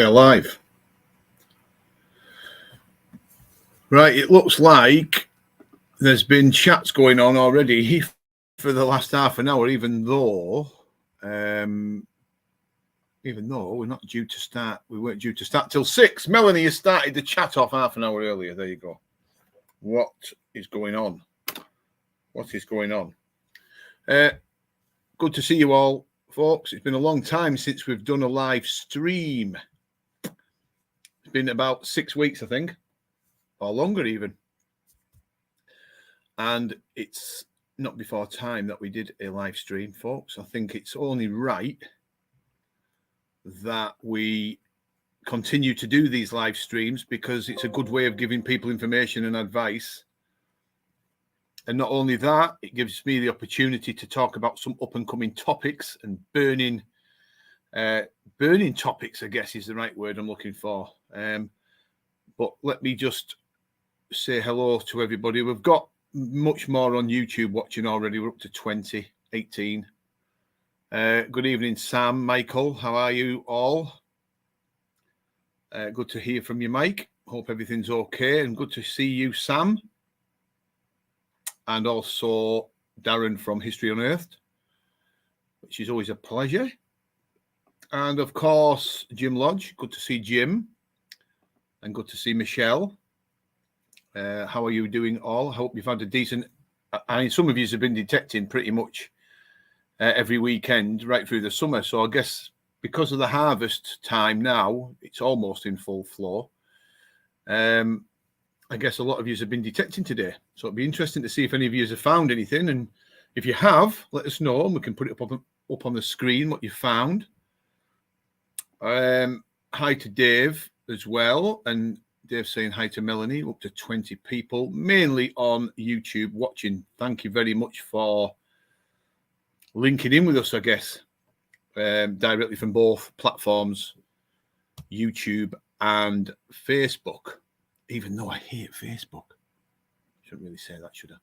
We're live. Right, it looks like there's been chats going on already for the last half an hour, even though we're not due to start. We weren't due to start till 6. Melanie has started the chat off half an hour earlier. There you go. What is going on? What is going on? Good to see you all, folks. It's been a long time since we've done a live stream. It's been about 6 weeks, I think, or longer even. And it's not before time that we did a live stream, folks. I think it's only right that we continue to do these live streams because it's a good way of giving people information and advice. And not only that, it gives me the opportunity to talk about some up-and-coming topics and burning topics, I guess is the right word I'm looking for. But let me just say hello to everybody. We've got much more on YouTube watching already. We're up to 18. Good evening, Sam, Michael. How are you all? Good to hear from you, Mike. Hope everything's okay. And good to see you, Sam. And also Darren from History Unearthed, which is always a pleasure. And of course, Jim Lodge. Good to see Jim. And good to see Michelle. How are you doing all? I hope you've had a decent... I mean, some of you have been detecting pretty much every weekend right through the summer. So I guess because of the harvest time now, it's almost in full flow. I guess a lot of you have been detecting today. So it'd be interesting to see if any of you have found anything. And if you have, let us know and we can put it up on the screen, what you found. Hi to Dave as well. And Dave saying hi to Melanie, up to 20 people, mainly on YouTube watching. Thank you very much for linking in with us, I guess, directly from both platforms, YouTube and Facebook. Even though I hate Facebook. Shouldn't really say that, should I?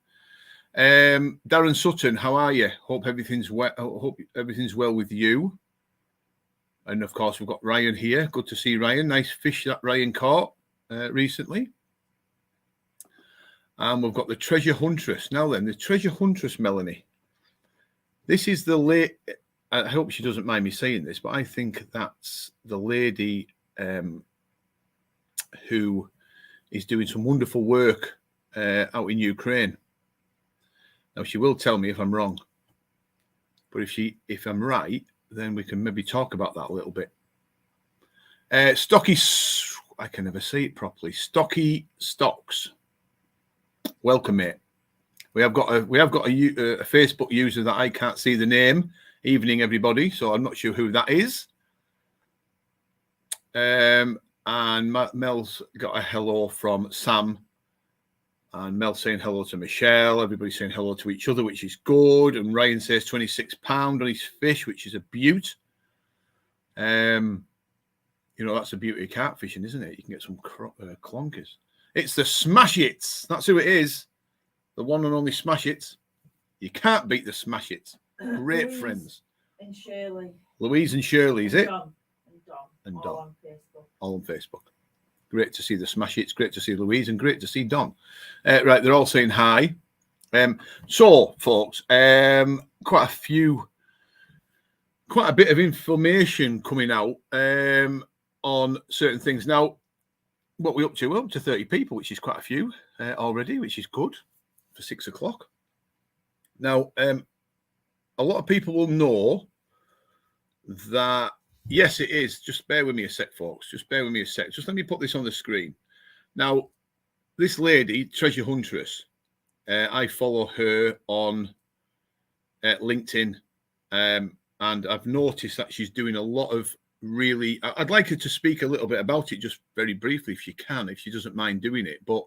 Darren Sutton, how are you? Hope everything's well. Hope everything's well with you. And of course, we've got Ryan here. Good to see Ryan. Nice fish that Ryan caught recently. And we've got the treasure huntress. Now then, the treasure huntress, Melanie. This is the late. I hope she doesn't mind me saying this, but I think that's the lady who is doing some wonderful work out in Ukraine. Now, she will tell me if I'm wrong. But if I'm right, then we can maybe talk about that a little bit. Stocky, I can never say it properly. Stocky Stocks. Welcome, mate. We have got a Facebook user that I can't see the name. Evening, everybody. So I'm not sure who that is. And Mel's got a hello from Sam. And Mel saying hello to Michelle. Everybody's saying hello to each other, which is good. And Ryan says £26 on his fish, which is a beaut. You know, that's the beauty of catfishing, isn't it? You can get some clonkers. It's the Smash Its. That's who it is. The one and only Smash Its. You can't beat the Smash Its. Great Louise friends. And Shirley. Louise and Shirley, is it? Don. And All Don. on Facebook. All on Facebook. Great to see the Smash Hits. Great to see Louise and great to see Don. Right, they're all saying hi. So, folks, quite a bit of information coming out on certain things. Now, what we're up to? We're up to 30 people, which is quite a few already, which is good for 6 o'clock. Now, a lot of people will know that, yes, it is. Just bear with me a sec, folks. Just bear with me a sec. Just let me put this on the screen. Now, this lady, Treasure Huntress, I follow her on LinkedIn, and I've noticed that she's doing a lot of really... I'd like her to speak a little bit about it, just very briefly, if she can, if she doesn't mind doing it. But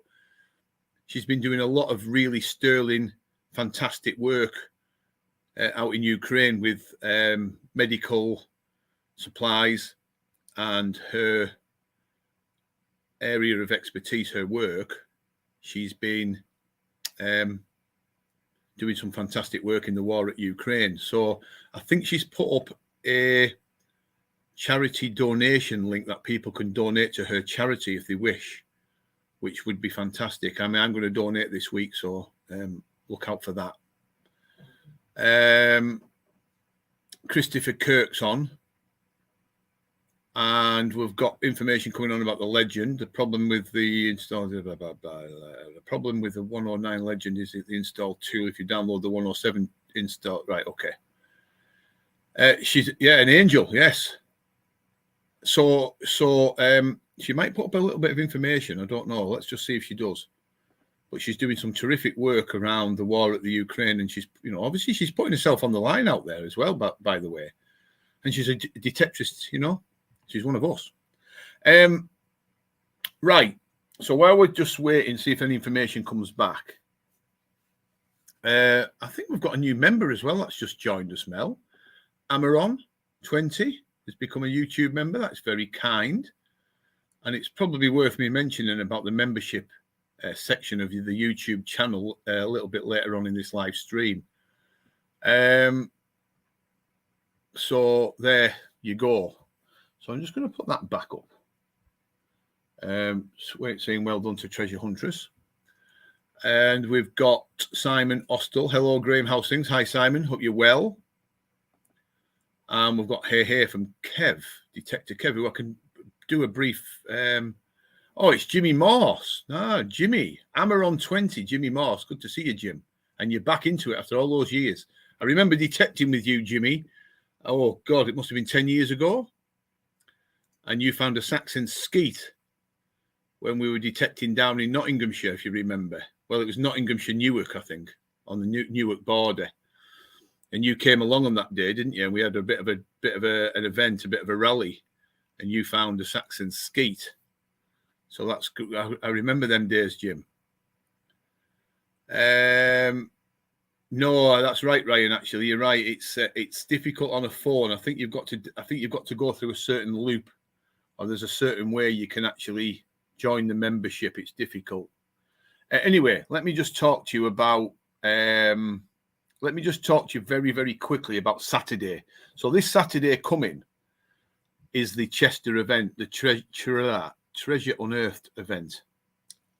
she's been doing a lot of really sterling, fantastic work out in Ukraine with medical supplies, and her area of expertise, her work, she's been doing some fantastic work in the war at Ukraine. So I think she's put up a charity donation link that people can donate to her charity if they wish, which would be fantastic. I mean, I'm going to donate this week, so look out for that. Christopher Kirk's on, and we've got information coming on about the Legend. The problem with the install, the problem with the 109 Legend is the install tool. If you download the 107 install, right? Okay. She's an angel, yes. So she might put up a little bit of information. I don't know. Let's just see if she does. But she's doing some terrific work around the war at the Ukraine, and she's, obviously she's putting herself on the line out there as well. By the way, and she's a detectrist. She's one of us. Right. So while we're just waiting, see if any information comes back. I think we've got a new member as well. That's just joined us, Mel. Amaron 20 has become a YouTube member. That's very kind. And it's probably worth me mentioning about the membership section of the YouTube channel a little bit later on in this live stream. So there you go. So I'm just going to put that back up. Saying well done to Treasure Huntress. And we've got Simon Ostel. Hello, Graham Housings. Hi, Simon. Hope you're well. And we've got Hey from Kev, Detective Kev, who I can do a brief. It's Jimmy Morse. Jimmy. Amaron 20, Jimmy Morse. Good to see you, Jim. And you're back into it after all those years. I remember detecting with you, Jimmy. Oh, God, it must have been 10 years ago. And you found a Saxon skeet when we were detecting down in Nottinghamshire, if you remember. Well, it was Nottinghamshire, Newark, I think, on the Newark border. And you came along on that day, didn't you? And we had a bit of an event, a bit of a rally, and you found a Saxon skeet. So that's good. I remember them days, Jim. No, that's right, Ryan. Actually, you're right. It's difficult on a phone. I think you've got to go through a certain loop, or there's a certain way you can actually join the membership. It's difficult. Anyway, let me just talk to you about. Let me just talk to you very, very quickly about Saturday. So this Saturday coming is the Chester event, the Treasure Unearthed event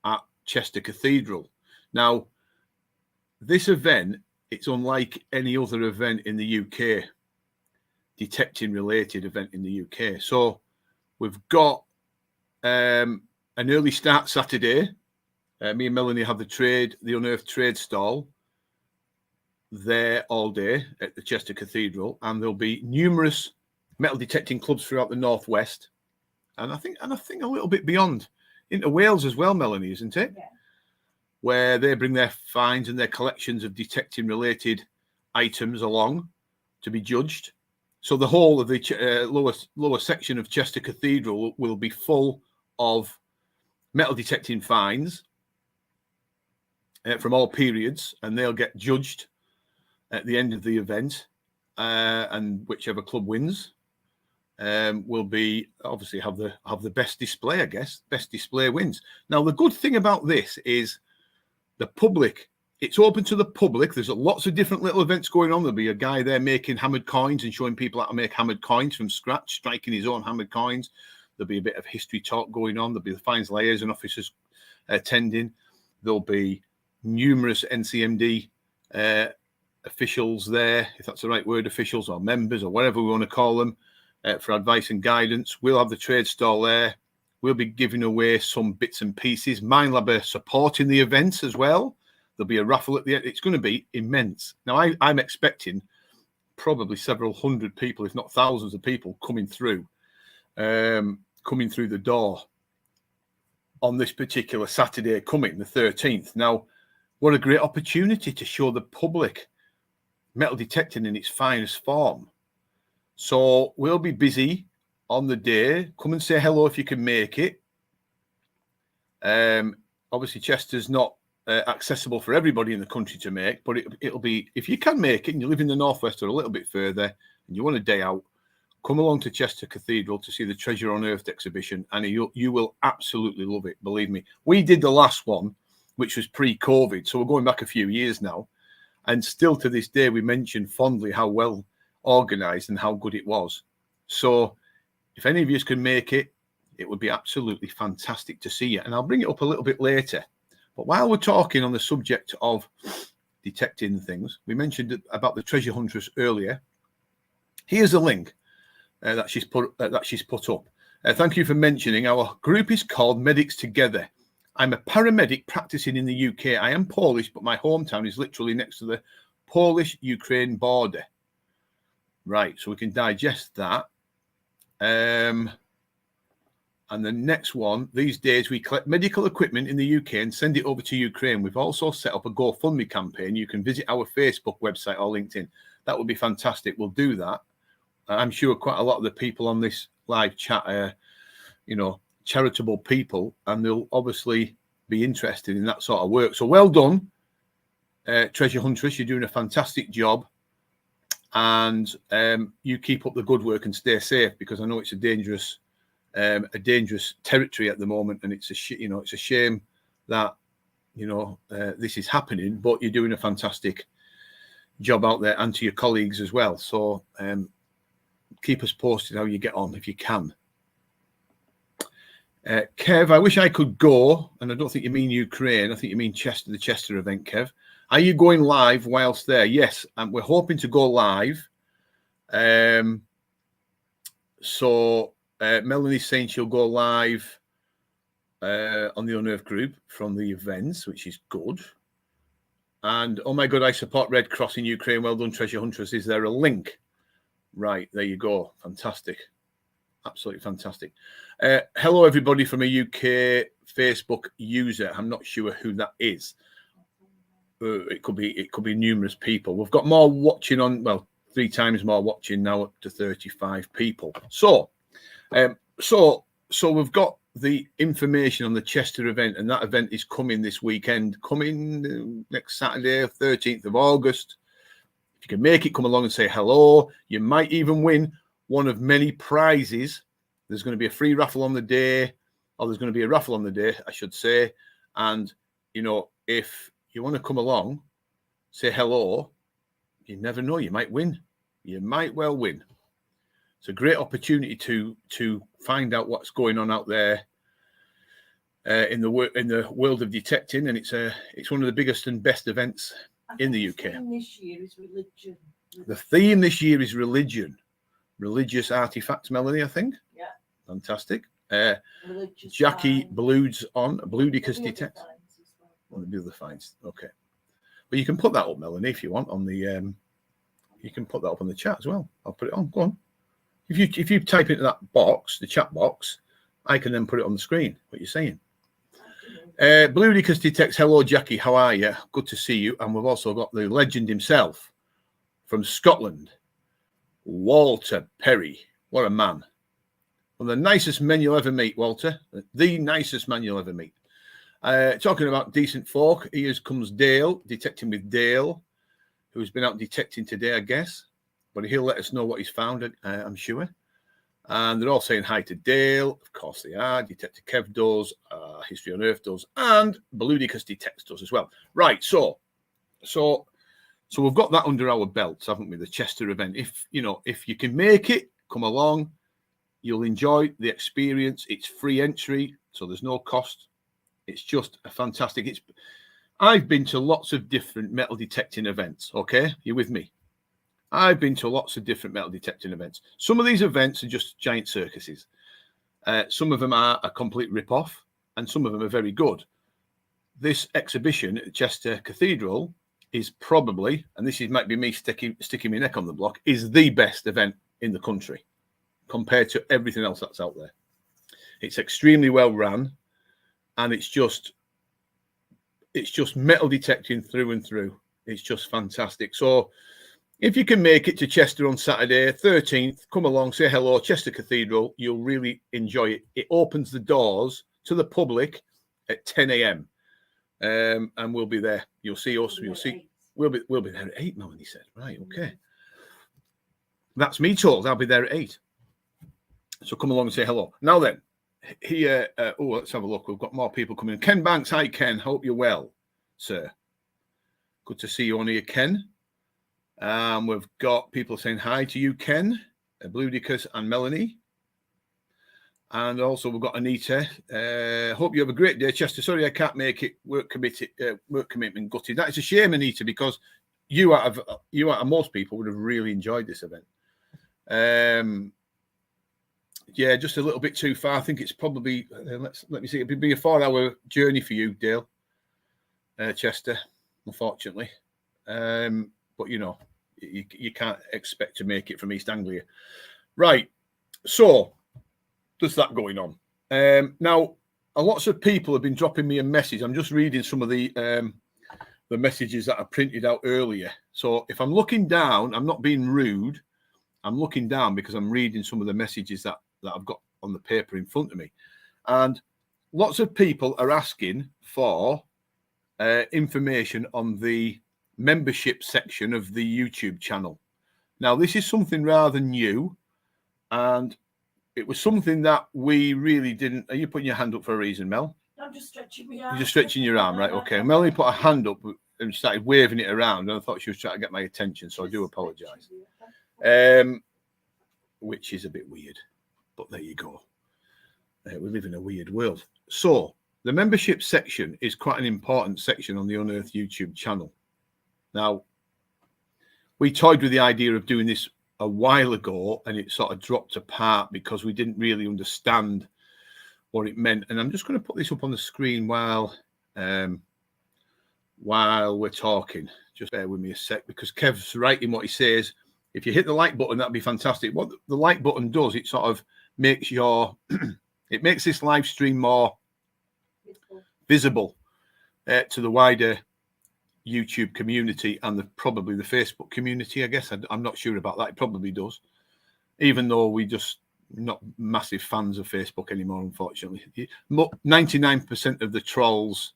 at Chester Cathedral. Now, this event, it's unlike any other event in the UK, detecting-related event in the UK. So we've got an early start Saturday. Me and Melanie have the Unearthed trade stall there all day at the Chester Cathedral, and there'll be numerous metal detecting clubs throughout the northwest, and I think a little bit beyond into Wales as well, Melanie, isn't it? Yeah. Where they bring their finds and their collections of detecting related items along to be judged. So the whole of the lower section of Chester Cathedral will be full of metal detecting finds from all periods, and they'll get judged at the end of the event, and whichever club wins will be obviously have the best display. I guess best display wins. Now the good thing about this is the public. It's open to the public. There's lots of different little events going on. There'll be a guy there making hammered coins and showing people how to make hammered coins from scratch, striking his own hammered coins. There'll be a bit of history talk going on. There'll be the finds liaison officers attending. There'll be numerous NCMD officials there, if that's the right word, officials or members or whatever we want to call them, for advice and guidance. We'll have the trade stall there. We'll be giving away some bits and pieces. Minelab are supporting the events as well. There'll be a raffle at the end. It's going to be immense. Now, I'm expecting probably several hundred people, if not thousands of people, coming through the door on this particular Saturday coming, the 13th. Now, what a great opportunity to show the public metal detecting in its finest form. So we'll be busy on the day. Come and say hello if you can make it. Obviously, Chester's not accessible for everybody in the country to make, but it'll be, if you can make it and you live in the northwest or a little bit further and you want a day out, come along to Chester Cathedral to see the Treasure Unearthed exhibition, and you will absolutely love it. Believe me. We did the last one, which was pre-COVID, so we're going back a few years now. And still to this day, we mention fondly how well organized and how good it was. So if any of you can make it, it would be absolutely fantastic to see you. And I'll bring it up a little bit later. But while we're talking on the subject of detecting things, we mentioned about the treasure hunters earlier. Here's a link that she's put up. Thank you for mentioning. Our group is called Medics Together. I'm a paramedic practicing in the UK. I am Polish, but my hometown is literally next to the Polish-Ukraine border. Right, so we can digest that. And the next one, these days we collect medical equipment in the UK and send it over to Ukraine. We've also set up a GoFundMe campaign. You can visit our Facebook website or LinkedIn. That would be fantastic. We'll do that. I'm sure quite a lot of the people on this live chat are, charitable people, and they'll obviously be interested in that sort of work. So well done, treasure hunters. You're doing a fantastic job, and you keep up the good work and stay safe, because I know it's a dangerous territory at the moment, and it's a shame that this is happening. But you're doing a fantastic job out there, and to your colleagues as well. So keep us posted how you get on if you can. Kev, I wish I could go, and I don't think you mean Ukraine. I think you mean Chester, the Chester event, Kev. Are you going live whilst there? Yes, and we're hoping to go live. So Melanie's saying she'll go live on the Unearthed group from the events, which is good. And oh my God, I support Red Cross in Ukraine. Well done, treasure hunters. Is there a link? Right, there you go. Fantastic. Absolutely fantastic. Hello, everybody from a UK Facebook user. I'm not sure who that is. It could be numerous people. We've got more watching on. Well, 3 times more watching now, up to 35 people. So we've got the information on the Chester event, and that event is coming this weekend. Coming next Saturday, 13th of August. If you can make it, come along and say hello. You might even win one of many prizes. There's going to be a free raffle on the day, or there's going to be a raffle on the day, I should say. And, if you want to come along, say hello, you never know, you might win. You might well win. It's a great opportunity to find out what's going on out there in the world of detecting, and it's one of the biggest and best events in the UK. The theme this year is religion. The theme this year is religion. Religious artifacts, Melanie, I think. Yeah. Fantastic. Religious Jackie signs. Blues on Bloodicus Detect. Well. The other finds. Okay. But you can put that up, Melanie, if you want, on the you can put that up on the chat as well. I'll put it on. Go on. If you type into that box, the chat box, I can then put it on the screen, what you're saying. Bloodicus Detects, hello Jackie, how are you? Good to see you. And we've also got the legend himself from Scotland, Walter Perry. What a man. One of the nicest men you'll ever meet, Walter. The nicest man you'll ever meet. Talking about decent folk, here comes Dale, detecting with Dale, who's been out detecting today, I guess. But he'll let us know what he's found, I'm sure. And they're all saying hi to Dale. Of course they are. Detective Kev does, History on Earth does, and Bloodicus Detects does as well. Right, so we've got that under our belts, haven't we? The Chester event. If you can make it, come along. You'll enjoy the experience. It's free entry, so there's no cost. It's just a fantastic. I've been to lots of different metal detecting events. Okay, you with me? I've been to lots of different metal detecting events. Some of these events are just giant circuses. Some of them are a complete rip-off, and some of them are very good. This exhibition at Chester Cathedral is probably, and this might be me sticking my neck on the block, is the best event in the country compared to everything else that's out there. It's extremely well run, and it's just metal detecting through and through. It's just fantastic. So if you can make it to Chester on Saturday, 13th, come along, say hello, Chester Cathedral. You'll really enjoy it. It opens the doors to the public at 10 a.m. And we'll be there. You'll see us. We'll be there at 8, Melanie said. Right, okay. That's me told. I'll be there at 8. So come along and say hello. Now then, here, let's have a look. We've got more people coming in. Ken Banks, hi Ken. Hope you're well, sir. Good to see you on here, Ken. We've got people saying hi to you, Ken, Bloodicus and Melanie. And also we've got Anita. Hope you have a great day, Chester. Sorry I can't make it. Work commitment gutted. That is a shame, Anita, because you out of most people would have really enjoyed this event. Yeah, just a little bit too far. I think it's probably let me see. It'd be a 4-hour journey for you, Dale. Chester, unfortunately. But you know, you can't expect to make it from East Anglia. Right. So there's that going on. Now, lots of people have been dropping me a message. I'm just reading some of the messages that I printed out earlier. So if I'm looking down, I'm not being rude. I'm looking down because I'm reading some of the messages that I've got on the paper in front of me. And lots of people are asking for information on the membership section of the YouTube channel. Now, this is something rather new, and it was something that we really didn't. Are you putting your hand up for a reason, Mel? I'm just stretching my arm. You're just stretching your arm, right? Okay. Melanie put a hand up and started waving it around, and I thought she was trying to get my attention, so I do apologise. Which is a bit weird, but there you go. We live in a weird world. So the membership section is quite an important section on the Unearthed YouTube channel. Now, we toyed with the idea of doing this a while ago, and it sort of dropped apart because we didn't really understand what it meant. And I'm just going to put this up on the screen while we're talking. Just bear with me a sec, because Kev's right in what he says. If you hit the like button, that'd be fantastic. What the like button does, it sort of makes your it makes this live stream more visible to the wider YouTube community and probably the Facebook community. I guess I'm not sure about that. It probably does, even though we just not massive fans of Facebook anymore, unfortunately. 99% of the trolls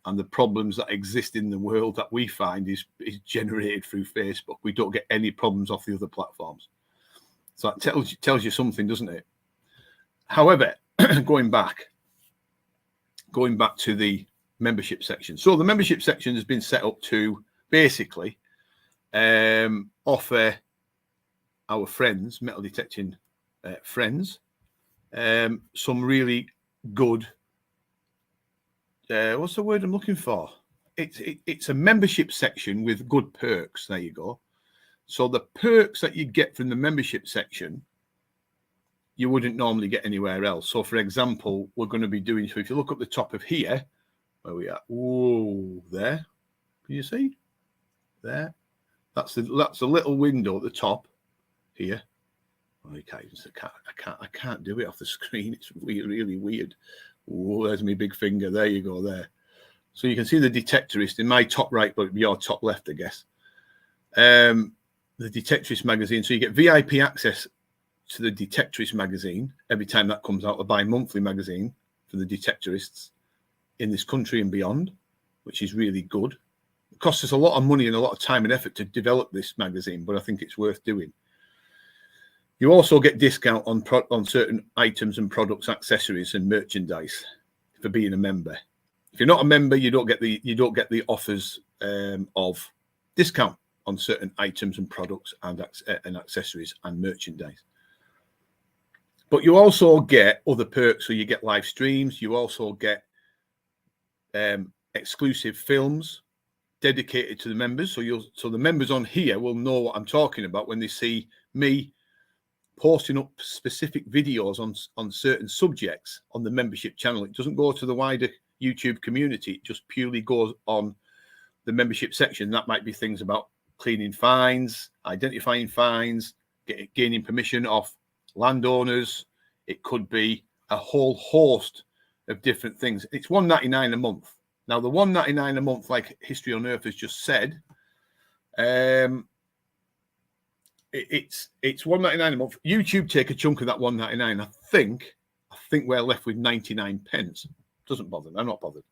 and the problems that exist in the world that we find is generated through Facebook. We don't get any problems off the other platforms. So that tells you something, doesn't it? However, going back to the membership section. So the membership section has been set up to basically offer our friends, metal detecting friends, some really good what's the word I'm looking for? It's a membership section with good perks. There you go. So the perks that you get from the membership section, you wouldn't normally get anywhere else. So, for example, we're going to be doing. So, if you look up the top of here, where we are, whoa, there. Can you see? There. That's a little window at the top here. Oh, I can't do it off the screen. It's really, really weird. Oh, there's my big finger. There you go, there. So you can see the Detectorist in my top right, but your top left, I guess. The Detectorist magazine. So you get VIP access to the Detectorist magazine every time that comes out, a bi-monthly magazine for the Detectorists in this country and beyond, which is really good. It costs us a lot of money and a lot of time and effort to develop this magazine, but I think it's worth doing. You also get discount on certain items and products, accessories, and merchandise for being a member. If you're not a member, you don't get the offers of discount on certain items and products and accessories and merchandise. But you also get other perks. So you get live streams. You also get exclusive films dedicated to the members. So the members on here will know what I'm talking about when they see me posting up specific videos on certain subjects on the membership channel. It doesn't go to the wider YouTube community. It just purely goes on the membership section. That might be things about cleaning fines, identifying fines, gaining permission off landowners. It could be a whole host of different things. It's $1.99 a month. Now, the $1.99 a month, like History on Earth has just said, it's $1.99 a month. YouTube take a chunk of that $1.99. I think we're left with 99 pence. Doesn't bother me. I'm not bothered.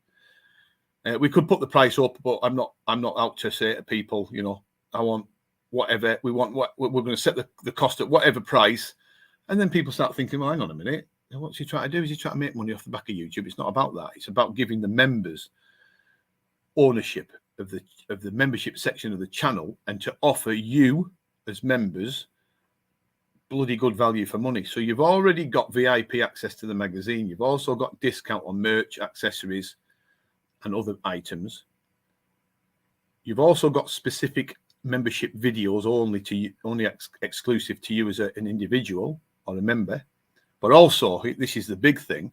We could put the price up, but I'm not out to say to people, you know, I want whatever we want. What we're going to set the cost at whatever price, and then people start thinking, well, hang on a minute, what's he trying to do? Is he trying to make money off the back of YouTube? It's not about that. It's about giving the members ownership of the membership section of the channel, and to offer you as members bloody good value for money. So you've already got VIP access to the magazine. You've also got discount on merch, accessories, and other items. You've also got specific membership videos only to you, exclusive to you as an individual or a member. But also, this is the big thing.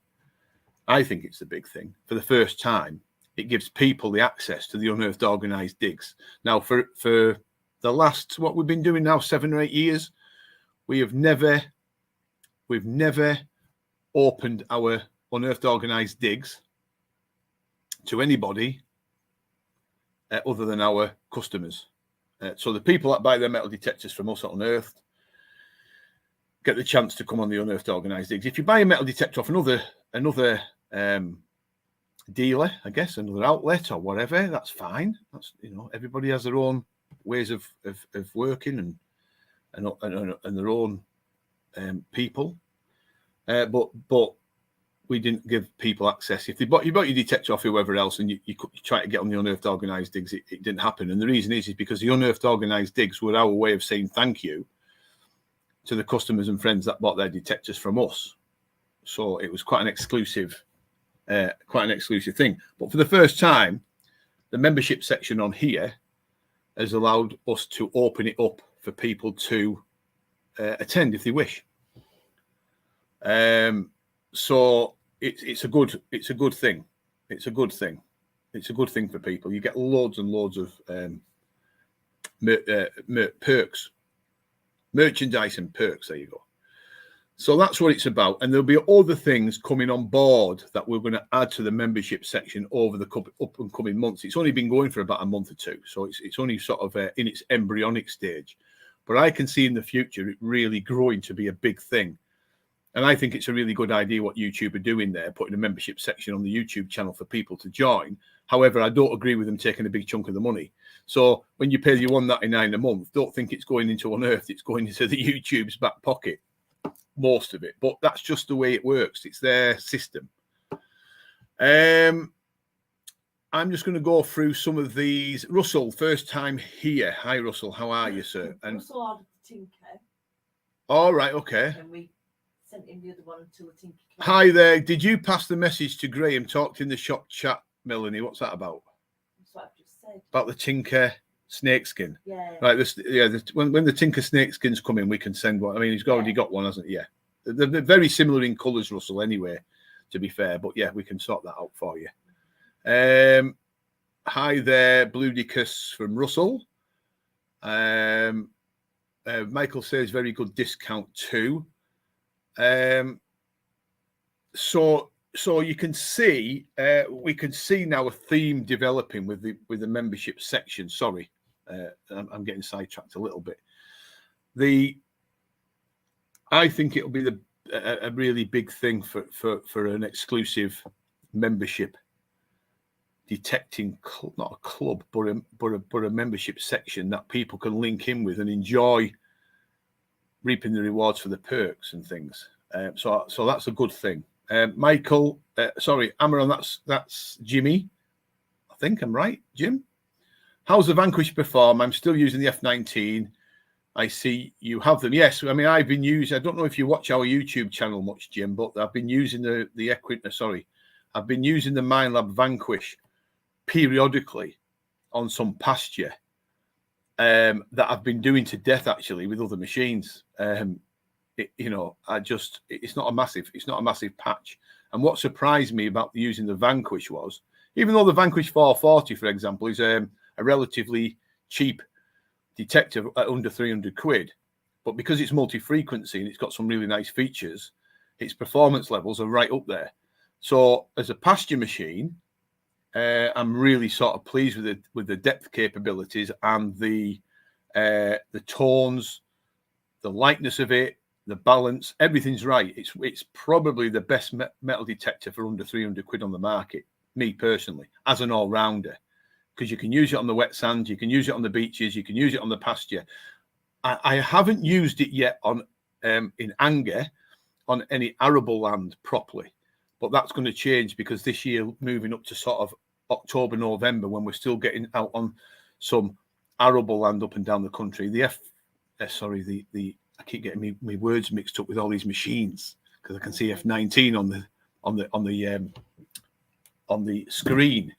I think it's the big thing. For the first time, it gives people the access to the Unearthed Organised Digs. Now, for the last, what we've been doing now, 7 or 8 years, we've never opened our Unearthed Organised Digs to anybody other than our customers. So the people that buy their metal detectors from us at Unearthed get the chance to come on the Unearthed Organised Digs. If you buy a metal detector off another dealer, I guess, another outlet or whatever, that's fine. That's, you know, everybody has their own ways of working and their own people. But we didn't give people access. If you bought your detector off whoever else and you try to get on the Unearthed Organised Digs, it didn't happen. And the reason is because the Unearthed Organised Digs were our way of saying thank you to the customers and friends that bought their detectors from us. So it was quite an exclusive thing. But for the first time, the membership section on here has allowed us to open it up for people to attend if they wish. So it's a good thing. It's a good thing. It's a good thing for people. You get loads and loads of perks, merchandise and perks. There you go. So that's what it's about. And there'll be other things coming on board that we're going to add to the membership section over the up and coming months. It's only been going for about a month or two. So it's only sort of in its embryonic stage. But I can see in the future it really growing to be a big thing. And I think it's a really good idea what YouTube are doing there, putting a membership section on the YouTube channel for people to join. However, I don't agree with them taking a big chunk of the money. So when you pay the $1.99 a month, don't think it's going into Unearthed. It's going into the YouTube's back pocket, most of it. But that's just the way it works. It's their system. I'm just going to go through some of these. Russell, first time here. Hi, Russell. How are you, sir? And Russell ordered the Tinker. All right, okay. And we sent him the other one until the Tinker came. Hi there. Did you pass the message to Graham? Talked in the shop chat, Melanie. What's that about? That's what I've just said. About the Tinker snakeskin. Yeah. Right. When the Tinker snakeskins come in, we can send one. I mean, he's already got one, hasn't he? Yeah. They're very similar in colours, Russell, anyway, to be fair. But yeah, we can sort that out for you. Hi there, Bloodicus from Russell. Michael says very good discount too. So you can see we can see now a theme developing with the membership section. Sorry, I'm getting sidetracked a little bit. I think it'll be a really big thing for an exclusive membership detecting, not a club, but a membership section that people can link in with and enjoy reaping the rewards for the perks and things. So that's a good thing. Michael, sorry, Amaron, that's Jimmy. I think I'm right, Jim. How's the Vanquish perform? I'm still using the F19. I see you have them. Yes, I mean, I've been using, I don't know if you watch our YouTube channel much, Jim, but I've been using I've been using the Minelab Vanquish periodically on some pasture that I've been doing to death actually with other machines. It's not a massive patch. And what surprised me about using the Vanquish was, even though the Vanquish 440, for example, is a relatively cheap detector at under 300 quid, but because it's multi-frequency and it's got some really nice features, its performance levels are right up there. So as a pasture machine, I'm really sort of pleased with the depth capabilities and the tones, the lightness of it, the balance, everything's right. It's probably the best metal detector for under 300 quid on the market, me personally, as an all-rounder, because you can use it on the wet sand, you can use it on the beaches, you can use it on the pasture. I haven't used it yet on in anger on any arable land properly, but that's going to change because this year, moving up to sort of October, November, when we're still getting out on some arable land up and down the country, the I keep getting my words mixed up with all these machines because I can see F19 on the screen.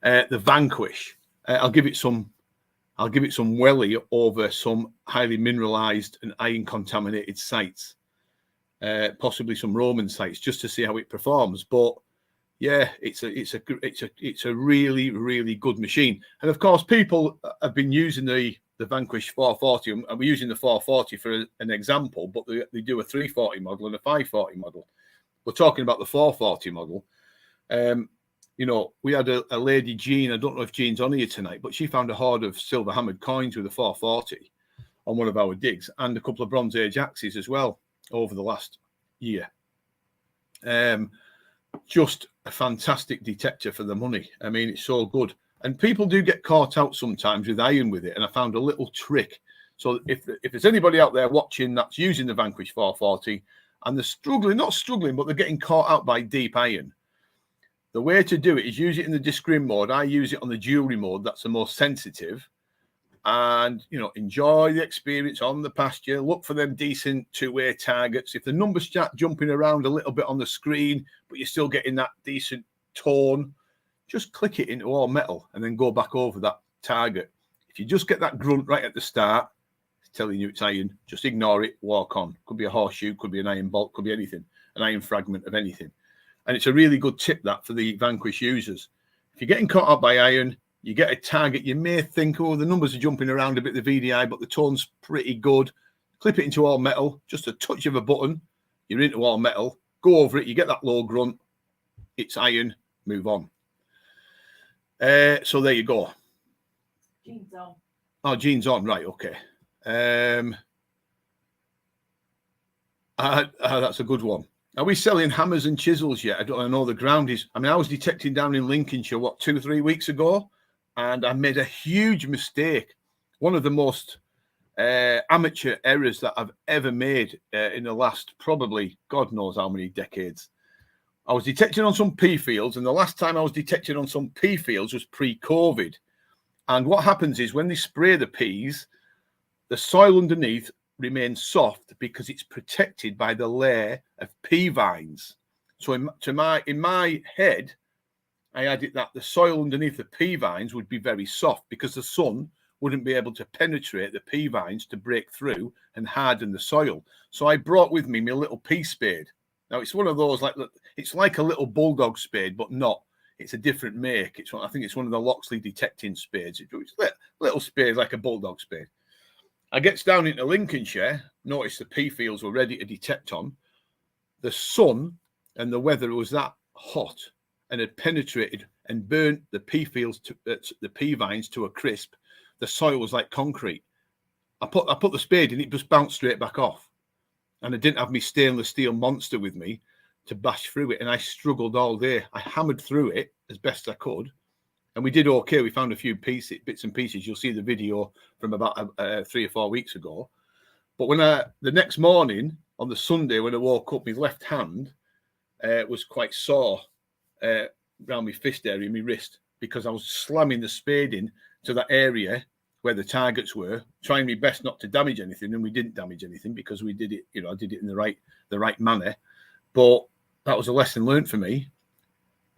The Vanquish. I'll give it some welly over some highly mineralized and iron contaminated sites, possibly some Roman sites, just to see how it performs. But yeah, it's a really, really good machine. And of course, people have been using the Vanquish 440, and we're using the 440 for an example, but they do a 340 model and a 540 model. We're talking about the 440 model. You know, we had a lady, Jean, I don't know if Jean's on here tonight, but she found a hoard of silver hammered coins with a 440 on one of our digs, and a couple of Bronze Age axes as well over the last year. Just a fantastic detector for the money. I mean, it's so good. And people do get caught out sometimes with iron with it, and I found a little trick. So if there's anybody out there watching that's using the Vanquish 440 and they're not struggling, but they're getting caught out by deep iron, the way to do it is use it in the discrim mode. I use it on the jewelry mode. That's the most sensitive. And, you know, enjoy the experience on the pasture. Look for them decent two-way targets. If the numbers start jumping around a little bit on the screen, but you're still getting that decent tone, just click it into all metal and then go back over that target. If you just get that grunt right at the start, it's telling you it's iron, just ignore it, walk on. Could be a horseshoe, could be an iron bolt, could be anything, an iron fragment of anything. And it's a really good tip that for the Vanquish users. If you're getting caught up by iron, you get a target, you may think, oh, the numbers are jumping around a bit, the VDI, but the tone's pretty good. Clip it into all metal, just a touch of a button, you're into all metal, go over it, you get that low grunt, it's iron, move on. So there you go. Jean's on. Oh, Jean's on, right, okay. That's a good one. Are we selling hammers and chisels yet? I know the ground is. I mean, I was detecting down in Lincolnshire, 2 or 3 weeks ago, and I made a huge mistake. One of the most amateur errors that I've ever made in the last probably God knows how many decades. I was detecting on some pea fields, and the last time I was detecting on some pea fields was pre-COVID. And what happens is when they spray the peas, the soil underneath remains soft because it's protected by the layer of pea vines. So in my head, I had it that the soil underneath the pea vines would be very soft because the sun wouldn't be able to penetrate the pea vines to break through and harden the soil. So I brought with me my little pea spade. Now it's one of those it's like a little bulldog spade, but not. It's a different make. I think it's one of the Loxley detecting spades. It's little spade like a bulldog spade. I gets down into Lincolnshire, noticed the pea fields were ready to detect on. The sun and the weather was that hot and had penetrated and burnt the pea fields, the pea vines to a crisp. The soil was like concrete. I put the spade in, it just bounced straight back off. And I didn't have my stainless steel monster with me to bash through it. And I struggled all day. I hammered through it as best I could. And we did okay. We found a few bits and pieces. You'll see the video from about 3 or 4 weeks ago. But when the next morning, on the Sunday, when I woke up, my left hand was quite sore around my fist area, my wrist, because I was slamming the spade in to that area where the targets were, trying my best not to damage anything. And we didn't damage anything because we did it, I did it in the right manner. But that was a lesson learned for me.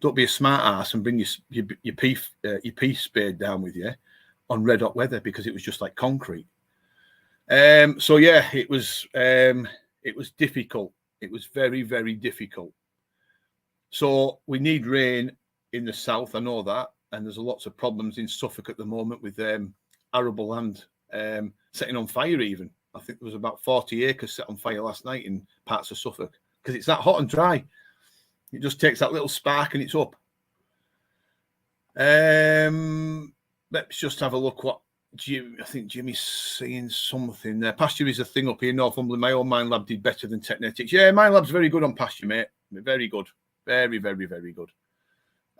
Don't be a smart ass and bring your pea spade down with you on red hot weather because it was just like concrete. So yeah, it was difficult. It was very, very difficult. So we need rain in the south. I know that, and there's lots of problems in Suffolk at the moment with arable land setting on fire. Even I think there was about 40 acres set on fire last night in parts of Suffolk because it's that hot and dry. It just takes that little spark and it's up. Let's just have a look what I think Jimmy's saying something there. Pasture is a thing up here in Northumberland. My own Mine Lab did better than Technetics. Yeah, Mine Lab's very good on pasture, mate. Very good. Very, very, very good.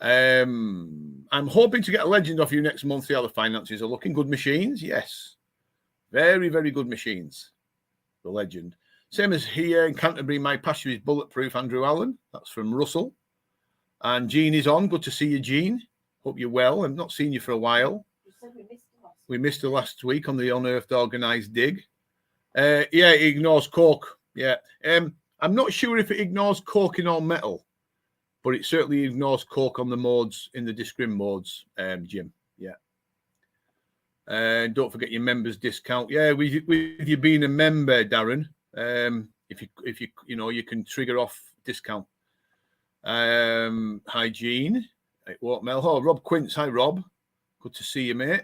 I'm hoping to get a legend off you next month. See how the finances are looking. Good machines, yes. Very, very good machines. The legend. Same as here in Canterbury, my pasture is bulletproof, Andrew Allen. That's from Russell. And Jean is on. Good to see you, Jean. Hope you're well. I've not seen you for a while. You said we missed the last We missed her last week on the Unearthed Organised Dig. Yeah, it ignores coke. Yeah. I'm not sure if it ignores coke in all metal, but it certainly ignores coke on the modes, in the discrim modes, Jim. Yeah. Don't forget your members discount. Yeah, with you being a member, Darren, if you can trigger off discount. Hygiene. It won't mail. Oh, Rob Quince. Hi, Rob. Good to see you, mate.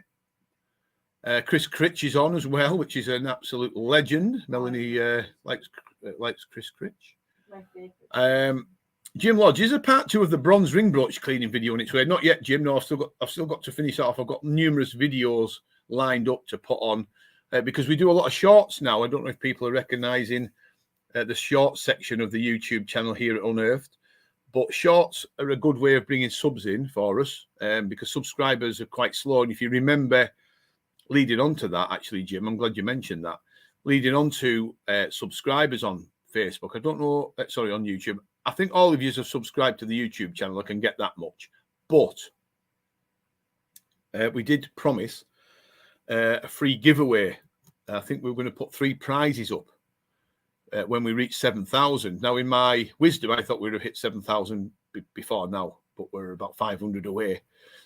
Chris Critch is on as well, which is an absolute legend. Melanie likes Chris Critch. My favorite. Jim Lodge, is a part 2 of the bronze ring brooch cleaning video on its way? Not yet, Jim. No, I've still got to finish off. I've got numerous videos lined up to put on because we do a lot of shorts now. I don't know if people are recognizing the short section of the YouTube channel here at Unearthed, but shorts are a good way of bringing subs in for us because subscribers are quite slow. And if you remember, leading on to that, actually, Jim, I'm glad you mentioned that. Leading on to subscribers on Facebook, I don't know, sorry, on YouTube. I think all of you have subscribed to the YouTube channel. I can get that much. But we did promise a free giveaway. I think we were going to put 3 prizes up when we reach 7,000. Now, in my wisdom, I thought we would have hit 7,000 before now, but we're about 500 away.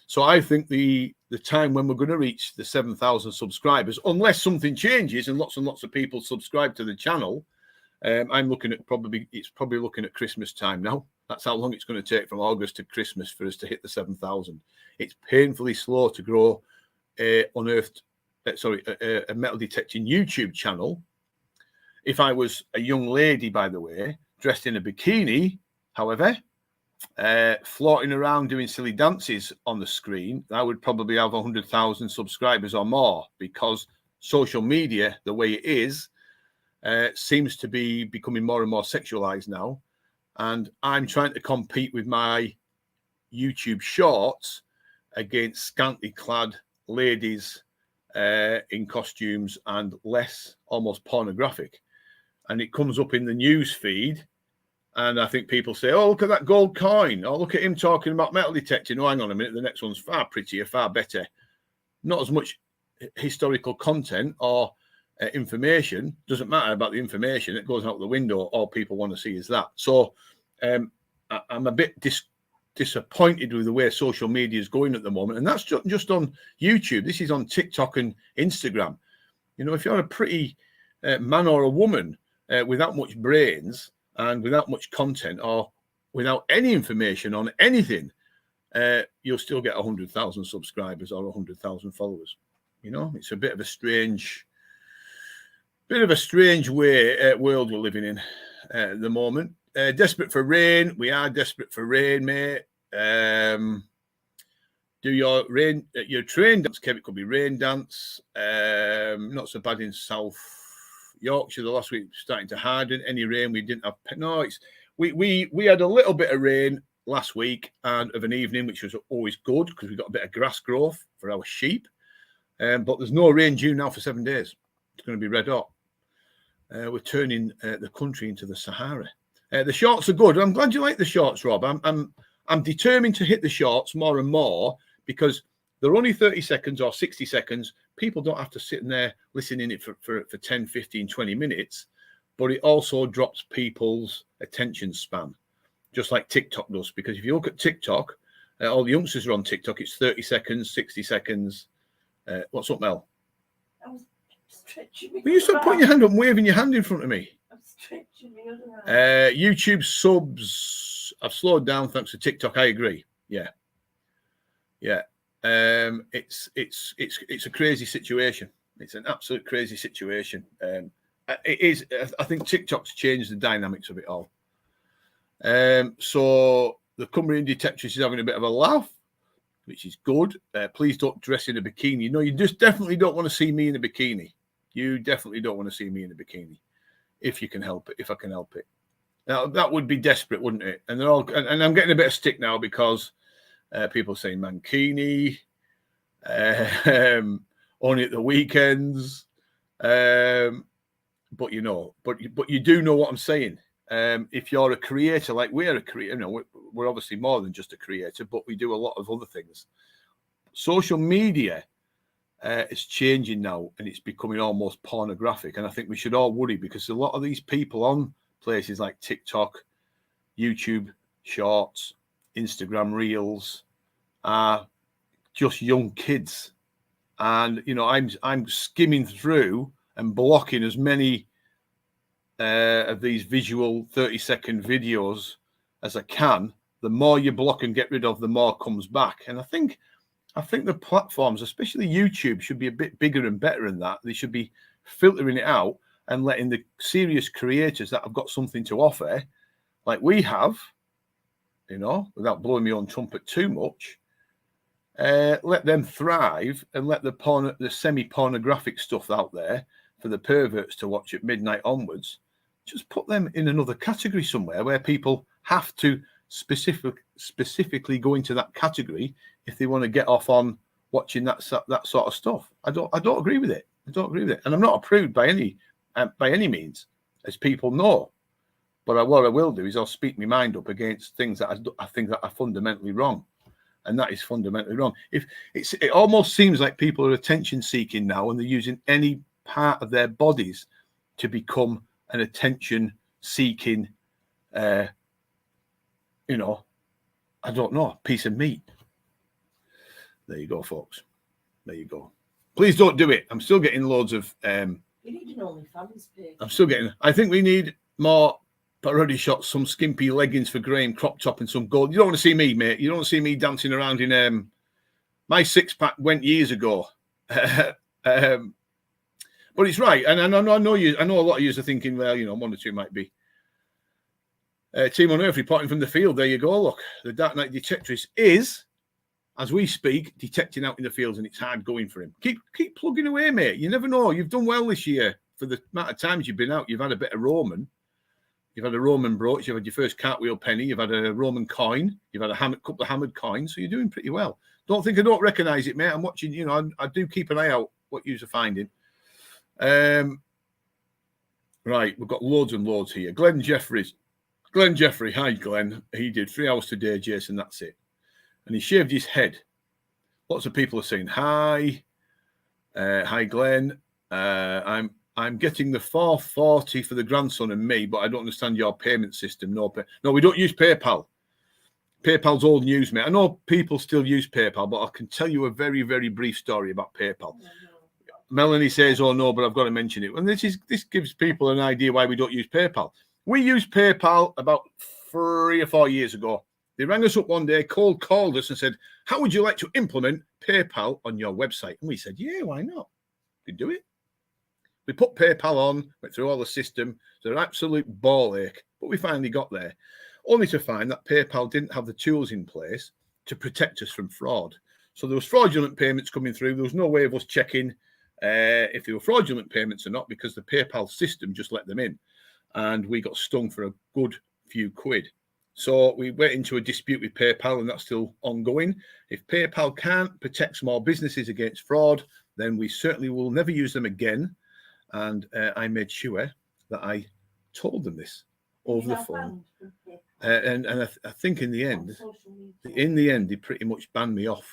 So I think the time when we're going to reach the 7,000 subscribers, unless something changes and lots of people subscribe to the channel, I'm looking at it's probably looking at Christmas time now. That's how long it's going to take from August to Christmas for us to hit the 7,000. It's painfully slow to grow a metal detecting YouTube channel. If I was a young lady, by the way, dressed in a bikini, however, floating around doing silly dances on the screen, I would probably have 100,000 subscribers or more, because social media, the way it is, seems to be becoming more and more sexualized now. And I'm trying to compete with my YouTube shorts against scantily clad ladies in costumes and less almost pornographic. And it comes up in the news feed. And I think people say, oh, look at that gold coin. Oh, look at him talking about metal detecting. Oh, hang on a minute. The next one's far prettier, far better. Not as much historical content or information. Doesn't matter about the information. It goes out the window. All people want to see is that. So I'm a bit disappointed with the way social media is going at the moment. And that's just on YouTube. This is on TikTok and Instagram. You know, if you're a pretty man or a woman without much brains and without much content or without any information on anything, you'll still get 100,000 subscribers or 100,000 followers. You know, it's a bit of a strange way world we're living in at the moment. Desperate for rain. We are desperate for rain, mate. Do your train dance, Kev. It could be rain dance. Not so bad in South Yorkshire. The last week starting to harden. Any rain we didn't have. No, we had a little bit of rain last week and of an evening, which was always good because we got a bit of grass growth for our sheep. But there's no rain due now for 7 days. It's going to be red hot. We're turning the country into the Sahara. The shorts are good. I'm glad you like the shorts, Rob. I'm determined to hit the shorts more and more because they're only 30 seconds or 60 seconds. People don't have to sit in there listening it for 10, 15, 20 minutes. But it also drops people's attention span, just like TikTok does. Because if you look at TikTok, all the youngsters are on TikTok. It's 30 seconds, 60 seconds. What's up, Mel? I was stretching me. Will you stop putting your hand up and waving your hand in front of me? I'm stretching me other hand. YouTube subs have slowed down thanks to TikTok. I agree. Yeah. It's a crazy situation. It's an absolute crazy situation. It is. I think TikTok's changed the dynamics of it all. So the Cumbrian Detectress is having a bit of a laugh, which is good. Please don't dress in a bikini. No, you just definitely don't want to see me in a bikini. You definitely don't want to see me in a bikini, if you can help it. If I can help it. Now that would be desperate, wouldn't it? And and I'm getting a bit of stick now because people say mankini, only at the weekends. But you know, but you do know what I'm saying. If you're a creator, like we're a creator, you know, we're obviously more than just a creator, but we do a lot of other things. Social media it's changing now, and it's becoming almost pornographic. And I think we should all worry, because a lot of these people on places like TikTok, YouTube Shorts, Instagram Reels are just young kids. And I'm skimming through and blocking as many of these visual 30-second videos as I can. The more you block and get rid of, the more comes back. And I think the platforms, especially YouTube, should be a bit bigger and better than that. They should be filtering it out and letting the serious creators that have got something to offer, like we have, without blowing my own trumpet too much, let them thrive, and let the semi-pornographic stuff out there for the perverts to watch at midnight onwards. Just put them in another category somewhere where people have to specifically go into that category if they want to get off on watching that sort of stuff. I don't agree with it. And I'm not approved by any means, as people know. But what I will do is I'll speak my mind up against things that I think that are fundamentally wrong. And that is fundamentally wrong. It almost seems like people are attention seeking now, and they're using any part of their bodies to become an attention seeking, I don't know, piece of meat. There you go, folks. There you go. Please don't do it. I'm still getting loads of. You need an OnlyFans page. I'm still getting. I think we need more parody shots, some skimpy leggings for Graham, crop top, and some gold. You don't want to see me, mate. You don't want to see me dancing around in. My 6-pack went years ago. But it's right, and I know you. I know a lot of you are thinking, well, one or two might be. Team on Earth reporting from the field. There you go. Look, the Dark Knight Detectress is, as we speak, detecting out in the fields, and it's hard going for him. Keep plugging away, mate. You never know. You've done well this year for the amount of times you've been out. You've had a bit of Roman. You've had a Roman brooch. You've had your first cartwheel penny. You've had a Roman coin. You've had a couple of hammered coins. So you're doing pretty well. Don't think I don't recognise it, mate. I'm watching. I do keep an eye out what you're finding. Right, we've got loads and loads here. Glenn Jeffrey, hi Glenn. He did 3 hours today, Jason, that's it. And he shaved his head. Lots of people are saying hi. Hi Glenn. I'm getting the 440 for the grandson and me, but I don't understand your payment system. No, we don't use PayPal. PayPal's old news, mate. I know people still use PayPal, but I can tell you a very, very brief story about PayPal. Melanie says, oh no, but I've got to mention it. And this gives people an idea why we don't use PayPal. We used PayPal about 3 or 4 years ago. They rang us up one day, called us and said, how would you like to implement PayPal on your website? And we said, yeah, why not? We could do it. We put PayPal on, went through all the system. It's an absolute ball ache, but we finally got there. Only to find that PayPal didn't have the tools in place to protect us from fraud. So there was fraudulent payments coming through. There was no way of us checking if they were fraudulent payments or not, because the PayPal system just let them in. And we got stung for a good few quid. So we went into a dispute with PayPal, and that's still ongoing. If PayPal can't protect small businesses against fraud, then we certainly will never use them again. And I made sure that I told them this over the phone. And I think in the end, they pretty much banned me off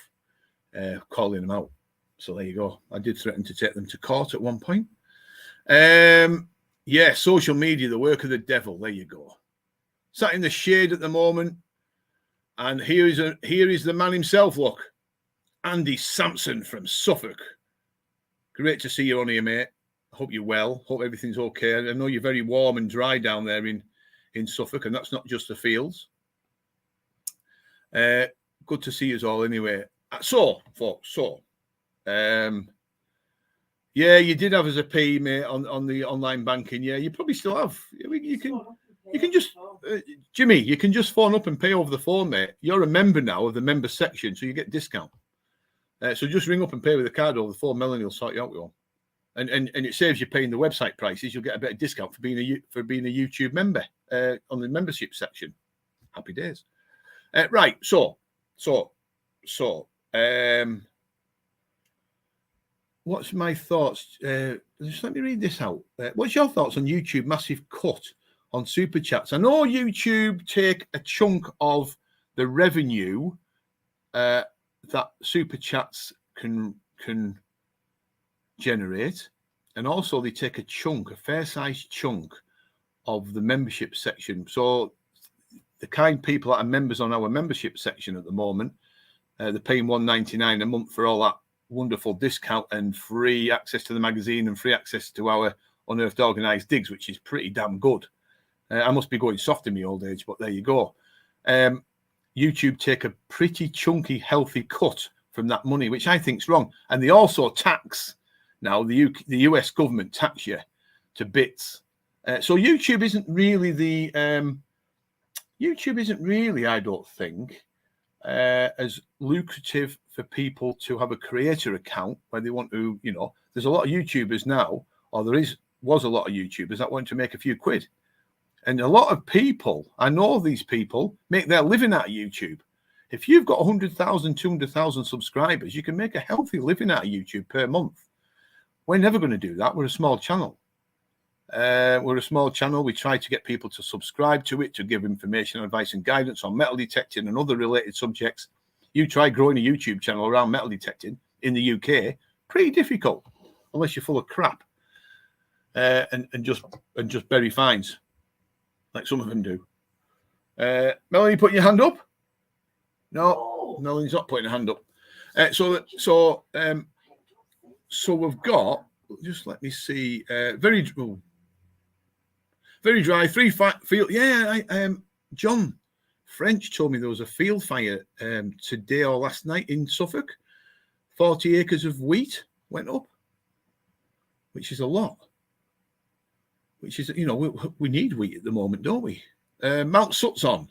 calling them out. So there you go. I did threaten to take them to court at one point. Yeah, social media, the work of the devil. There you go. Sat in the shade at the moment. And here is the man himself, look. Andy Sampson from Suffolk. Great to see you on here, mate. I hope you're well. Hope everything's okay. I know you're very warm and dry down there in Suffolk, and that's not just the fields. Good to see you all anyway. So, folks, yeah, you did have as a P, mate, on the online banking. Yeah, you probably still have. You can just, Jimmy, you can just phone up and pay over the phone, mate. You're a member now of the member section, so you get discount. So just ring up and pay with a card over the phone. Melanie will sort you out with one. And it saves you paying the website prices. You'll get a bit of discount for being a YouTube member on the membership section. Happy days. Right. So. What's my thoughts? Just let me read this out. What's your thoughts on YouTube massive cut on super chats? I know YouTube take a chunk of the revenue that super chats can generate, and also they take a fair-sized chunk of the membership section. So the kind people that are members on our membership section at the moment, they're paying $1.99 a month for all that wonderful discount and free access to the magazine and free access to our Unearthed Organised Digs, which is pretty damn good. I must be going soft in my old age, but there you go. YouTube take a pretty chunky, healthy cut from that money, which I think is wrong. And they also tax now, the US government tax you to bits. So YouTube isn't really I don't think, as lucrative for people to have a creator account where they want to, there's a lot of YouTubers now, or was a lot of YouTubers that want to make a few quid. And a lot of people, I know these people, make their living out of YouTube. If you've got 100,000, 200,000 subscribers, you can make a healthy living out of YouTube per month. We're never going to do that. We're a small channel. We try to get people to subscribe to it, to give information, advice and guidance on metal detecting and other related subjects. You try growing a YouTube channel around metal detecting in the UK, pretty difficult, unless you're full of crap and just bury fines, like some of them do. Melanie, put your hand up. No, Melanie's not putting a hand up. So we've got. Just let me see. Very dry. Field. Yeah, John French told me there was a field fire today or last night in Suffolk. 40 acres of wheat went up, which is a lot. Which is, we need wheat at the moment, don't we? Malk Sut's on.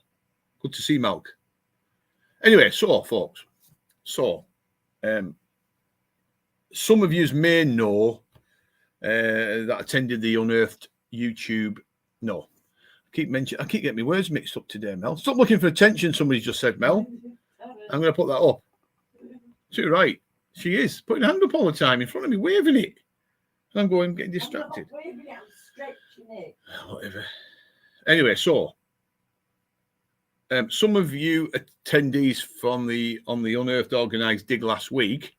Good to see Malk. Anyway, so folks, some of you may know that attended the Unearthed YouTube. No, I keep getting my words mixed up today, Mel. Stop looking for attention, somebody just said, Mel. I'm going to put that up. Too right. She is putting her hand up all the time in front of me, waving it. And I'm getting distracted. I'm not waving it, I'm stretching it. Whatever. Anyway, so some of you attendees on the Unearthed Organised Dig last week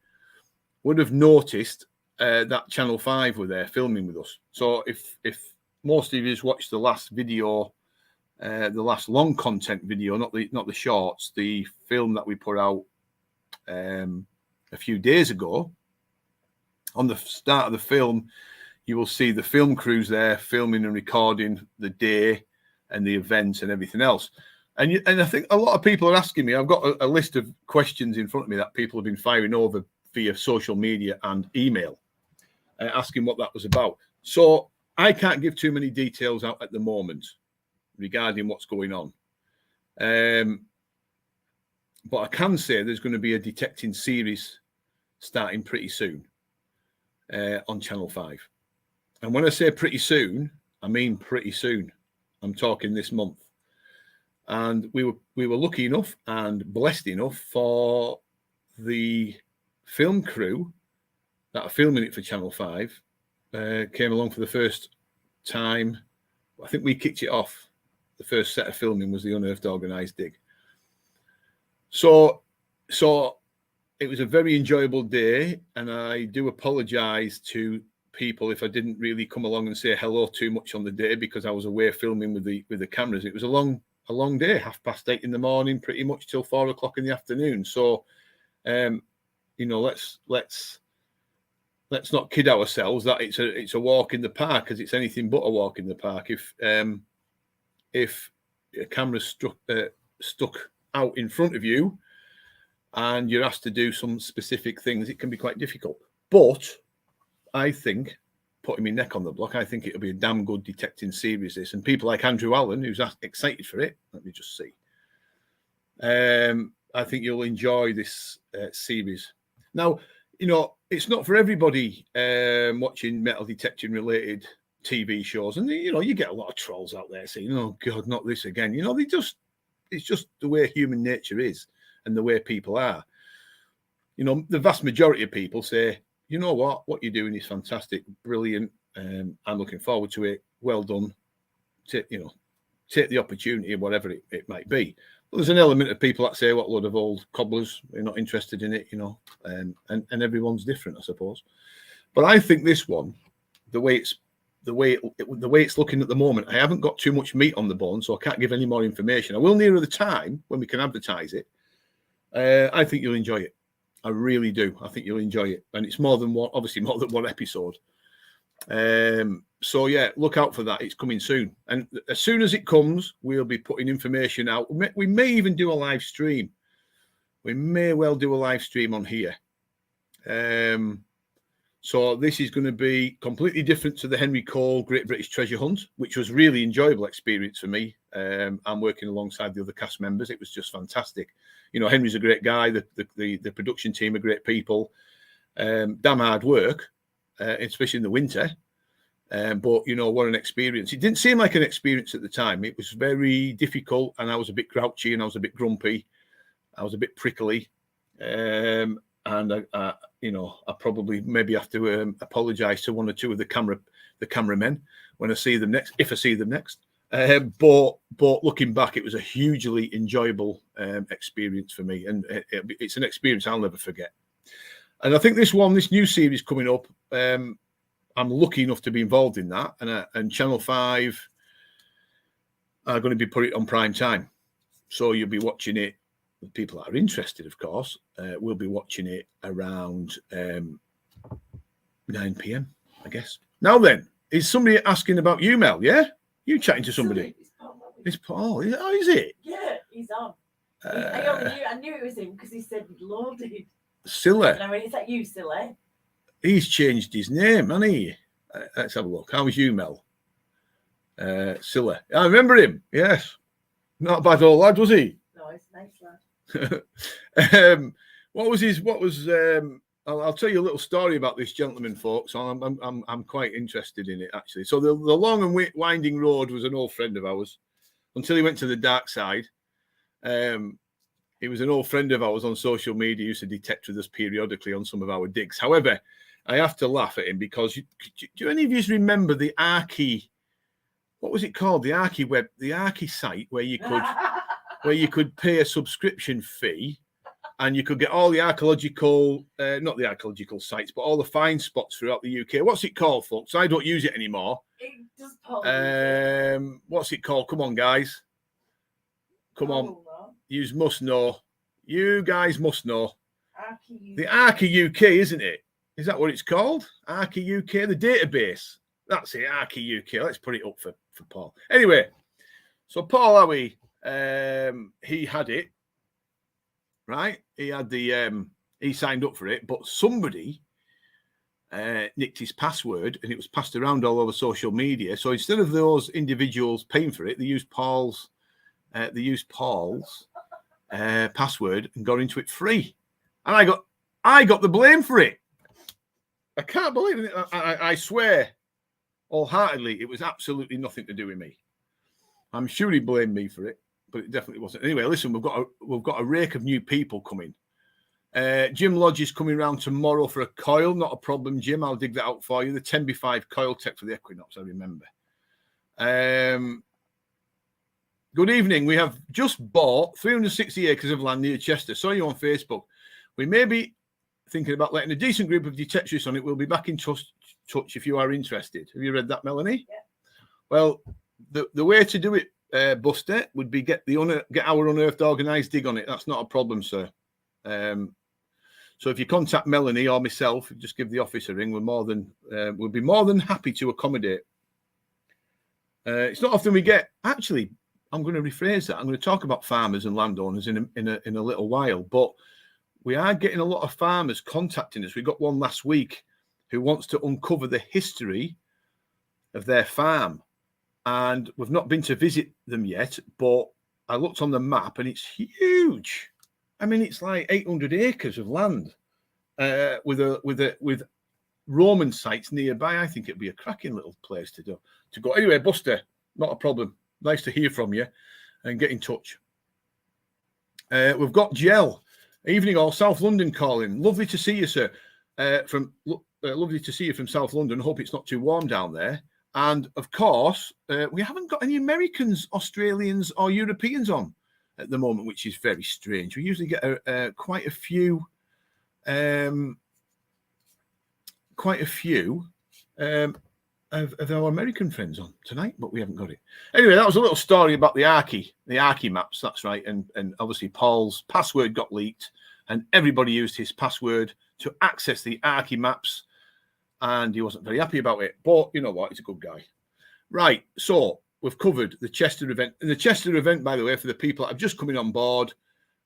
would have noticed that Channel 5 were there filming with us. So if most of you watched the last video, the last long content video, not the shorts, the film that we put out a few days ago, on the start of the film, you will see the film crews there filming and recording the day and the events and everything else. And I think a lot of people are asking me, I've got a list of questions in front of me that people have been firing over via social media and email, asking what that was about. So I can't give too many details out at the moment regarding what's going on. But I can say there's going to be a detecting series starting pretty soon on Channel 5. And when I say pretty soon, I mean pretty soon. I'm talking this month. And we were lucky enough and blessed enough for the film crew that are filming it for Channel 5 came along for the first time. I think we kicked it off. The first set of filming was the Unearthed Organised Dig. So it was a very enjoyable day, and I do apologise to people if I didn't really come along and say hello too much on the day because I was away filming with the cameras. It was a long day, 8:30 in the morning, pretty much till 4 o'clock in the afternoon. So, let's not kid ourselves that it's a walk in the park, because it's anything but a walk in the park. If a camera's stuck out in front of you and you're asked to do some specific things, it can be quite difficult. But I think, putting my neck on the block, I think it'll be a damn good detecting series, this. And people like Andrew Allen, who's excited for it, let me just see. I think you'll enjoy this series. Now, it's not for everybody watching metal detecting related TV shows. And, you get a lot of trolls out there saying, oh, God, not this again. It's just the way human nature is and the way people are. The vast majority of people say, you know what you're doing is fantastic, brilliant. I'm looking forward to it. Well done. Take the opportunity, whatever it might be. But there's an element of people that say, what load of old cobblers, they're not interested in it, and everyone's different, I suppose. But I think this one, the way it's looking at the moment, I haven't got too much meat on the bone, so I can't give any more information. I will nearer the time when we can advertise it. I think you'll enjoy it. I really do. I think you'll enjoy it, and it's more than one episode. So yeah, look out for that. It's coming soon, and as soon as it comes, we'll be putting information out. We may even do a live stream. We may well do a live stream on here. So this is going to be completely different to the Henry Cole Great British Treasure Hunt, which was really enjoyable experience for me. I'm working alongside the other cast members. It was just fantastic. You know, Henry's a great guy. The production team are great people. Damn hard work, especially in the winter. But, you know, what an experience. It didn't seem like an experience at the time. It was very difficult, and I was a bit grouchy, and I was a bit grumpy. I was a bit prickly. And, you know, I probably maybe have to apologise to one or two of the cameramen when I see them next, if I see them next. But looking back, it was a hugely enjoyable experience for me, and it's an experience I'll never forget. And I think this new series coming up, I'm lucky enough to be involved in that, and Channel 5 are going to be putting it on prime time, so you'll be watching it. The people that are interested, of course, will be watching it around 9 p.m, I guess. Now then, is somebody asking about you, Mel? Yeah? You chatting to somebody? It's Paul. Oh, is it? Yeah, he's on. I knew it was him because he said he'd loaded. Silla. And I went, is that you, Silla? He's changed his name, hasn't he? Let's have a look. How was you, Mel? Silla. I remember him. Yes. Not a bad old lad, was he? No, it's a nice lad. I'll tell you a little story about this gentleman, folks. I'm quite interested in it, actually. So the long and winding road was an old friend of ours until he went to the dark side. He was an old friend of ours on social media. He used to detect with us periodically on some of our digs. However, I have to laugh at him because do any of you remember the Archie? What was it called? The Archie site where you could pay a subscription fee, and you could get all the archaeological, not the archaeological sites, but all the fine spots throughout the UK. What's it called, folks? I don't use it anymore. It does. What's it called? Come on, guys. Come on. You must know. You guys must know. The Archie UK, isn't it? Is that what it's called? Archie UK, the database. That's it, Archie UK. Let's put it up for Paul. Anyway, so Paul Howie, he had it, right? He had he signed up for it, but somebody nicked his password, and it was passed around all over social media. So instead of those individuals paying for it, they used Paul's password and got into it free, and I got the blame for it. I can't believe it. I swear wholeheartedly, it was absolutely nothing to do with me. I'm sure he blamed me for it, but it definitely wasn't. Anyway, listen, we've got a rake of new people coming. Jim Lodge is coming round tomorrow for a coil. Not a problem, Jim. I'll dig that out for you. The 10B5 coil tech for the Equinox, I remember. Good evening. We have just bought 360 acres of land near Chester. Saw you on Facebook. We may be thinking about letting a decent group of detectives on it. We'll be back in touch if you are interested. Have you read that, Melanie? Yeah. Well, the way to do it, Buster, would be get our Unearthed organised dig on it. That's not a problem, sir. So if you contact Melanie or myself, just give the office a ring. We'll be more than happy to accommodate. It's not often we get. Actually, I'm going to rephrase that. I'm going to talk about farmers and landowners in a little while, but we are getting a lot of farmers contacting us. We got one last week who wants to uncover the history of their farm. And we've not been to visit them yet, but I looked on the map and it's huge. I mean, it's like 800 acres of land with Roman sites nearby. I think it'd be a cracking little place to go. Anyway, Buster, not a problem. Nice to hear from you and get in touch. We've got Gel. Evening all, South London calling. Lovely to see you, sir. Lovely to see you from South London. Hope it's not too warm down there. And of course, we haven't got any Americans, Australians, or Europeans on at the moment, which is very strange. We usually get quite a few quite a few of our American friends on tonight, but we haven't got it. Anyway, that was a little story about the Archie maps. That's right. And obviously Paul's password got leaked and everybody used his password to access the Archie maps. And he wasn't very happy about it. But you know what? He's a good guy. Right. So we've covered the Chester event. And the Chester event, by the way, for the people that have just coming on board,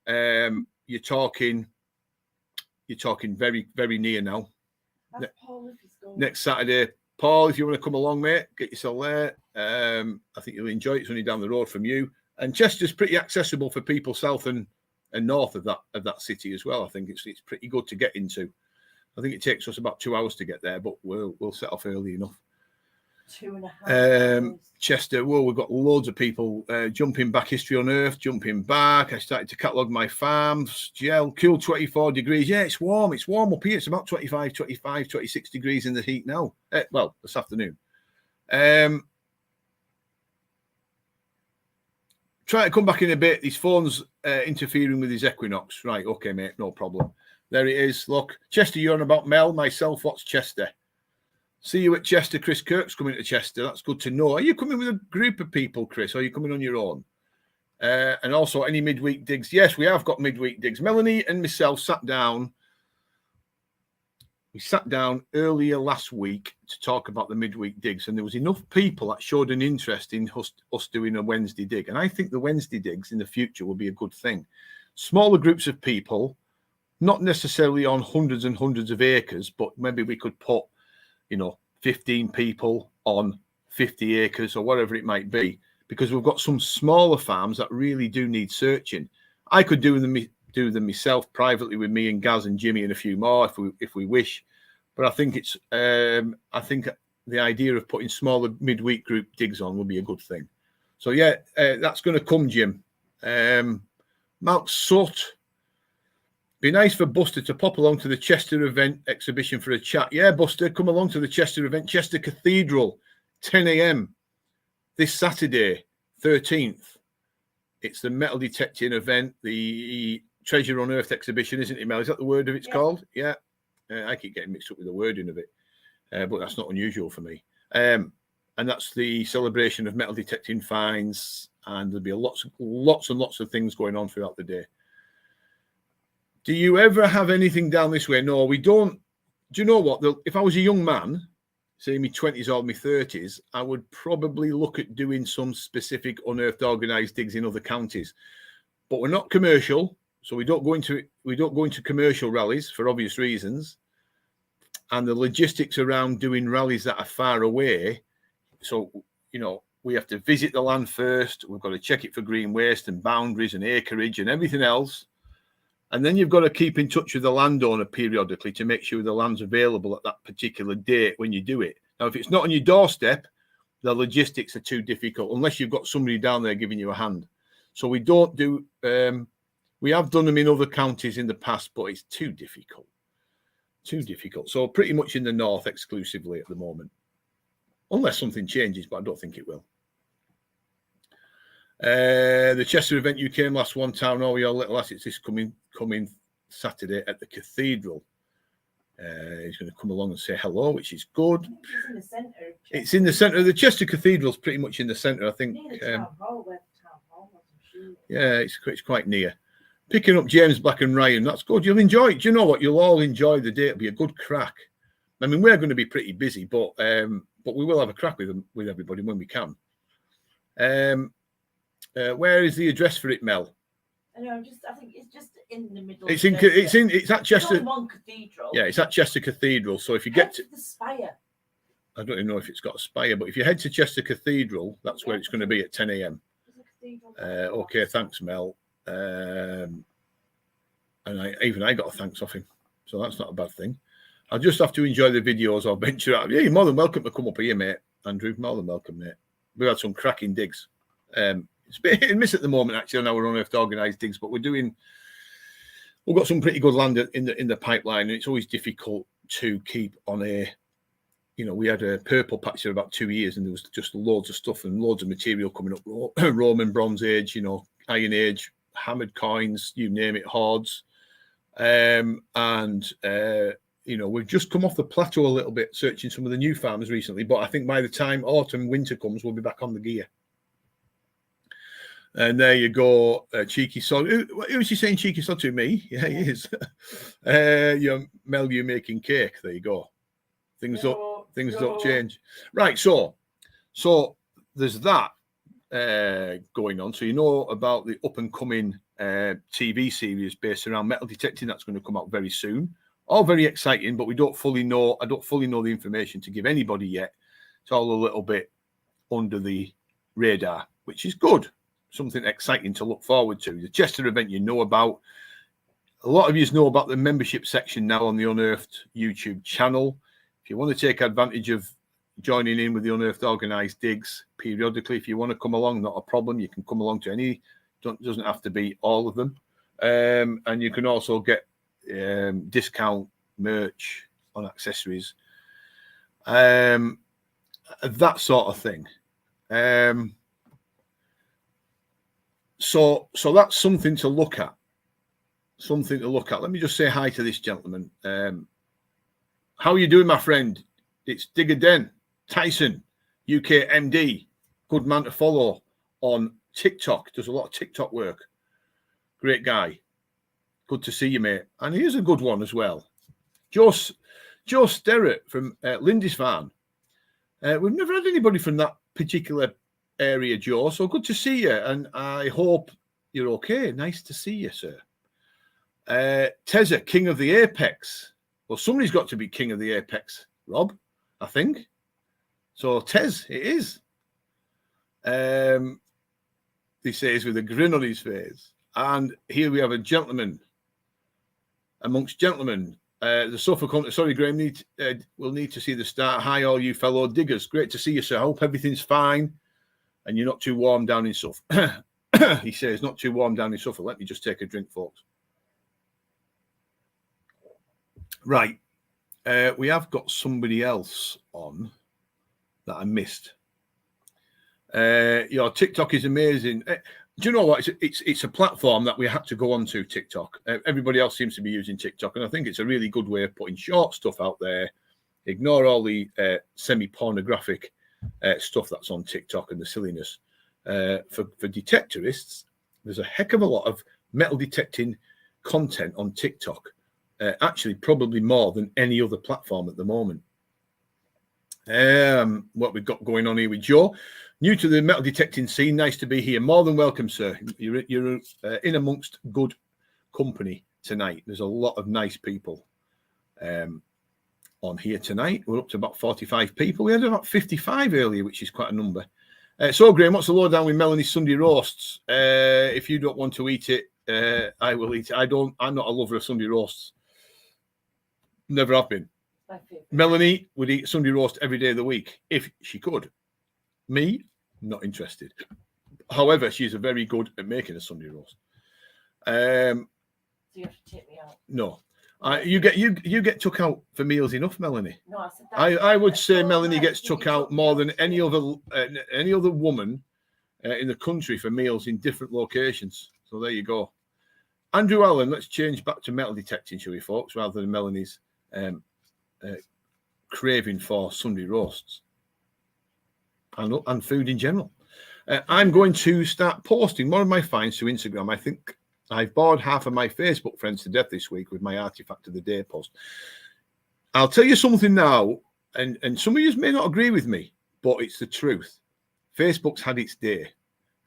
you're talking very, very near now. That's Paul if he's going. Next Saturday. Paul, if you want to come along, mate, get yourself there. I think you'll enjoy it. It's only down the road from you. And Chester's pretty accessible for people south and north of that city as well. I think it's pretty good to get into. I think it takes us about 2 hours to get there, but we'll set off early enough. 2.5 hours. Chester, well, we've got loads of people jumping back history on Earth, jumping back. I started to catalogue my farms. Gel, cool 24 degrees. Yeah, it's warm. It's warm up here. It's about 25, 26 degrees in the heat now. Well, this afternoon. Try to come back in a bit. His phone's interfering with his Equinox. Right, okay, mate, no problem. There it is. Look, Chester, you're on about Mel. Myself, what's Chester? See you at Chester. Chris Kirk's coming to Chester. That's good to know. Are you coming with a group of people, Chris, or are you coming on your own? And also, any midweek digs? Yes, we have got midweek digs. Melanie and myself sat down. We sat down earlier last week to talk about the midweek digs, and there was enough people that showed an interest in us doing a Wednesday dig. And I think the Wednesday digs in the future will be a good thing. Smaller groups of people, not necessarily on hundreds and hundreds of acres, but maybe we could put 15 people on 50 acres or whatever it might be, because we've got some smaller farms that really do need searching. I could do them myself privately with me and Gaz and Jimmy and a few more if we wish. But I think it's I think the idea of putting smaller midweek group digs on would be a good thing. So yeah, that's going to come, Jim. Mark Sutt. Be nice for Buster to pop along to the Chester event exhibition for a chat. Yeah, Buster, come along to the Chester event, Chester Cathedral, 10 a.m. this Saturday, 13th. It's the metal detecting event, the Treasure on Earth exhibition, isn't it, Mel? Is that the word of it's called? Yeah. I keep getting mixed up with the wording of it, but that's not unusual for me. And that's the celebration of metal detecting finds, and there'll be lots and lots of things going on throughout the day. Do you ever have anything down this way? No, we don't. Do you know what? If I was a young man, say my 20s or my 30s, I would probably look at doing some specific unearthed organised digs in other counties. But we're not commercial, so we don't go into commercial rallies for obvious reasons. And the logistics around doing rallies that are far away, so we have to visit the land first. We've got to check it for green waste and boundaries and acreage and everything else. And then you've got to keep in touch with the landowner periodically to make sure the land's available at that particular date when you do it. Now, if it's not on your doorstep, the logistics are too difficult unless you've got somebody down there giving you a hand. So we don't do, we have done them in other counties in the past, but it's too difficult. Too difficult. So pretty much in the north exclusively at the moment, unless something changes, but I don't think it will. The Chester event, you came last one town hall, your little assets this coming Saturday at the cathedral. He's going to come along and say hello, which is good. It's in the centre. It's in the centre of the Chester Cathedral's pretty much in the centre, I think. Near the town hall, where the town hall was, I'm sure. Yeah, it's quite near. Picking up James Black and Ryan, that's good. You'll enjoy it. Do you know what? You'll all enjoy the day. It'll be a good crack. I mean, we're going to be pretty busy, but we will have a crack with everybody when we can. Where is the address for it, Mel? I think it's just in the middle. It's at Chester. It's one cathedral. Yeah, it's at Chester Cathedral. So if you get to the spire, I don't even know if it's got a spire, but if you head to Chester Cathedral, that's where it's going to be at 10 a.m. Okay, thanks, Mel. And I got a thanks off him, so that's not a bad thing. I'll just have to enjoy the videos or venture out. Yeah, you're more than welcome to come up here, mate. Andrew, more than welcome, mate. We've had some cracking digs. It's a bit hit and miss at the moment, actually, on our unearthed organised digs, but we've got some pretty good land in the pipeline, and it's always difficult to keep on a. We had a purple patch for about 2 years, and there was just loads of stuff and loads of material coming up. Roman, Bronze Age, Iron Age, hammered coins, you name it, hoards. And we've just come off the plateau a little bit, searching some of the new farmers recently. But I think by the time autumn, winter comes, we'll be back on the gear. And there you go, cheeky sod. Who's he saying cheeky sod to? Me? Yeah, he is. Mel, you making cake. There you go. Things don't change. Right. So there's that going on. So about the up and coming TV series based around metal detecting that's going to come out very soon. All very exciting, but I don't fully know the information to give anybody yet. It's all a little bit under the radar, which is good. Something exciting to look forward to. The Chester event you know about. A lot of you know about the membership section now on the Unearthed YouTube channel. If you want to take advantage of joining in with the Unearthed organised digs periodically, if you want to come along, not a problem. You can come along to any. Doesn't have to be all of them. And you can also get discount merch on accessories. That sort of thing. So that's something to look at. Let me just say hi to this gentleman. How are you doing, my friend? It's Digger Den, Tyson, UK MD. Good man to follow on TikTok. Does a lot of TikTok work. Great guy. Good to see you, mate. And here's a good one as well. Joe Sterrett from Lindisfarne. We've never had anybody from that particular area, Joe. So good to see you. And I hope you're okay. Nice to see you, sir. Tezza, King of the Apex. Well, somebody's got to be King of the Apex, Rob, I think. So Tez, it is. He says with a grin on his face. And here we have a gentleman amongst gentlemen. The Suffolk Hunter, sorry, Graham, we'll need to see the start. Hi, all you fellow diggers. Great to see you, sir. I hope everything's fine and you're not too warm down in Suffolk. He says, not too warm down in Suffolk. Let me just take a drink, folks. Right. We have got somebody else on that I missed. Your TikTok is amazing. Do you know what? It's a platform that we had to go on to, TikTok. Everybody else seems to be using TikTok, and I think it's a really good way of putting short stuff out there. Ignore all the semi-pornographic stuff that's on TikTok and the silliness. For detectorists, there's a heck of a lot of metal detecting content on TikTok. Actually, probably more than any other platform at the moment. What we've got going on here with Joe. New to the metal detecting scene. Nice to be here. More than welcome, sir. You're in amongst good company tonight. There's a lot of nice people on here tonight. We're up to about 45 people. We had about 55 earlier, which is quite a number. So, Graham, what's the lowdown with Melanie's Sunday roasts? If you don't want to eat it, I will eat it. I'm not a lover of Sunday roasts. Never have been. Melanie would eat Sunday roast every day of the week if she could. Me, not interested. However, she's very good at making a Sunday roast. So you have to take me out. No, you get took out for meals enough, Melanie. No, I said I would say Melanie gets took out more than any other woman in the country for meals in different locations. So there you go. Andrew Allen, let's change back to metal detecting, shall we, folks, rather than Melanie's craving for Sunday roasts and food in general. I'm going to start posting more of my finds to Instagram. I think I've bored half of my Facebook friends to death this week with my Artifact of the Day post. I'll tell you something now, and some of you may not agree with me, but it's the truth. Facebook's had its day.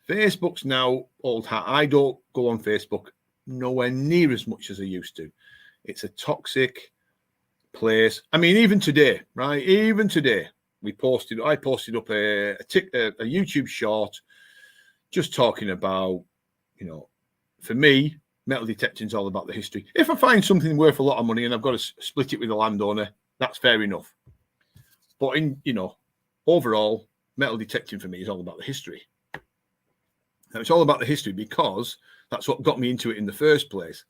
Facebook's now old hat. I don't go on Facebook nowhere near as much as I used to. It's a toxic place. I mean, even today, right? Even today, I posted up a YouTube short just talking about, for me, metal detecting is all about the history. If I find something worth a lot of money and I've got to split it with a landowner, that's fair enough. But overall, metal detecting for me is all about the history. And it's all about the history because that's what got me into it in the first place.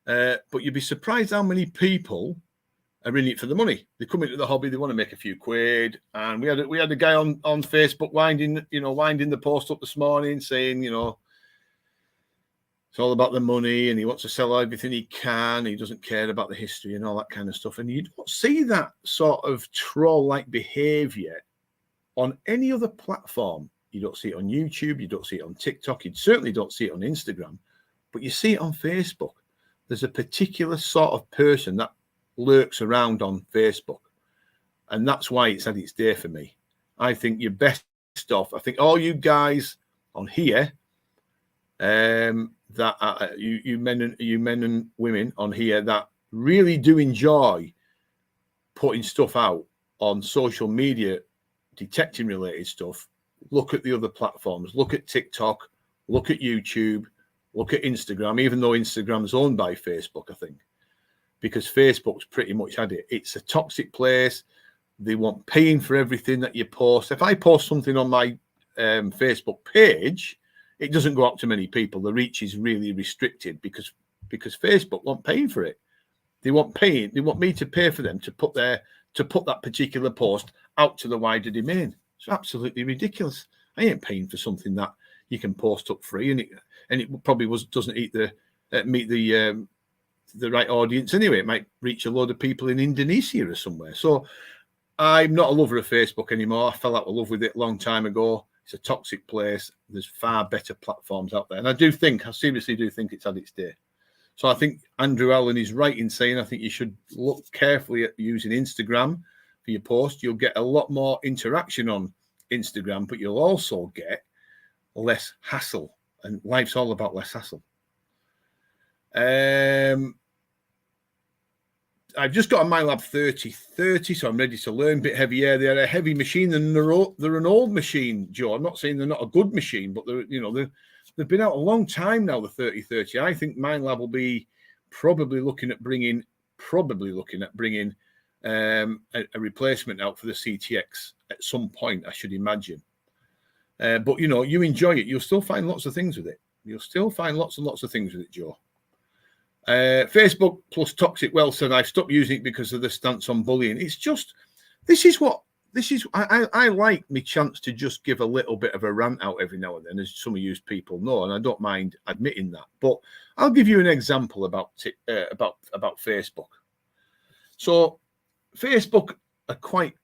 But you'd be surprised how many people are in it for the money. They come into the hobby, they want to make a few quid. And we had a guy on Facebook winding the post up this morning saying, It's all about the money, and he wants to sell everything he can. He doesn't care about the history and all that kind of stuff. And you don't see that sort of troll-like behavior on any other platform. You don't see it on YouTube. You don't see it on TikTok. You certainly don't see it on Instagram. But you see it on Facebook. There's a particular sort of person that lurks around on Facebook. And that's why it's had its day for me. I think you're best off. I think all you guys on here, that you men and women on here that really do enjoy putting stuff out on social media, detecting related stuff, look at the other platforms, look at TikTok, look at YouTube, look at Instagram, even though Instagram's owned by Facebook, I think, because Facebook's pretty much had it. It's a toxic place. They want paying for everything that you post. If I post something on my Facebook page, it doesn't go out to many people. The reach is really restricted because Facebook want paying for it. They want paying. They want me to pay for them to put that particular post out to the wider domain. It's absolutely ridiculous. I ain't paying for something that you can post up free, and it probably doesn't meet the right audience anyway. It might reach a load of people in Indonesia or somewhere. So I'm not a lover of Facebook anymore. I fell out of love with it a long time ago. It's a toxic place. There's far better platforms out there. And I seriously do think it's had its day. So I think Andrew Allen is right in saying I think you should look carefully at using Instagram for your post. You'll get a lot more interaction on Instagram, but you'll also get less hassle. And life's all about less hassle. I've just got a MyLab 3030, so I'm ready to learn. Bit heavier. They're a heavy machine, and they're an old machine, Joe. I'm not saying they're not a good machine, but they've been out a long time now. The 3030. I think MyLab will be probably looking at bringing a replacement out for the CTX at some point, I should imagine. But you enjoy it. You'll still find lots of things with it. You'll still find lots and lots of things with it, Joe. Facebook plus toxic. Well said. I've stopped using it because of the stance on bullying. It's just, I like my chance to just give a little bit of a rant out every now and then, as some of you people know, and I don't mind admitting that. But I'll give you an example about Facebook. So Facebook are quite,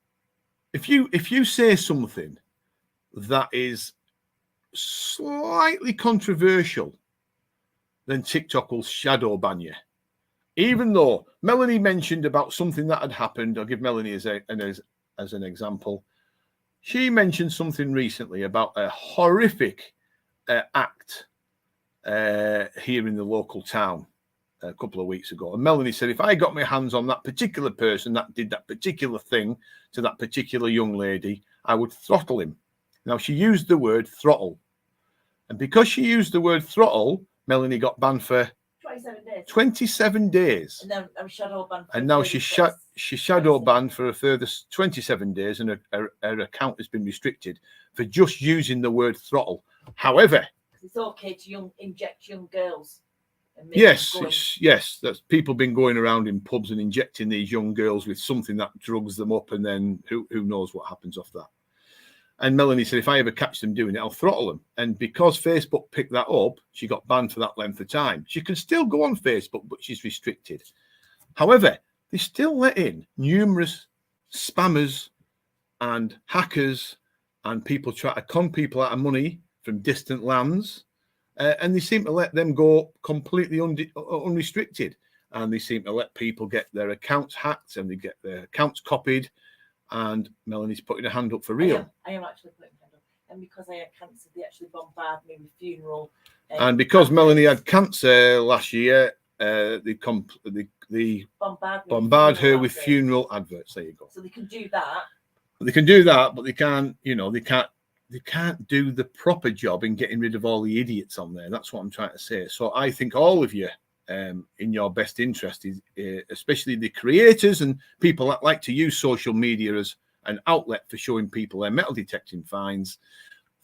if you say something that is slightly controversial, then TikTok will shadow ban you. Even though Melanie mentioned about something that had happened, I'll give Melanie as an example. She mentioned something recently about a horrific act here in the local town a couple of weeks ago. And Melanie said, if I got my hands on that particular person that did that particular thing to that particular young lady, I would throttle him. Now, she used the word throttle. And because she used the word throttle, Melanie got banned for 27 days. And then shadow banned. And now she's shadow banned for a further 27 days, and her account has been restricted for just using the word throttle. However, it's okay to inject young girls. Yes, that's people been going around in pubs and injecting these young girls with something that drugs them up, and then who knows what happens off that. And Melanie said, if I ever catch them doing it, I'll throttle them. And because Facebook picked that up, she got banned for that length of time. She can still go on Facebook, but she's restricted. However, they still let in numerous spammers and hackers and people try to con people out of money from distant lands. And they seem to let them go completely unrestricted. And they seem to let people get their accounts hacked and they get their accounts copied. And Melanie's putting her hand up for real. I am actually putting my hand up. And because I had cancer, they actually bombarded me with funeral. And because Melanie had cancer last year, they bombard her with funeral adverts. There you go. So they can do that. They can do that, but they can't do the proper job in getting rid of all the idiots on there. That's what I'm trying to say. So I think all of you, in your best interest, is especially the creators and people that like to use social media as an outlet for showing people their metal detecting finds,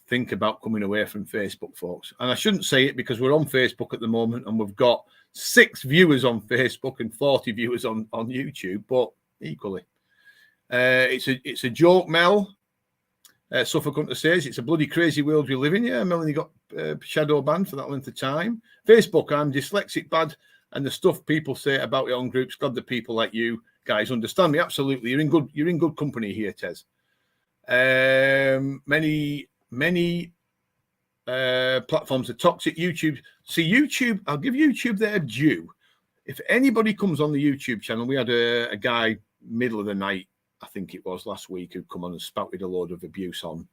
think about coming away from Facebook, folks. And I shouldn't say it because we're on Facebook at the moment and we've got 6 viewers on Facebook and 40 viewers on YouTube, but equally. It's a joke, Mel. Suffolk Hunter says it's a bloody crazy world we live in. Yeah, Melanie got shadow banned for that length of time. Facebook, I'm dyslexic bad, and the stuff people say about your own groups. God, the people like you guys understand me. Absolutely, you're in good company here, Tez. Many platforms are toxic. YouTube, see YouTube. I'll give YouTube their due. If anybody comes on the YouTube channel, we had a guy middle of the night, I think it was last week, who come on and spouted a load of abuse on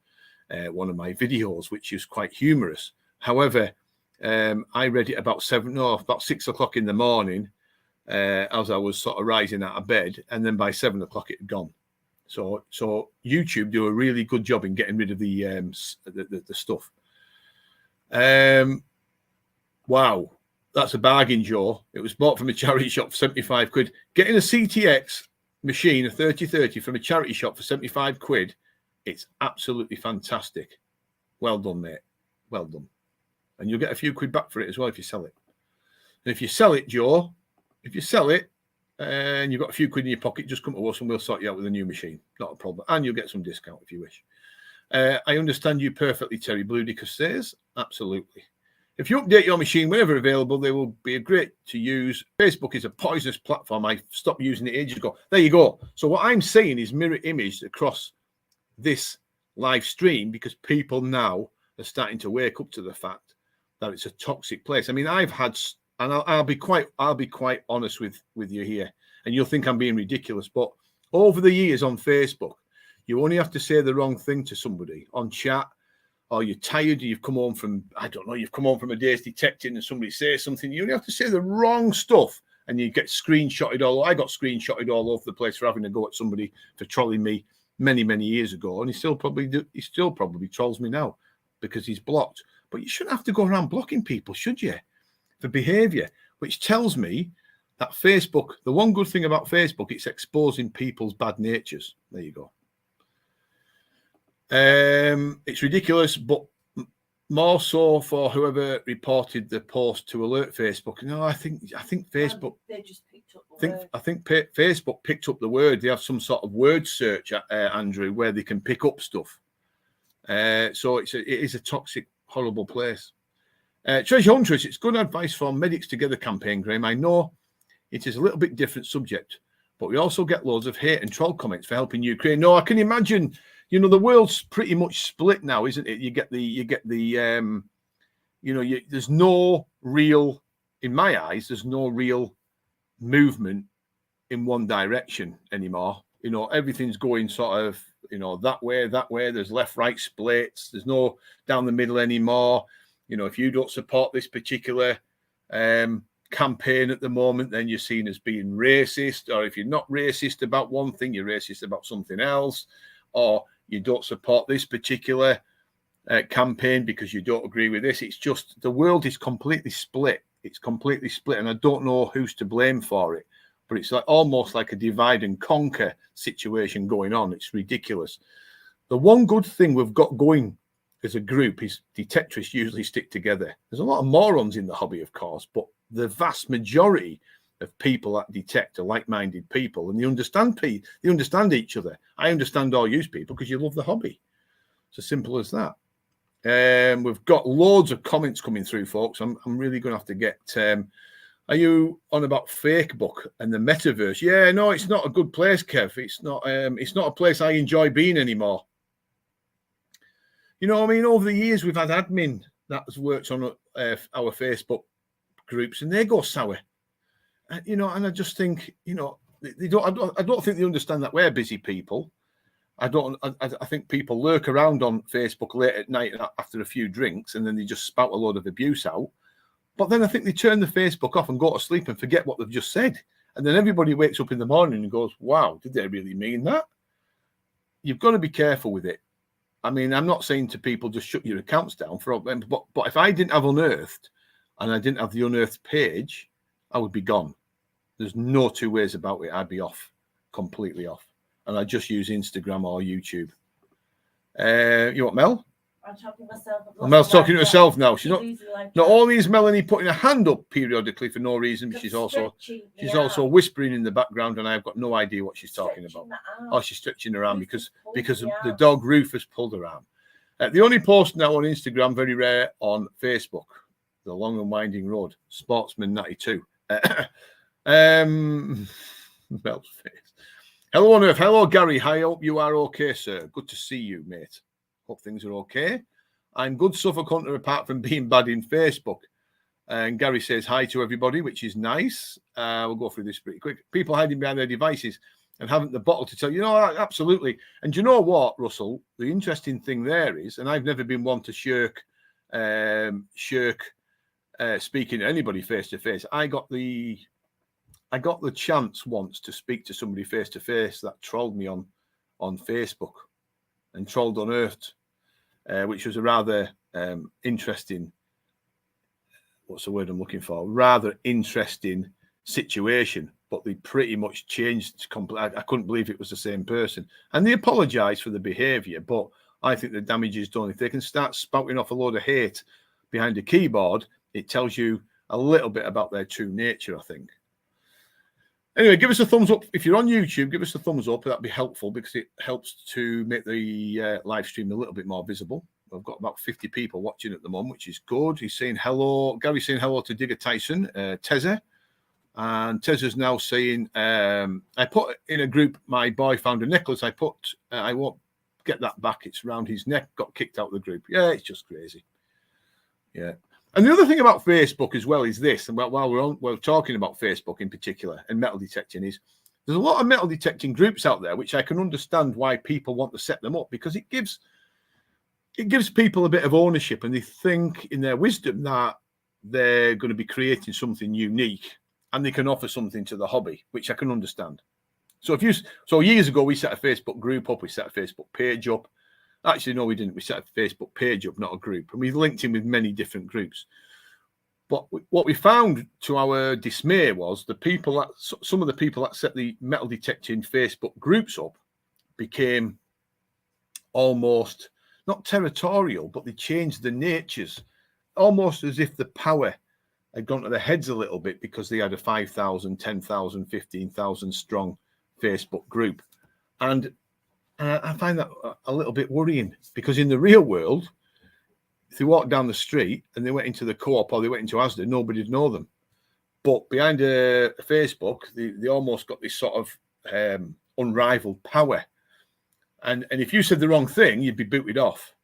one of my videos, which is quite humorous. However, I read it about 6 o'clock in the morning as I was sort of rising out of bed, and then by 7 o'clock it had gone. So YouTube do a really good job in getting rid of the stuff. Wow, that's a bargain, Joe. It was bought from a charity shop for 75 quid. Getting a CTX machine, a 3030 from a charity shop for 75 quid, it's absolutely fantastic. Well done, mate. Well done. And you'll get a few quid back for it as well if you sell it. And if you sell it, Joe, if you sell it and you've got a few quid in your pocket, just come to us and we'll sort you out with a new machine. Not a problem. And you'll get some discount if you wish. I understand you perfectly, Terry Bludica says. Absolutely. If you update your machine whenever available, they will be great to use. Facebook is a poisonous platform. I stopped using it ages ago. There you go. So what I'm saying is mirror image across this live stream, because people now are starting to wake up to the fact that it's a toxic place. I mean, I've had, and I'll be quite honest with you here, and you'll think I'm being ridiculous, but over the years on Facebook, you only have to say the wrong thing to somebody on chat, or you're tired, you've come home from, I don't know, you've come home from a day's detecting and somebody says something, you only have to say the wrong stuff and you get screenshotted I got screenshotted all over the place for having to go at somebody for trolling me many, many years ago. And he still probably trolls me now because he's blocked. But you shouldn't have to go around blocking people, should you? For behavior, which tells me that Facebook, the one good thing about Facebook, it's exposing people's bad natures. There you go. It's ridiculous, but more so for whoever reported the post to alert Facebook. No, I think Facebook. They just picked up the word. I think Facebook picked up the word. They have some sort of word search, Andrew, where they can pick up stuff. So it is a toxic, horrible place. Treasure Huntress, it's good advice for Medics Together campaign, Graham. I know it is a little bit different subject, but we also get loads of hate and troll comments for helping Ukraine. No, I can imagine. You know, the world's pretty much split now, isn't it? You get the there's no real, in my eyes, there's no real movement in one direction anymore. You know, everything's going sort of, that way. There's left, right splits. There's no down the middle anymore. You know, if you don't support this particular campaign at the moment, then you're seen as being racist. Or if you're not racist about one thing, you're racist about something else. Or you don't support this particular campaign because you don't agree with this. It's just the world is completely split. It's completely split, and I don't know who's to blame for it. But it's like almost like a divide and conquer situation going on. It's ridiculous. The one good thing we've got going as a group is detectorists usually stick together. There's a lot of morons in the hobby, of course, but the vast majority of people that detect are like-minded people, and they understand each other. I understand all you people because you love the hobby. It's as simple as that. We've got loads of comments coming through, folks. I'm really going to have to get. Are you on about Facebook and the metaverse? Yeah, no, it's not a good place, Kev. It's not a place I enjoy being anymore. You know what I mean? Over the years, we've had admin that has worked on our Facebook groups, and they go sour. And I just think, they don't. I don't think they understand that we're busy people. I think people lurk around on Facebook late at night after a few drinks, and then they just spout a load of abuse out. But then I think they turn the Facebook off and go to sleep and forget what they've just said. And then everybody wakes up in the morning and goes, "Wow, did they really mean that?" You've got to be careful with it. I mean, I'm not saying to people just shut your accounts down but if I didn't have Unearthed and I didn't have the Unearthed page, I would be gone. There's no two ways about it. I'd be off, completely off. And I just use Instagram or YouTube. You want Mel? I'm talking to myself. Mel's talking to herself now. She's not. Not Not only is Melanie putting her hand up periodically for no reason, but she's also whispering in the background, and I've got no idea what she's talking about. Oh, she's stretching her arm because the dog Rufus pulled her arm. The only post now on Instagram, very rare on Facebook. The Long and Winding Road, Sportsman 92. Mel's face. Hello on Earth. Hello, Gary. I hope you are okay, sir. Good to see you, mate. Hope things are okay. I'm good Suffolk Hunter apart from being bad in Facebook. And Gary says hi to everybody, which is nice. We'll go through this pretty quick. People hiding behind their devices and haven't the bottle to tell you. No, absolutely. And do you know what, Russell? The interesting thing there is, and I've never been one to shirk speaking to anybody face to face. I got the chance once to speak to somebody face to face that trolled me on Facebook and trolled Unearthed, which was a rather interesting. What's the word I'm looking for? Rather interesting situation, but they pretty much changed. I couldn't believe it was the same person, and they apologised for the behaviour. But I think the damage is done. If they can start spouting off a load of hate behind a keyboard, it tells you a little bit about their true nature, I think. Anyway, give us a thumbs up. If you're on YouTube, give us a thumbs up. That'd be helpful because it helps to make the live stream a little bit more visible. I've got about 50 people watching at the moment, which is good. He's saying hello. Gary's saying hello to Digger Tyson, Tezza. And Tezza's now saying, I put in a group, my boy found a necklace. I won't get that back. It's around his neck, got kicked out of the group. Yeah, it's just crazy. Yeah. And the other thing about Facebook as well is this, and while we're talking about Facebook in particular and metal detecting, is there's a lot of metal detecting groups out there, which I can understand why people want to set them up, because it gives people a bit of ownership, and they think in their wisdom that they're going to be creating something unique and they can offer something to the hobby, which I can understand. So years ago, we set a Facebook group up, we set a Facebook page up. Actually, no, we didn't. We set a Facebook page up, not a group. And we linked in with many different groups. But what we found to our dismay was some of the people that set the metal detecting Facebook groups up became almost not territorial, but they changed the natures, almost as if the power had gone to their heads a little bit because they had a 5,000, 10,000, 15,000 strong Facebook group. And I find that a little bit worrying, because in the real world, if they walked down the street and they went into the Co-op or they went into Asda, nobody'd know them. But behind Facebook, they almost got this sort of unrivaled power. And if you said the wrong thing, you'd be booted off.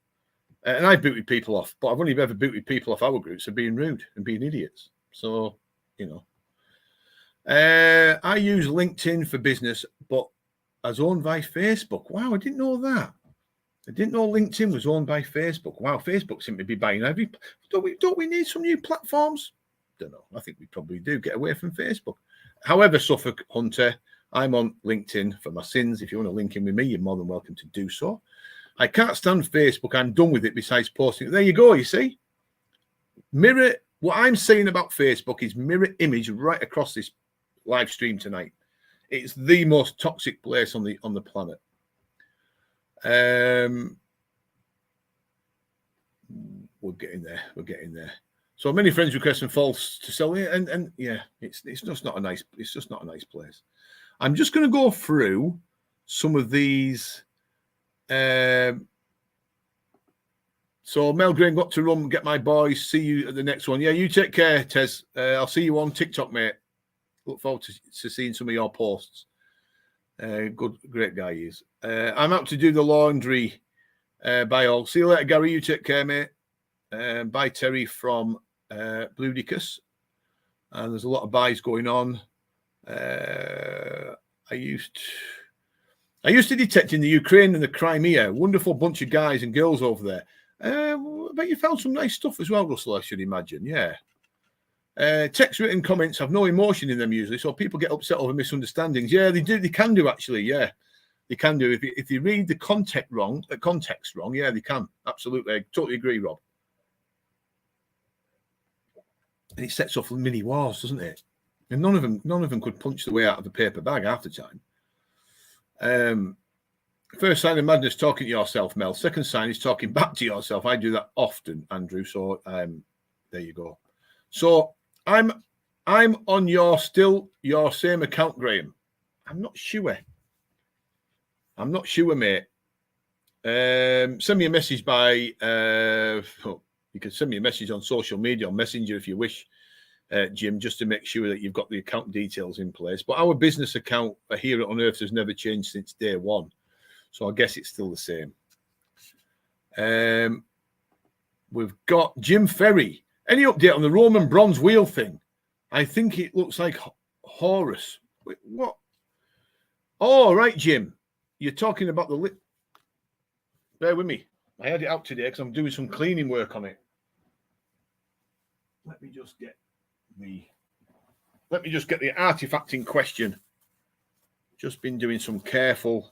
And I booted people off, but I've only ever booted people off our groups for being rude and being idiots. So, I use LinkedIn for business, but as owned by Facebook. Wow, I didn't know that. I didn't know LinkedIn was owned by Facebook. Wow, Facebook seemed to be buying every. Don't we need some new platforms? Don't know. I think we probably do. Get away from Facebook. However, Suffolk Hunter, I'm on LinkedIn for my sins. If you want to link in with me, you're more than welcome to do so. I can't stand Facebook. I'm done with it besides posting. There you go, you see. Mirror, what I'm saying about Facebook is mirror image right across this live stream tonight. It's the most toxic place on the planet. We're getting there. We're getting there. So many friends requesting false to sell it, and yeah, it's just not a nice. It's just not a nice place. I'm just going to go through some of these. So Mel Green, got to run. Get my boys. See you at the next one. Yeah, you take care, Tez. I'll see you on TikTok, mate. Look forward to seeing some of your posts. Great guy he is. I'm out to do the laundry. Bye all. See you later, Gary. You take care, mate. Bye, Terry from Bludicus. And there's a lot of buys going on. I used to detect in the Ukraine and the Crimea. Wonderful bunch of guys and girls over there. But you found some nice stuff as well, Russell, I should imagine. Yeah. Text written comments have no emotion in them usually, so people get upset over misunderstandings. Yeah, they do. They can do, actually. Yeah, they can do. If you read the context wrong, yeah, they can. Absolutely. I totally agree, Rob. And it sets off mini wars, doesn't it? And none of them could punch their way out of a paper bag half the time. First sign of madness, talking to yourself, Mel. Second sign is talking back to yourself. I do that often, Andrew. So there you go. So I'm on your same account, Graham. I'm not sure, mate. Send me a message by you can send me a message on social media or Messenger if you wish, Jim, just to make sure that you've got the account details in place. But our business account here at Unearthed has never changed since day one. So I guess it's still the same. We've got Jim Ferry. Any update on the Roman bronze wheel thing? I think it looks like Horus. Wait, what? Oh, right, Jim. You're talking about the... Bear with me. I had it out today because I'm doing some cleaning work on it. Let me just get the artifact in question. Just been doing some careful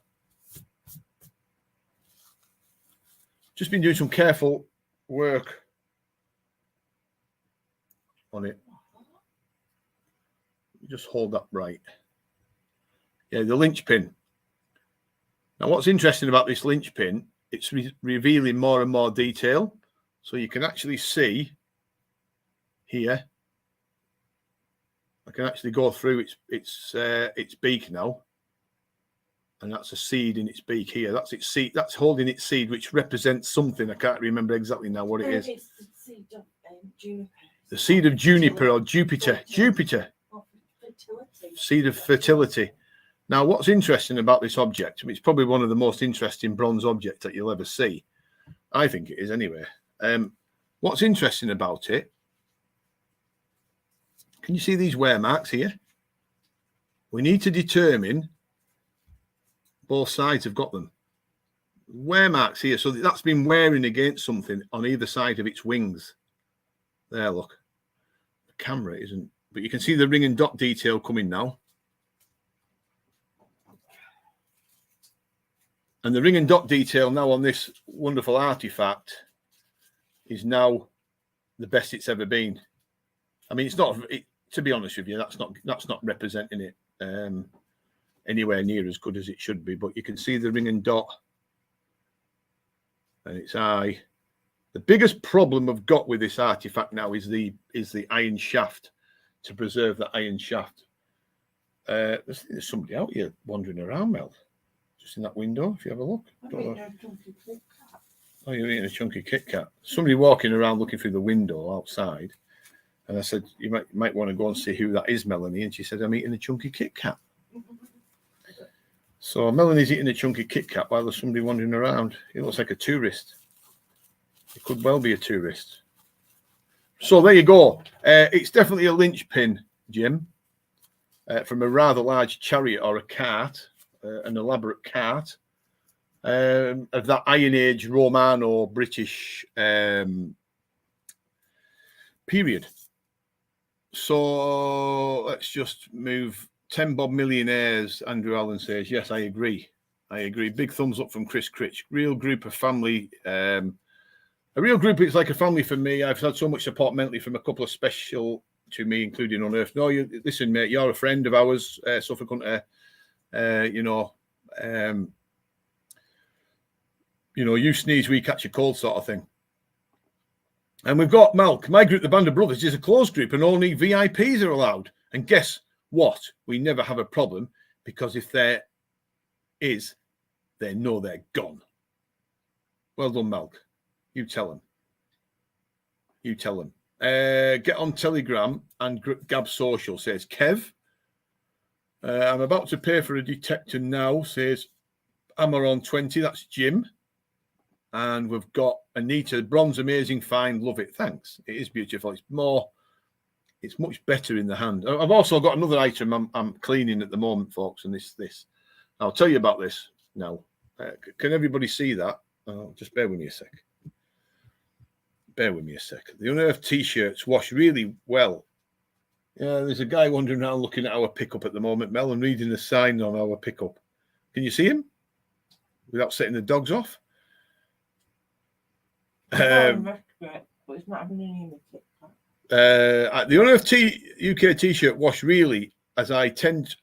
work on it. Just hold that right. Yeah, the Lynch Pin. Now, what's interesting about this Lynch Pin, it's revealing more and more detail. So you can actually see here. I can actually go through its beak now. And that's a seed in its beak here. That's its seed. That's holding its seed, which represents something. I can't remember exactly now what it is. It's the seed of juniper. The seed of juniper or Jupiter. Jupiter. Fertility. Seed of fertility. Now, what's interesting about this object? I mean, it's probably one of the most interesting bronze objects that you'll ever see. I think it is anyway. What's interesting about it? Can you see these wear marks here? We need to determine both sides have got them. Wear marks here. So that's been wearing against something on either side of its wings. There, look. The camera isn't. But you can see the ring and dot detail coming now. And the ring and dot detail now on this wonderful artifact is now the best it's ever been. I mean, it's not, to be honest with you, that's not representing it anywhere near as good as it should be. But you can see the ring and dot and its eye. The biggest problem I've got with this artifact now is the iron shaft, to preserve the iron shaft. There's somebody out here wandering around, Mel. Just in that window, if you have a look. Oh, you're eating a chunky Kit Kat. Somebody walking around looking through the window outside. And I said, you might want to go and see who that is, Melanie. And she said, I'm eating a chunky Kit Kat. So Melanie's eating a chunky Kit Kat while there's somebody wandering around. It looks like a tourist. It could well be a tourist. So there you go. It's definitely a Lynch Pin, Jim, from a rather large chariot or a cart, an elaborate cart of that Iron Age Romano British period. So let's just move. 10 Bob Millionaires, Andrew Allen says, yes, I agree. Big thumbs up from Chris Critch. Real group of family. A real group, it's like a family for me. I've had so much support mentally from a couple of special to me, including Unearthed. No, listen, mate, you're a friend of ours, Suffolk Hunter. You sneeze, we catch a cold sort of thing. And we've got Malk. My group, the Band of Brothers, is a closed group and only VIPs are allowed. And guess what? We never have a problem because if there is, they know they're gone. Well done, Malk. You tell them. Get on Telegram and Gab Social, says Kev. I'm about to pay for a detector now, says Amaron 20. That's Jim. And we've got Anita, bronze, amazing, fine, love it. Thanks. It is beautiful. It's much better in the hand. I've also got another item I'm cleaning at the moment, folks, and this. I'll tell you about this now. Can everybody see that? Just bear with me a sec. The Unearthed T-shirts wash really well. Yeah, there's a guy wandering around looking at our pickup at the moment, Mel, and reading the sign on our pickup. Can you see him? Without setting the dogs off? But it's not having any Kit Kat. The Unearthed UK T-shirt wash really, as I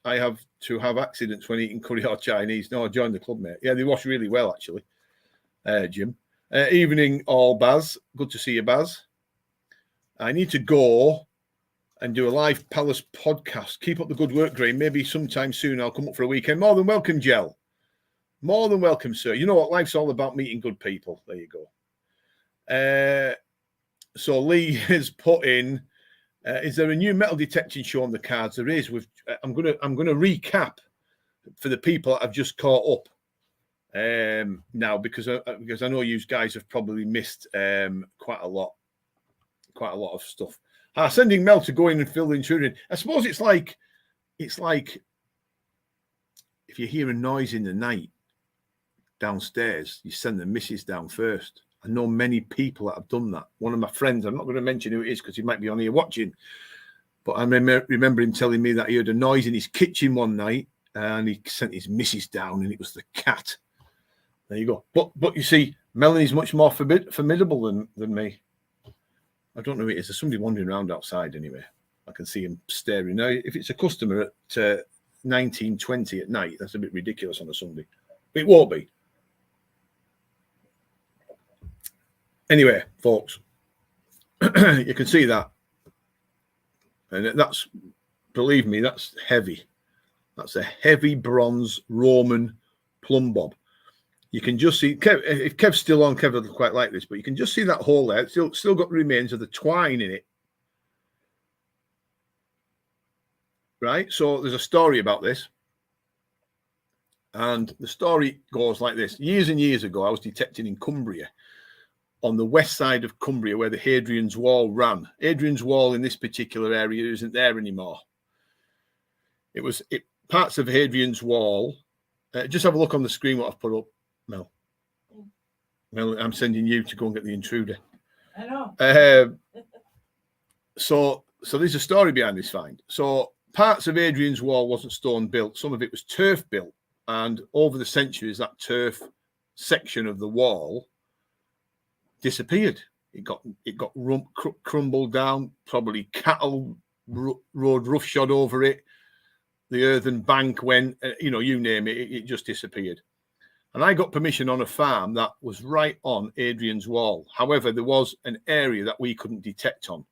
have to have accidents when eating curry or Chinese. No, I joined the club, mate. Yeah, they wash really well, actually, Jim. Evening all, Baz. Good to see you, Baz. I need to go and do a live Palace podcast. Keep up the good work, Graham. Maybe sometime soon I'll come up for a weekend. More than welcome, Gel. More than welcome, sir. You know what? Life's all about meeting good people. There you go. So Lee has put in, is there a new metal detection show on the cards? There is. I'm gonna recap for the people that I've just caught up now because I know you guys have probably missed quite a lot of stuff. Sending Mel to go in and fill the intruder in. I suppose it's like if you hear a noise in the night downstairs, you send the missus down first. I know many people that have done that. One of my friends, I'm not going to mention who it is because he might be on here watching, but I remember him telling me that he heard a noise in his kitchen one night and he sent his missus down and it was the cat. There you go. But you see, Melanie's much more formidable than me. I don't know who it is. There's somebody wandering around outside anyway. I can see him staring. Now, if it's a customer at 19:20 at night, that's a bit ridiculous on a Sunday. It won't be. Anyway, folks, you can see that. And that's, believe me, that's heavy. That's a heavy bronze Roman plumb bob. You can just see, if Kev's still on, Kev would quite like this, but you can just see that hole there. It's still got remains of the twine in it. Right? So there's a story about this. And the story goes like this. Years and years ago, I was detecting in Cumbria, on the west side of Cumbria, where the Hadrian's Wall ran. Hadrian's Wall in this particular area isn't there anymore. Parts of Hadrian's Wall. Just have a look on the screen what I've put up, Mel. Mel, I'm sending you to go and get the intruder. I know. So there's a story behind this find. So parts of Hadrian's Wall wasn't stone built. Some of it was turf built. And over the centuries, that turf section of the wall disappeared. It got crumbled down. Probably cattle rode roughshod over it. The earthen bank went. You name it. It just disappeared. And I got permission on a farm that was right on Hadrian's Wall. However, there was an area that we couldn't detect on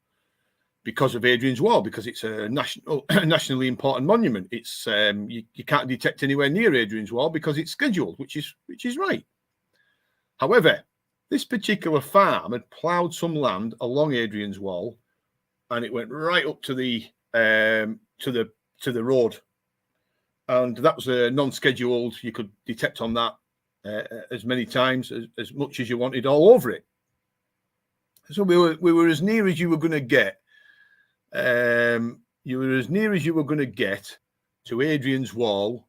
because of Hadrian's Wall, because it's a nationally important monument. It's you can't detect anywhere near Hadrian's Wall because it's scheduled, which is right. However, this particular farm had ploughed some land along Hadrian's Wall, and it went right up to the road, and that was a non-scheduled. You could detect on that as many times as much as you wanted all over it. So we were as near as you were going to get. You were as near as you were going to get to Hadrian's Wall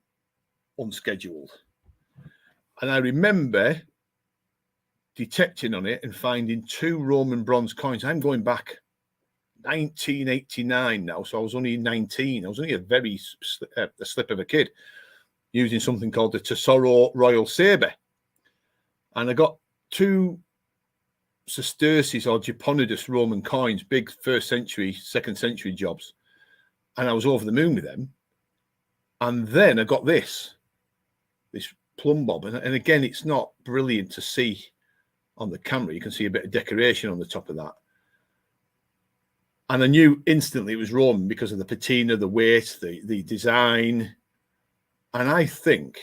unscheduled. And I remember detecting on it and finding 2 Roman bronze coins. I'm going back 1989 now, so I was only 19. I was only a slip of a kid using something called the Tesoro Royal Sabre. And I got 2 sesterces or Japonidas Roman coins, big 1st century, 2nd century jobs. And I was over the moon with them. And then I got this plumb bob. And again, it's not brilliant to see on the camera. You can see a bit of decoration on the top of that. And I knew instantly it was Roman because of the patina, the weight, the design. And I think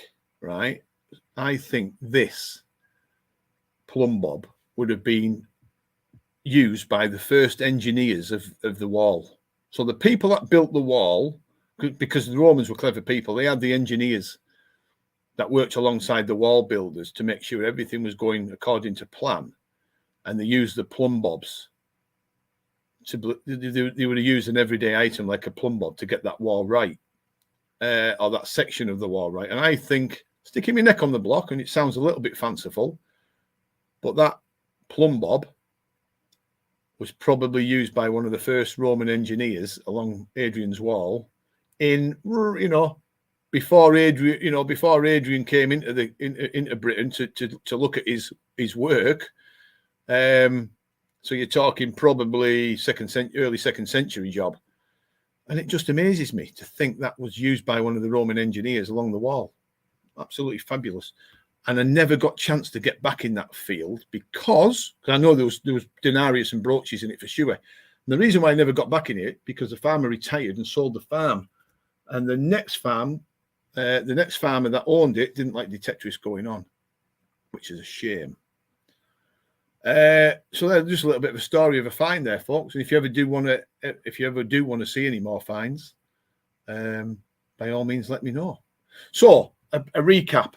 this plumb bob would have been used by the first engineers of the wall. So the people that built the wall, because the Romans were clever people, they had the engineers that worked alongside the wall builders to make sure everything was going according to plan. And they used the plumb bobs. They would have used an everyday item like a plumb bob to get that wall right, or that section of the wall right. And I think, sticking my neck on the block, and it sounds a little bit fanciful, but that plumb bob was probably used by one of the first Roman engineers along Hadrian's Wall before Hadrian came into Britain to look at his work. So you're talking probably early second century job. And it just amazes me to think that was used by one of the Roman engineers along the wall. Absolutely fabulous. And I never got a chance to get back in that field because I know there was denarius and brooches in it for sure. And the reason why I never got back in it, because the farmer retired and sold the farm. And the next farmer that owned it didn't like detectorists going on, which is a shame. So that's just a little bit of a story of a find there, folks. And if you ever do want to see any more finds, by all means, let me know. So a recap.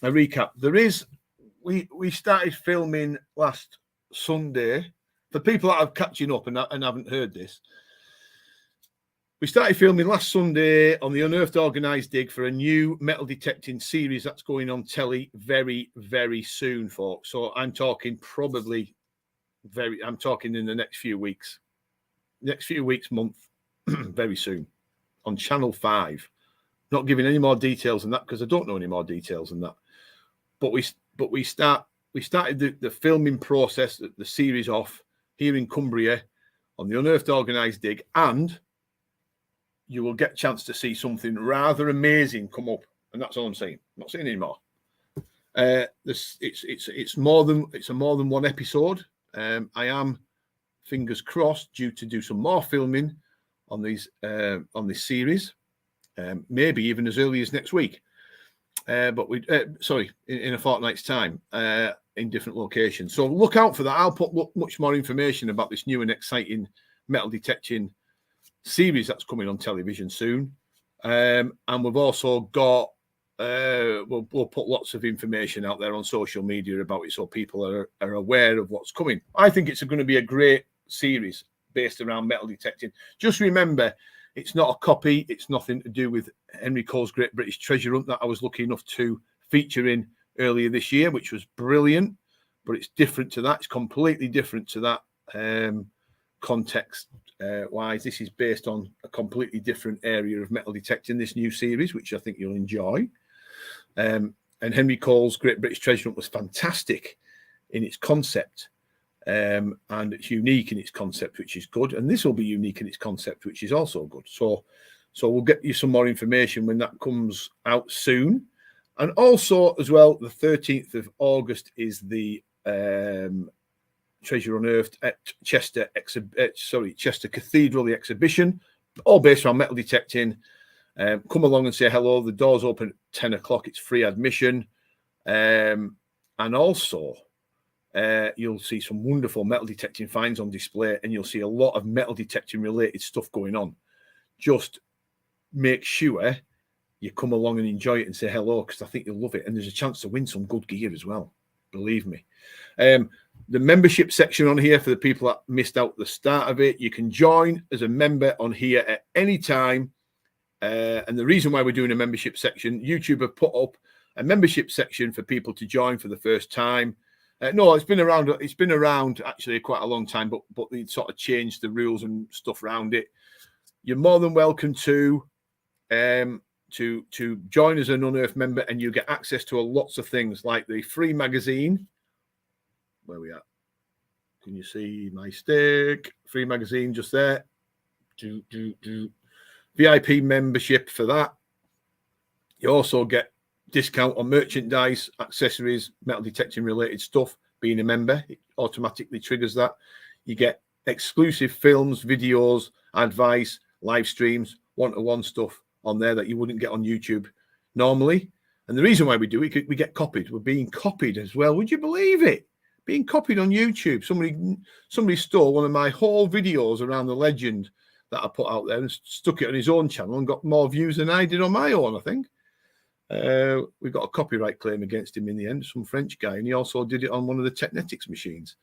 We started filming last Sunday. For people that are catching up and haven't heard this, we started filming last Sunday on the Unearthed Organised Dig for a new metal detecting series that's going on telly very, very soon, folks. So I'm talking in the next few weeks, month, very soon on Channel 5. Not giving any more details than that because I don't know any more details than that. But we started the filming process, the series off here in Cumbria on the Unearthed Organised Dig, and you will get a chance to see something rather amazing come up, and that's all I'm saying. I'm not saying anymore. It's more than one episode. I am, fingers crossed, due to do some more filming on this series, maybe even as early as next week. But in a fortnight's time, in different locations. So look out for that. I'll put much more information about this new and exciting metal detecting series that's coming on television soon. And we've also got we'll put lots of information out there on social media about it so people are aware of what's coming. I think it's going to be a great series based around metal detecting. Just remember, it's not a copy. It's nothing to do with Henry Cole's Great British Treasure Hunt that I was lucky enough to feature in earlier this year, which was brilliant. But it's different to that. It's completely different to that context wise. This is based on a completely different area of metal detecting, this new series, which I think you'll enjoy. And Henry Cole's Great British Treasure Hunt was fantastic in its concept. And it's unique in its concept, which is good. And this will be unique in its concept, which is also good. So we'll get you some more information when that comes out soon. And also, as well, the 13th of August is the Treasure Unearthed at Chester Cathedral, the exhibition, all based around metal detecting. Come along and say hello. The doors open at 10 o'clock. It's free admission. And also, you'll see some wonderful metal detecting finds on display, and you'll see a lot of metal detecting related stuff going on. Just make sure you come along and enjoy it and say hello, because I think you'll love it. And there's a chance to win some good gear as well. Believe me. The membership section on here for the people that missed out the start of it, you can join as a member on here at any time. And the reason why we're doing a membership section, YouTube have put up a membership section for people to join for the first time. No, it's been around actually quite a long time, but they sort of changed the rules and stuff around it. You're more than welcome to join as an Unearthed member, and you get access to lots of things like the free magazine. Where we at? Can you see my stick? Free magazine just there. VIP membership for that. You also get discount on merchandise, accessories, metal detecting related stuff. Being a member, it automatically triggers that. You get exclusive films, videos, advice, live streams, one-to-one stuff on there that you wouldn't get on YouTube normally. And the reason why we do it, we get copied. We're being copied as well. Would you believe it? Being copied on YouTube. Somebody stole one of my whole videos around the legend that I put out there and stuck it on his own channel and got more views than I did on my own, I think. We got a copyright claim against him in the end, some French guy, and he also did it on one of the Technetics machines.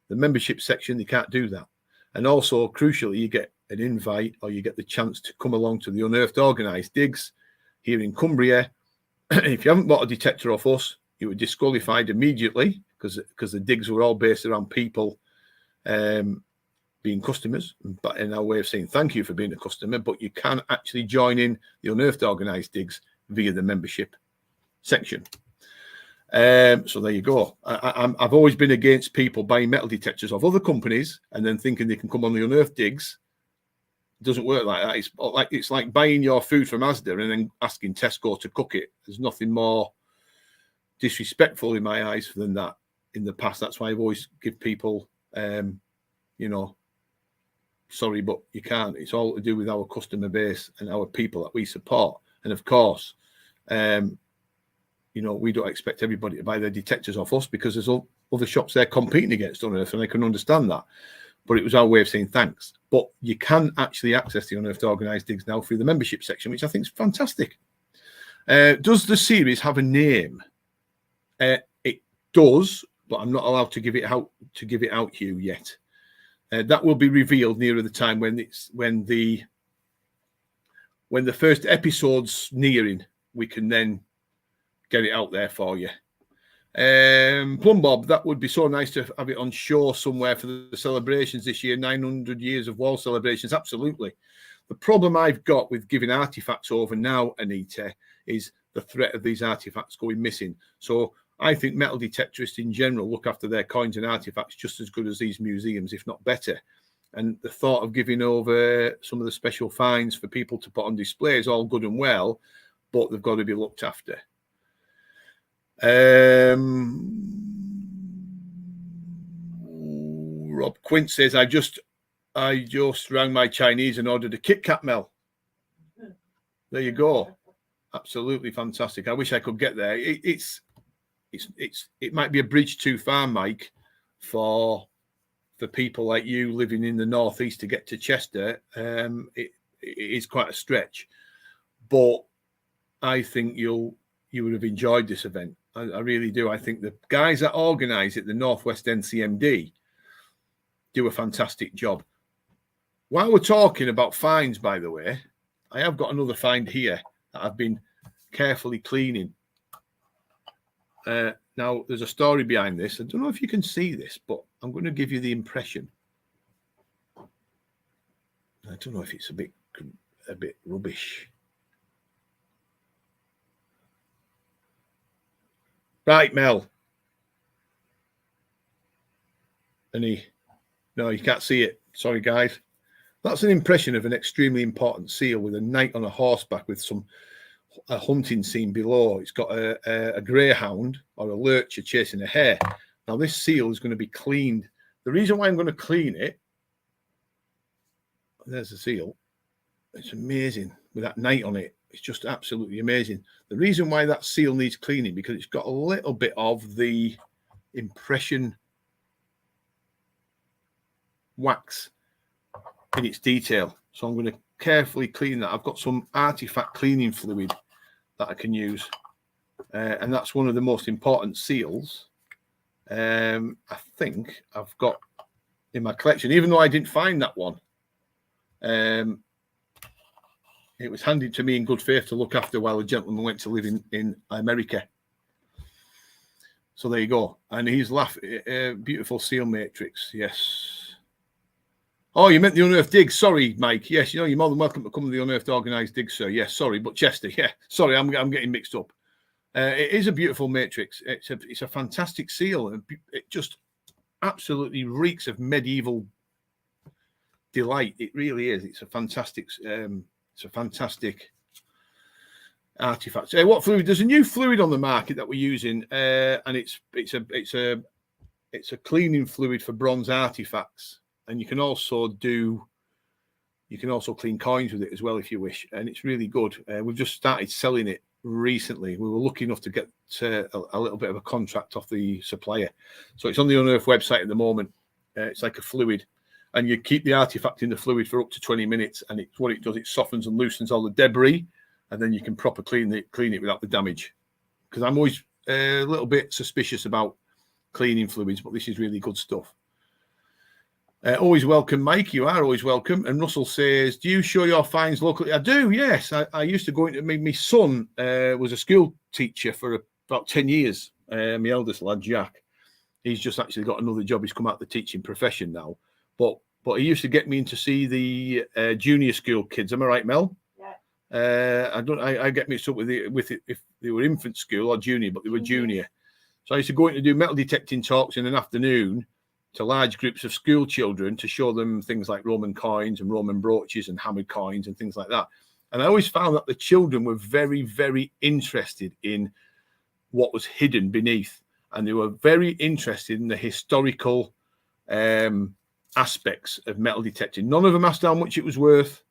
The membership section, they can't do that. And also, crucially, you get an invite, or you get the chance to come along to the Unearthed Organised Digs here in Cumbria. If you haven't bought a detector off us, you were disqualified immediately because the digs were all based around people being customers, but in our way of saying thank you for being a customer. But you can actually join in the Unearthed Organised Digs via the membership section. So there you go. I've always been against people buying metal detectors of other companies and then thinking they can come on the Unearthed Digs, It doesn't work like that. It's like buying your food from Asda and then asking Tesco to cook it. There's nothing more disrespectful in my eyes than that in the past. That's why I've always give people, sorry, but you can't. It's all to do with our customer base and our people that we support. And of course, we don't expect everybody to buy their detectors off us because there's other shops they're competing against Unearthed, and I can understand that. But it was our way of saying thanks. But you can actually access the Unearthed Organised Digs now through the membership section, which I think is fantastic. Does the series have a name? It does, but I'm not allowed to give it out to you yet. That will be revealed nearer the time when the first episode's nearing. We can then get it out there for you. Plum Bob, that would be so nice to have it on show somewhere for the celebrations this year. 900 years of wall celebrations. Absolutely. The problem I've got with giving artifacts over now, Anita, is the threat of these artifacts going missing. So I think metal detectorists in general look after their coins and artifacts just as good as these museums, if not better. And the thought of giving over some of the special finds for people to put on display is all good and well, but they've got to be looked after. Rob Quint says, I just rang my Chinese and ordered a Kit Kat, Mel. There you go. Absolutely fantastic. I wish I could get there. It might be a bridge too far, Mike, for people like you living in the northeast to get to Chester. It is quite a stretch, but I think you would have enjoyed this event. I really do. I think the guys that organise it, the Northwest NCMD, do a fantastic job. While we're talking about finds, by the way, I have got another find here that I've been carefully cleaning. Now, there's a story behind this. I don't know if you can see this, but I'm going to give you the impression. I don't know if it's a bit rubbish. Right, Mel. No, you can't see it. Sorry, guys. That's an impression of an extremely important seal with a knight on a horseback with a hunting scene below. It's got a greyhound or a lurcher chasing a hare. Now, this seal is going to be cleaned. The reason why I'm going to clean it, there's the seal. It's amazing with that knight on it. It's just absolutely amazing. The reason why that seal needs cleaning, because it's got a little bit of the impression wax in its detail. So I'm going to carefully clean that. I've got some artifact cleaning fluid that I can use. And that's one of the most important seals I think I've got in my collection, even though I didn't find that one. It was handed to me in good faith to look after while a gentleman went to live in America. So there you go. And he's laughing. Beautiful seal matrix. Yes. Oh, you meant the Unearthed Digs. Sorry, Mike. Yes, you're more than welcome to come to the Unearthed Organised Digs, sir. Yes, sorry, but Chester. Yeah, sorry, I'm getting mixed up. It is a beautiful matrix. It's a fantastic seal. It just absolutely reeks of medieval delight. It really is. It's a fantastic. It's a fantastic artifact. What fluid? There's a new fluid on the market that we're using, and it's a cleaning fluid for bronze artifacts, and you can also clean coins with it as well if you wish, and it's really good. We've just started selling it recently. We were lucky enough to get a little bit of a contract off the supplier, so it's on the Unearthed website at the moment. It's like a fluid. And you keep the artifact in the fluid for up to 20 minutes. And what it does, it softens and loosens all the debris. And then you can properly clean it without the damage. Because I'm always a little bit suspicious about cleaning fluids, but this is really good stuff. Always welcome, Mike. You are always welcome. And Russell says, do you show your finds locally? I do, yes. I used to go into, my son was a school teacher for about 10 years. My eldest lad, Jack. He's just actually got another job. He's come out of the teaching profession now. But he used to get me in to see the junior school kids. Am I right, Mel? Yeah. I get mixed up with it if they were infant school or junior, but they were junior. So I used to go in to do metal detecting talks in an afternoon, to large groups of school children to show them things like Roman coins and Roman brooches and hammered coins and things like that. And I always found that the children were very, very interested in what was hidden beneath. And they were very interested in the historical aspects of metal detecting. None of them asked how much it was worth.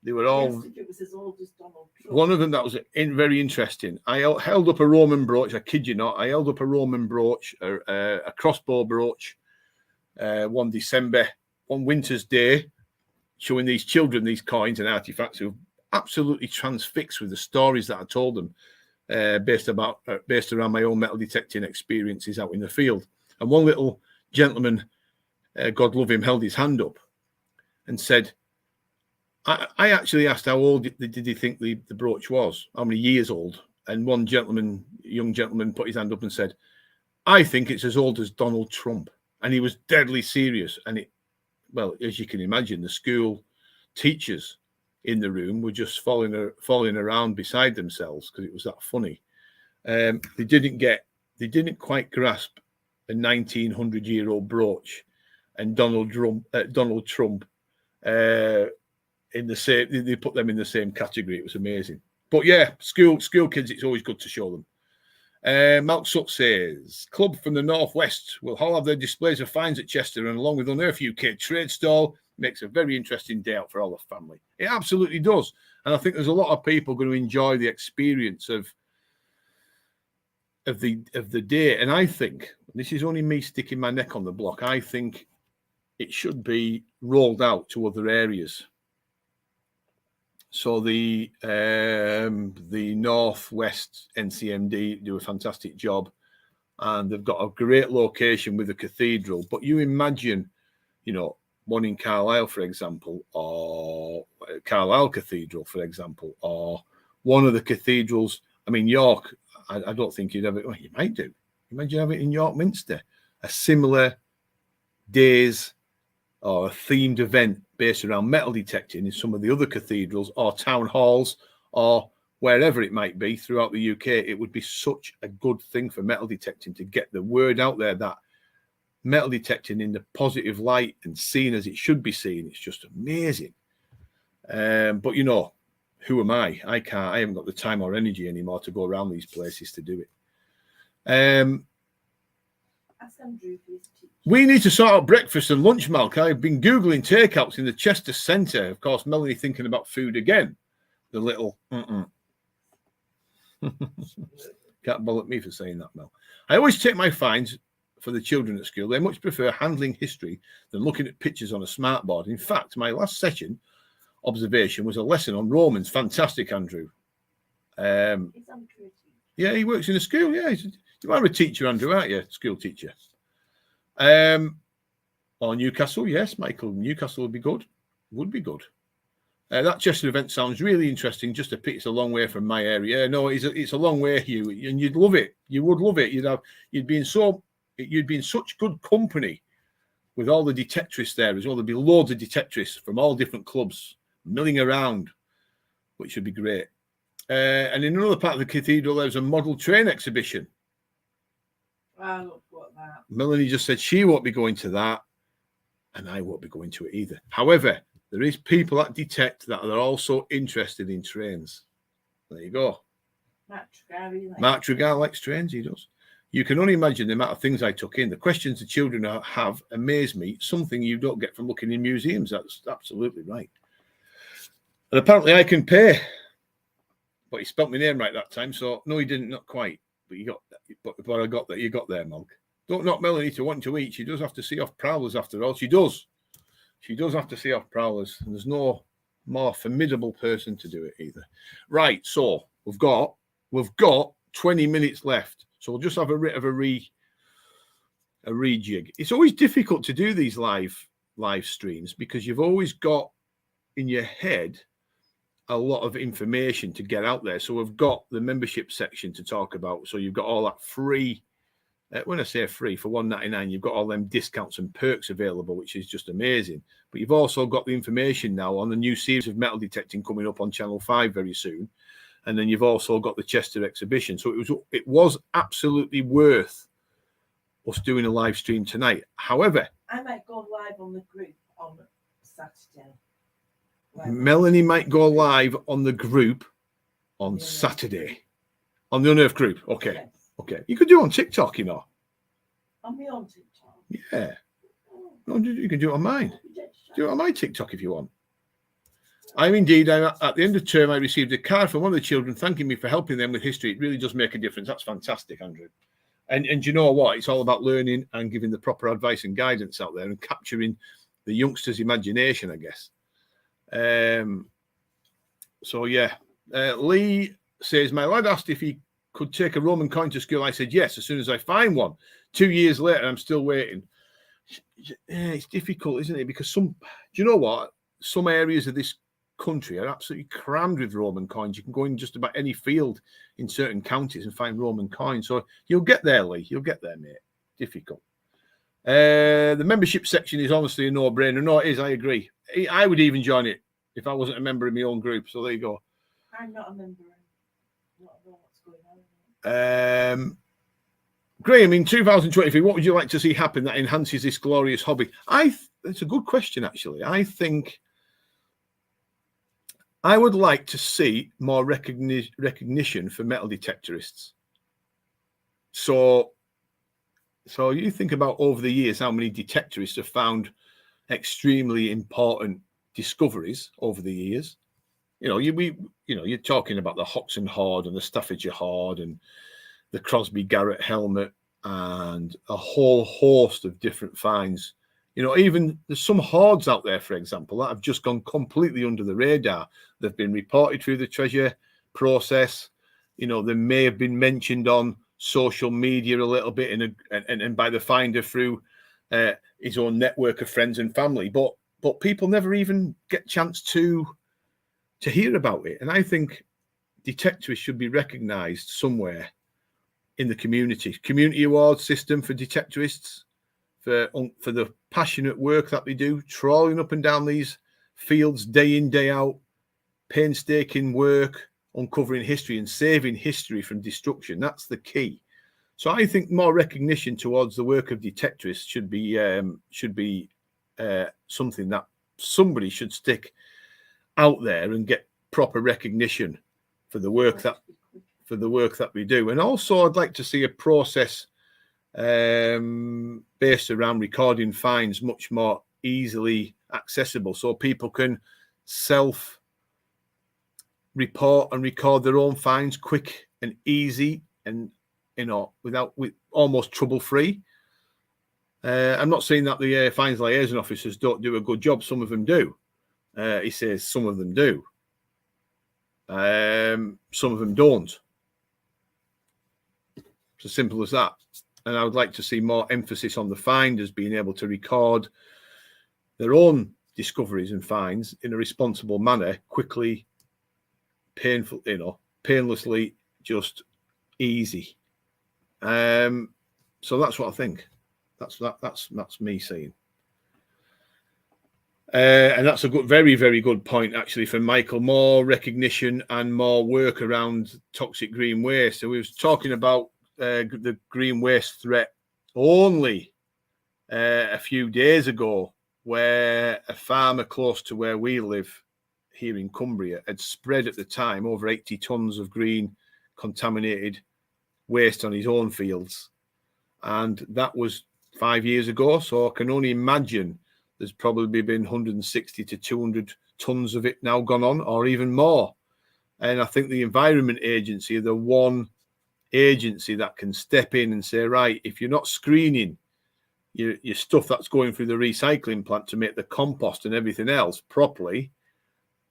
They were all... If it was as old as Donald Trump. One of them that was very interesting. I held up a Roman brooch. I kid you not. I held up a Roman brooch, a crossbow brooch, one winter's day, showing these children these coins and artifacts who were absolutely transfixed with the stories that I told them, based around my own metal detecting experiences out in the field. And one little gentleman, God love him, held his hand up and said, I actually asked how old did he think the brooch was, how many years old? And one young gentleman put his hand up and said, I think it's as old as Donald Trump. And he was deadly serious. And well, as you can imagine, the school teachers in the room were just falling around beside themselves because it was that funny. They didn't quite grasp a 1900-year-old brooch and Donald Trump in the same. They put them in the same category. It was amazing. But yeah, school kids, it's always good to show them. Malk Sut says, club from the northwest will all have their displays of finds at Chester, and along with Unearth UK trade stall, makes a very interesting day out for all the family. It absolutely does. And I think there's a lot of people going to enjoy the experience of the day. And I think, this is only me sticking my neck on the block, I think it should be rolled out to other areas. So the Northwest NCMD do a fantastic job, and they've got a great location with the cathedral. But you imagine, one in Carlisle, for example, or Carlisle Cathedral, for example, or one of the cathedrals. I mean, York, I don't think you'd have it. Well, you might do. Imagine have it in York Minster, a similar days or a themed event based around metal detecting in some of the other cathedrals or town halls or wherever it might be throughout the UK. It would be such a good thing for metal detecting to get the word out there that metal detecting in the positive light and seen as it should be seen. It's just amazing. But who am I? I haven't got the time or energy anymore to go around these places to do it. Ask Andrew for his teacher. We need to sort out breakfast and lunch, Malk. I've been Googling takeouts in the Chester Centre. Of course, Melanie thinking about food again. The little Can't bollock me for saying that, Mel. I always take my finds for the children at school. They much prefer handling history than looking at pictures on a smartboard. In fact, my last session observation was a lesson on Romans. Fantastic, Andrew. Yeah, he works in a school. Yeah, you are a teacher, Andrew, aren't you? School teacher. Or Newcastle, yes, Michael. Newcastle would be good. Would be good. That Chester event sounds really interesting. Just a pity it's a long way from my area. No, it's a long way, Hugh, and you'd love it. You would love it. You'd be in such good company with all the detectorists there as well. There'd be loads of detectorists from all different clubs milling around, which would be great. And in another part of the cathedral, there's a model train exhibition. I look what that. Melanie just said she won't be going to that, and I won't be going to it either. However, there is people that detect that are also interested in trains. There you go. Mark Tregar likes trains, he does. You can only imagine the amount of things I took in. The questions the children have amaze me, something you don't get from looking in museums. That's absolutely right. And apparently I can pay. But he spelt my name right that time, so no, he didn't, not quite. But you got that. But I got that. You got there, Malk. Don't knock Melanie to wanting to eat. She does have to see off prowlers after all. She does. She does have to see off prowlers, and there's no more formidable person to do it either. Right, so we've got 20 minutes left, so we'll just have a bit of a rejig. It's always difficult to do these live streams because you've always got in your head a lot of information to get out there. So we've got the membership section to talk about. So you've got all that free. When I say free, for $1.99, you've got all them discounts and perks available, which is just amazing. But you've also got the information now on the new series of metal detecting coming up on Channel 5 very soon. And then you've also got the Chester exhibition. So it was absolutely worth us doing a live stream tonight. However, I might go live on the group on Saturday. Melanie might go live on the group on Saturday. On the Unearthed group. Okay. Yes. Okay. You could do it on TikTok, you know. On my own TikTok. Yeah. No, you can do it on mine. Do it on my TikTok if you want. At the end of term, I received a card from one of the children thanking me for helping them with history. It really does make a difference. That's fantastic, Andrew. And you know what? It's all about learning and giving the proper advice and guidance out there and capturing the youngster's imagination, I guess. So, yeah. Lee says, my lad asked if he could take a Roman coin to school. I said, yes, as soon as I find one. 2 years later, I'm still waiting. It's difficult, isn't it? Because do you know what? Some areas of this country are absolutely crammed with Roman coins. You can go in just about any field in certain counties and find Roman coins. So you'll get there, Lee. You'll get there, mate. Difficult. The membership section is honestly a no-brainer. No, it is. I agree. I would even join it if I wasn't a member of my own group. So there you go. I'm not a member. I don't know what's going on. Graham, in 2023, what would you like to see happen that enhances this glorious hobby? It's a good question, actually. I think I would like to see more recognition for metal detectorists. So you think about over the years how many detectorists have found extremely important discoveries over the years. You're talking about the Hoxton Horde and the Staffordshire Horde and the Crosby Garrett helmet and a whole host of different finds. Even there's some hoards out there, for example, that have just gone completely under the radar. They've been reported through the treasure process. They may have been mentioned on social media a little bit and by the finder through his own network of friends and family. But people never even get a chance to hear about it. And I think detectorists should be recognised somewhere in the community award system for detectorists, for the passionate work that they do, trawling up and down these fields day in, day out, painstaking work, uncovering history and saving history from destruction. That's the key. So I think more recognition towards the work of detectorists should be something that somebody should stick out there and get proper recognition for the work that we do. And also I'd like to see a process based around recording finds much more easily accessible, so people can self-report and record their own finds quick and easy, and with almost trouble-free. I'm not saying that the finds liaison officers don't do a good job. Some of them do. He says some of them do. Some of them don't. It's as simple as that. And I would like to see more emphasis on the finders being able to record their own discoveries and finds in a responsible manner, quickly, painlessly, just easy. So that's what I think. That's me saying. And that's a very, very good point, actually, from Michael. More recognition and more work around toxic green waste. So we was talking about the green waste threat only a few days ago, where a farmer close to where we live here in Cumbria had spread at the time over 80 tons of green contaminated waste on his own fields. And that was 5 years ago. So I can only imagine there's probably been 160 to 200 tons of it now gone on, or even more. And I think the Environment Agency are the one agency that can step in and say, right, if you're not screening your stuff that's going through the recycling plant to make the compost and everything else properly,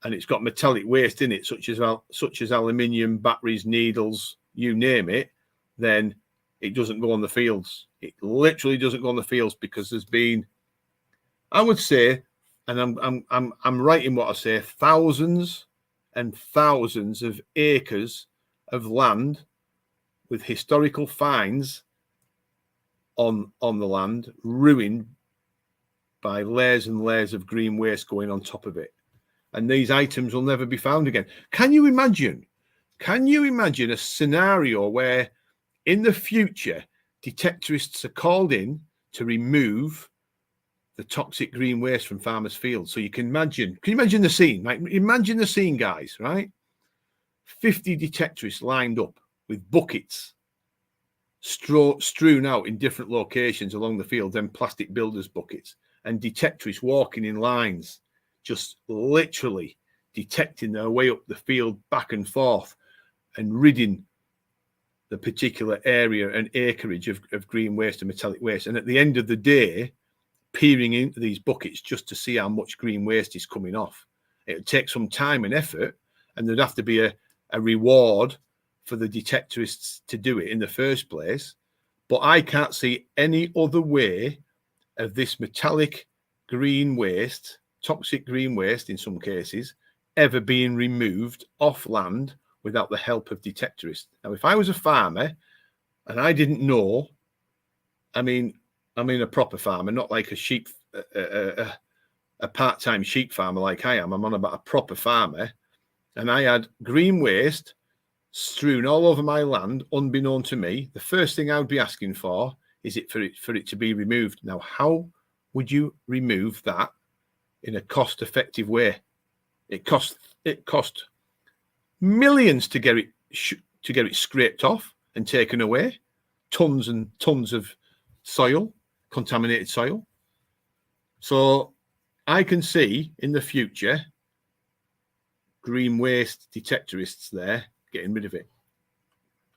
and it's got metallic waste in it, such as aluminium, batteries, needles, you name it, then it doesn't go on the fields. It literally doesn't go on the fields, because there's been, I would say, and I'm right in what I say, thousands and thousands of acres of land with historical finds on the land ruined by layers and layers of green waste going on top of it. And these items will never be found again. Can you imagine a scenario where in the future detectorists are called in to remove the toxic green waste from farmers' fields. So you can you imagine the scene? Like, imagine the scene, guys, right? 50 detectorists lined up with buckets strewn out in different locations along the field, then plastic builders buckets, and detectorists walking in lines, just literally detecting their way up the field back and forth and ridding the particular area and acreage of green waste and metallic waste. And at the end of the day, peering into these buckets just to see how much green waste is coming off. It would take some time and effort, and there'd have to be a reward for the detectorists to do it in the first place. But I can't see any other way of this metallic green waste, toxic green waste in some cases, ever being removed off land without the help of detectorists. Now, if I was a farmer and I didn't know, I mean a proper farmer, not like a sheep, a part-time sheep farmer like I am. I'm on about a proper farmer, and I had green waste strewn all over my land, unbeknown to me. The first thing I would be asking for is for it to be removed. Now, how would you remove that in a cost-effective way? It cost millions to get it scraped off and taken away, tons and tons of soil, contaminated soil. So I can see in the future green waste detectorists there getting rid of it.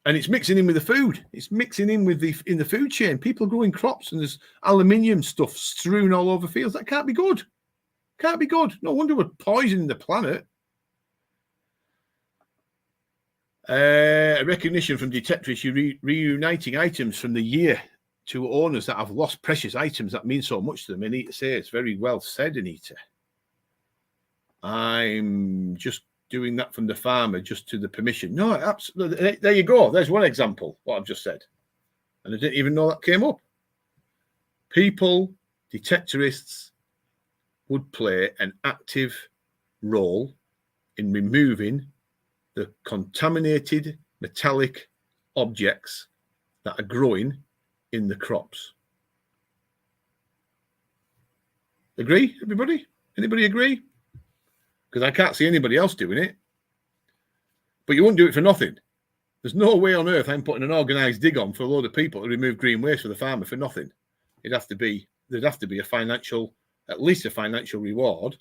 And it's mixing in with the food. It's mixing in with in the food chain. People growing crops and there's aluminium stuff strewn all over fields. That can't be good. Can't be good. No wonder we're poisoning the planet. Recognition from detectorists reuniting items from the year to owners that have lost precious items that mean so much to them. Anita says, very well said, Anita. I'm just doing that from the farmer, just to the permission. No, absolutely. There you go. There's one example, what I've just said. And I didn't even know that came up. People, detectorists, would play an active role in removing the contaminated metallic objects that are growing in the crops. Agree, everybody? Anybody agree? Because I can't see anybody else doing it. But you won't do it for nothing. There's no way on earth I'm putting an organised dig on for a load of people to remove green waste for the farmer for nothing. There'd have to be a financial, at least a financial reward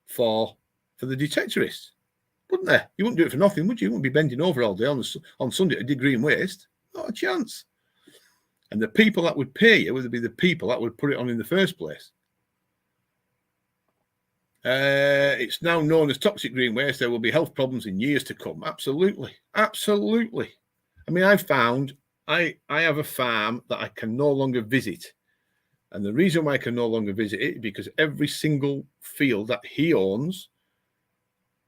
for the detectorists, wouldn't there? You wouldn't do it for nothing, would you? You wouldn't be bending over all day on Sunday to dig green waste. Not a chance. And the people that would pay you would be the people that would put it on in the first place. It's now known as toxic green waste. There will be health problems in years to come. Absolutely. Absolutely. I mean, I have a farm that I can no longer visit. And the reason why I can no longer visit it is because every single field that he owns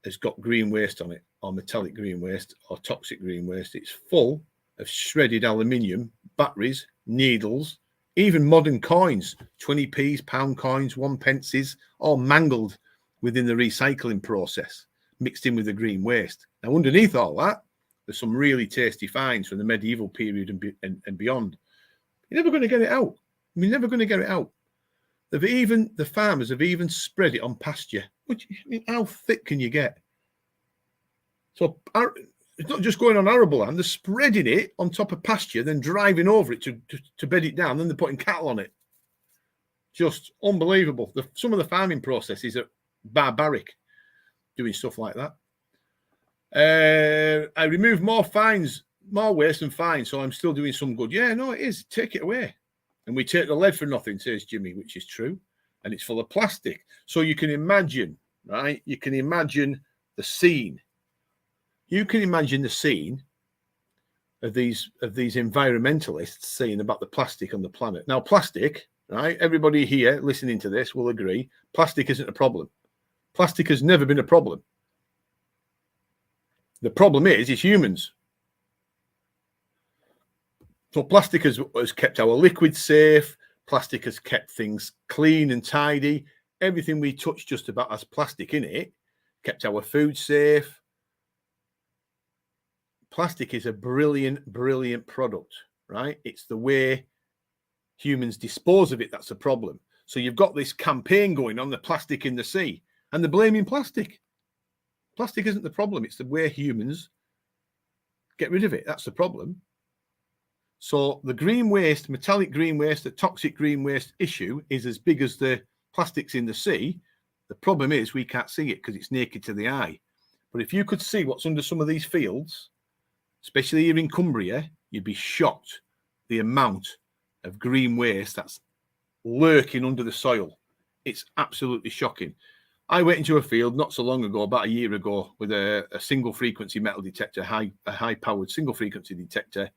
has got green waste on it, or metallic green waste, or toxic green waste. It's full of shredded aluminium, batteries, needles, even modern coins, 20p's, pound coins, 1 pences, all mangled within the recycling process, mixed in with the green waste. Now, underneath all that, there's some really tasty finds from the medieval period and beyond. You're never going to get it out. We're never going to get it out. The farmers have even spread it on pasture. Which, I mean, how thick can you get? So it's not just going on arable land, they're spreading it on top of pasture, then driving over it to bed it down, then they're putting cattle on it. Just unbelievable. Some of the farming processes are barbaric, doing stuff like that. I removed more waste and fines, so I'm still doing some good. Yeah, no, it is. Take it away. And we take the lead for nothing, says Jimmy, which is true. And it's full of plastic. So you can imagine, right? You can imagine the scene. You can imagine the scene of these environmentalists saying about the plastic on the planet. Now, plastic, right? Everybody here listening to this will agree, plastic isn't a problem. Plastic has never been a problem. The problem is humans. So plastic has kept our liquids safe. Plastic has kept things clean and tidy. Everything we touch just about has plastic in it. Kept our food safe. Plastic is a brilliant, brilliant product, right? It's the way humans dispose of it that's a problem. So you've got this campaign going on, the plastic in the sea, and they're blaming plastic. Plastic isn't the problem. It's the way humans get rid of it. That's the problem. So the green waste, metallic green waste, the toxic green waste issue is as big as the plastics in the sea. The problem is we can't see it because it's naked to the eye. But if you could see what's under some of these fields, especially here in Cumbria, you'd be shocked the amount of green waste that's lurking under the soil. It's absolutely shocking. I went into a field not so long ago, about a year ago, with a single frequency metal detector, a high powered single frequency detector.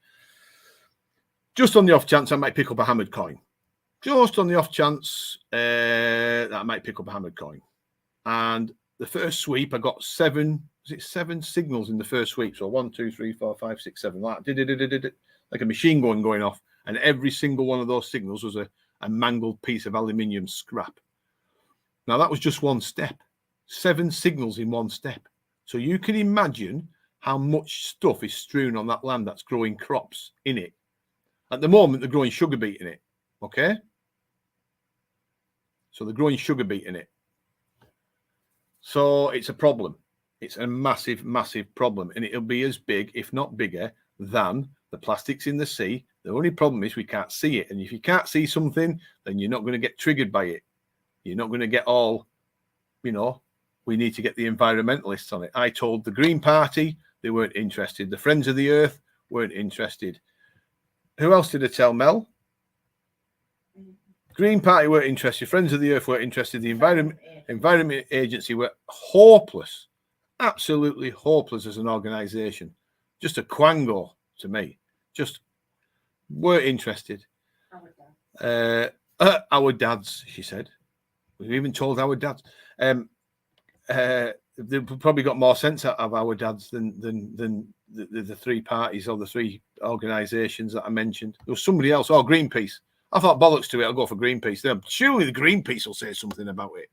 Just on the off chance I might pick up a hammered coin. Just on the off chance that I might pick up a hammered coin. And the first sweep, I got seven signals in the first sweep. So 1, 2, 3, 4, 5, 6, 7, like a machine gun going off. And every single one of those signals was a mangled piece of aluminium scrap. Now, that was just one step. 7 signals in one step. So you can imagine how much stuff is strewn on that land that's growing crops in it. At the moment, they're growing sugar beet in it. Okay? So they're growing sugar beet in it. So it's a problem. It's a massive, massive problem. And it'll be as big, if not bigger, than the plastics in the sea. The only problem is we can't see it. And if you can't see something, then you're not going to get triggered by it. You're not going to get all, we need to get the environmentalists on it. I told the Green Party, they weren't interested. The Friends of the Earth weren't interested. Who else did I tell, Mel? Green Party weren't interested. Friends of the Earth weren't interested. The Environment Agency were hopeless. Absolutely hopeless as an organisation. Just a quango to me. Just weren't interested. Our dads, she said. We've even told our dads. They've probably got more sense out of our dads than the 3 parties or the 3 organisations that I mentioned. There was somebody else. Oh, Greenpeace. I thought bollocks to it. I'll go for Greenpeace. Surely the Greenpeace will say something about it.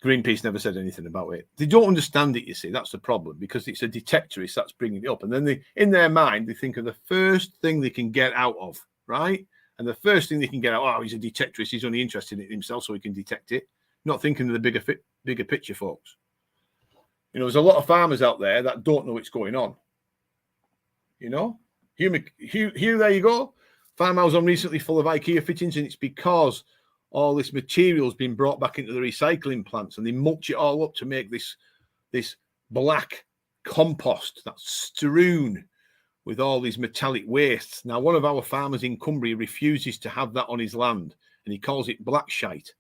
Greenpeace never said anything about it. They don't understand it, you see. That's the problem, because it's a detectorist that's bringing it up. And then in their mind, they think of the first thing they can get out of, right? And the first thing they can get out, oh, he's a detectorist. He's only interested in it himself so he can detect it. Not thinking of the bigger picture, folks. There's a lot of farmers out there that don't know what's going on. Hugh, there you go. Farmhouse on recently full of IKEA fittings, and it's because all this material has been brought back into the recycling plants, and they mulch it all up to make this black compost that's strewn with all these metallic wastes. Now, one of our farmers in Cumbria refuses to have that on his land, and he calls it black shite.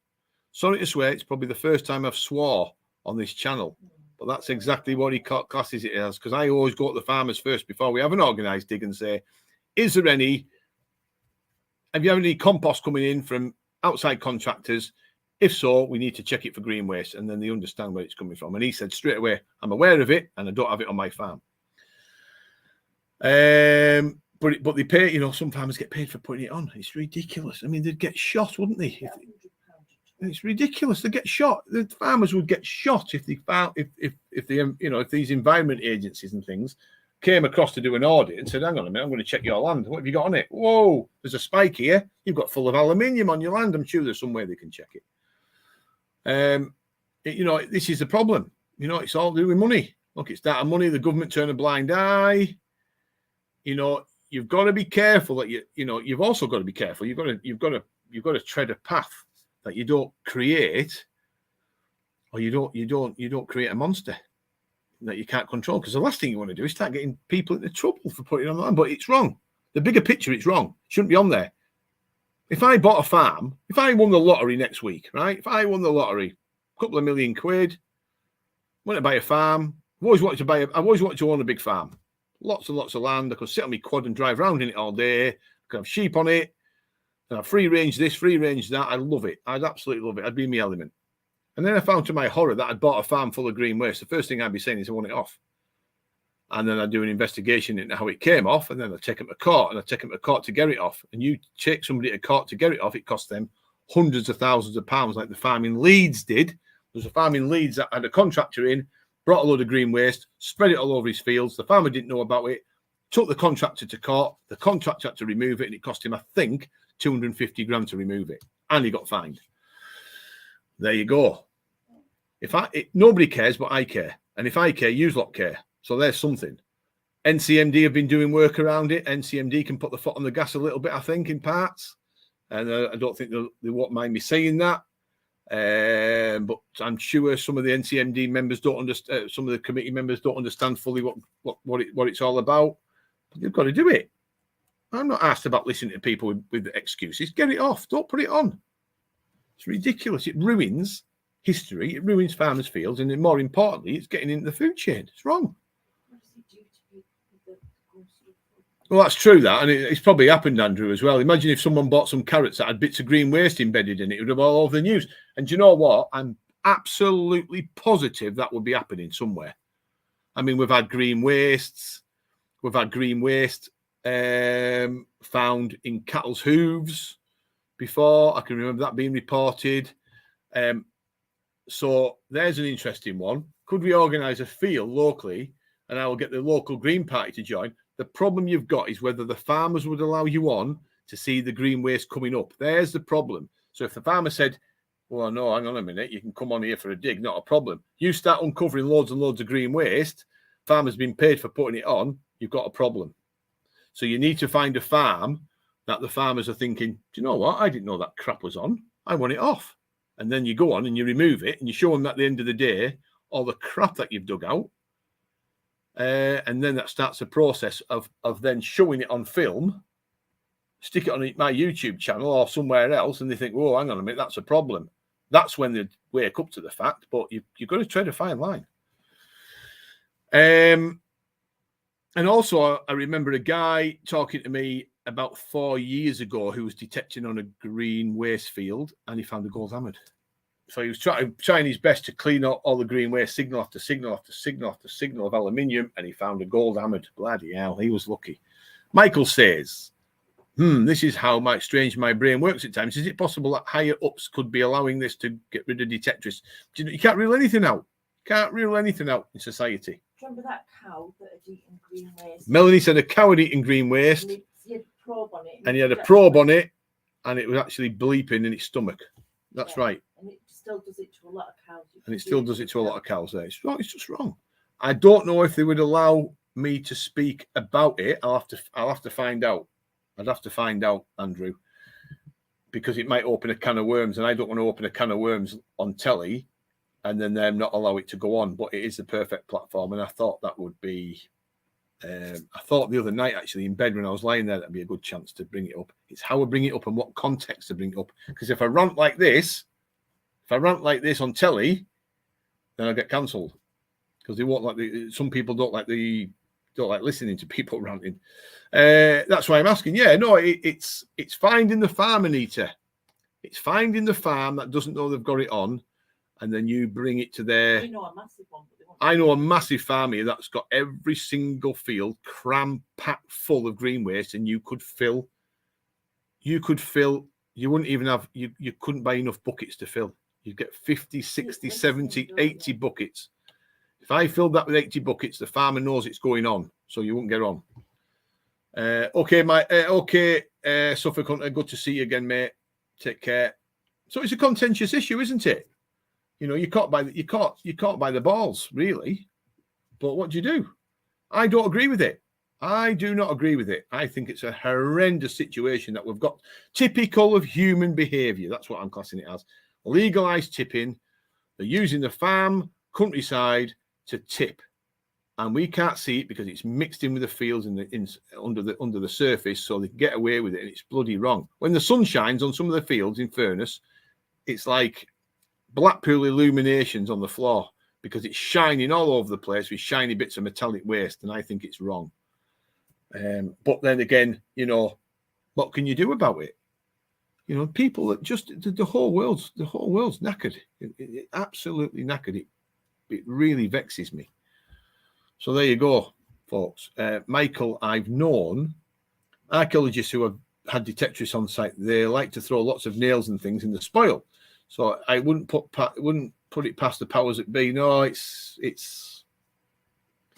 Sorry to swear, it's probably the first time I've swore on this channel, but that's exactly what he classes it as, because I always go to the farmers first before we have an organised dig and say, have you had any compost coming in from outside contractors? If so, we need to check it for green waste, and then they understand where it's coming from. And he said straight away, I'm aware of it, and I don't have it on my farm. But they pay, some farmers get paid for putting it on. It's ridiculous. I mean, they'd get shot, wouldn't they? It's ridiculous. They get shot. The farmers would get shot if they found if these environment agencies and things came across to do an audit and said, hang on a minute, I'm going to check your land. What have you got on it? Whoa, there's a spike here. You've got full of aluminium on your land. I'm sure there's some way they can check it. This is the problem. It's all to do with money. Look, it's that money. The government turn a blind eye. You've got to be careful that you've also got to be careful. You've got to tread a path that you don't create, or you don't create a monster that you can't control. Because the last thing you want to do is start getting people into trouble for putting it on the land. But it's wrong. The bigger picture, it's wrong. It shouldn't be on there. If I bought a farm, if I won the lottery next week, right? If I won the lottery, a couple of million quid, went to buy a farm. I've always wanted to own a big farm. Lots and lots of land. I could sit on my quad and drive around in it all day. I could have sheep on it. And have free range this, free range that. I love it. I'd absolutely love it. I'd be in my element. And then I found to my horror that I'd bought a farm full of green waste. The first thing I'd be saying is I want it off. And then I'd do an investigation into how it came off. And then I'd take them to court. And I'd take them to court to get it off. And you take somebody to court to get it off, it costs them hundreds of thousands of pounds, like the farm in Leeds did. There was a farm in Leeds that had a contractor in, brought a load of green waste, spread it all over his fields. The farmer didn't know about it, took the contractor to court. The contractor had to remove it, and it cost him, I think, 250 grand to remove it. and he got fined. There you go. Nobody cares, but I care. And if I care, you lot care. So there's something. NCMD have been doing work around it. NCMD can put the foot on the gas a little bit, I think, in parts. And I don't think they won't mind me saying that. But I'm sure some of the NCMD members don't understand. Some of the committee members don't understand fully what it's all about. But they've got to do it. I'm not asked about listening to people with excuses. Get it off. Don't put it on. It's ridiculous. It ruins history. It ruins farmers' fields, and then more importantly, it's getting into the food chain. It's wrong. Well, that's true, that, and it's probably happened, Andrew, as well. Imagine if someone bought some carrots that had bits of green waste embedded in it. It would have all over the news. And do you know what? I'm absolutely positive that would be happening somewhere. I mean, we've had green wastes. We've had green waste found in cattle's hooves before. I can remember that being reported. So there's an interesting one. Could we organise a field locally, and I will get the local Green Party to join? The problem you've got is whether the farmers would allow you on to see the green waste coming up. There's the problem. So if the farmer said, well, no, hang on a minute, you can come on here for a dig, not a problem. You start uncovering loads and loads of green waste, farmers been paid for putting it on, you've got a problem. So you need to find a farm that the farmers are thinking, do you know what? I didn't know that crap was on. I want it off. And then you go on and you remove it and you show them at the end of the day all the crap that you've dug out. And then that starts the process of then showing it on film, stick it on my YouTube channel or somewhere else, and they think, "Whoa, hang on a minute, that's a problem." That's when they wake up to the fact. But you've got to tread a fine line. And also, I remember a guy talking to me about 4 years ago who was detecting on a green waste field, and he found a gold hammered. So he was trying his best to clean up all the green waste, signal after signal after signal after signal of aluminium, and he found a gold hammered. Bloody hell, he was lucky. Michael says, this is how strange my brain works at times. Is it possible that higher ups could be allowing this to get rid of detectorists? You can't rule anything out. Can't rule anything out in society. Remember that cow that had eaten green waste? Melanie said a cow had eaten green waste. And he had a probe on it. And he had a probe on it, and it was actually bleeping in its stomach. That's right. And it still does it to a lot of cows. And it still does it to a lot of cows there. It's wrong. It's just wrong. I don't know if they would allow me to speak about it. I'll have to find out. I'd have to find out, Andrew, because it might open a can of worms, and I don't want to open a can of worms on telly and then them not allow it to go on. But it is the perfect platform, and I thought that would be. I thought the other night, actually, in bed when I was lying there, that'd be a good chance to bring it up. It's how I bring it up and what context to bring it up. Because if I rant like this on telly, then I'll get cancelled. Because they won't like some people don't like listening to people ranting. That's why I'm asking. Yeah, no, it's finding the farm, Anita. It's finding the farm that doesn't know they've got it on, and then you bring it to their. I know a massive one. I know a massive farm here that's got every single field cram-packed full of green waste, and you wouldn't even have, you couldn't buy enough buckets to fill. You'd get 50, 60, 70, 80 buckets. If I filled that with 80 buckets, the farmer knows it's going on, so you won't get on. Suffolk Hunter, good to see you again, mate. Take care. So it's a contentious issue, isn't it? You know, you caught by the balls, really. But what do you do? I don't agree with it. I do not agree with it. I think it's a horrendous situation that we've got. Typical of human behaviour. That's what I'm classing it as. Legalised tipping. They're using the farm, countryside to tip. And we can't see it because it's mixed in with the fields under the surface, so they can get away with it, and it's bloody wrong. When the sun shines on some of the fields, in fairness, it's like Blackpool illuminations on the floor because it's shining all over the place with shiny bits of metallic waste, and I think it's wrong. But then again, you know, what can you do about it? You know, people that just the whole world's knackered. It absolutely knackered. It really vexes me. So there you go, folks. Michael, I've known archaeologists who have had detectorists on site. They like to throw lots of nails and things in the spoil. So I wouldn't put it past the powers that be. No, it's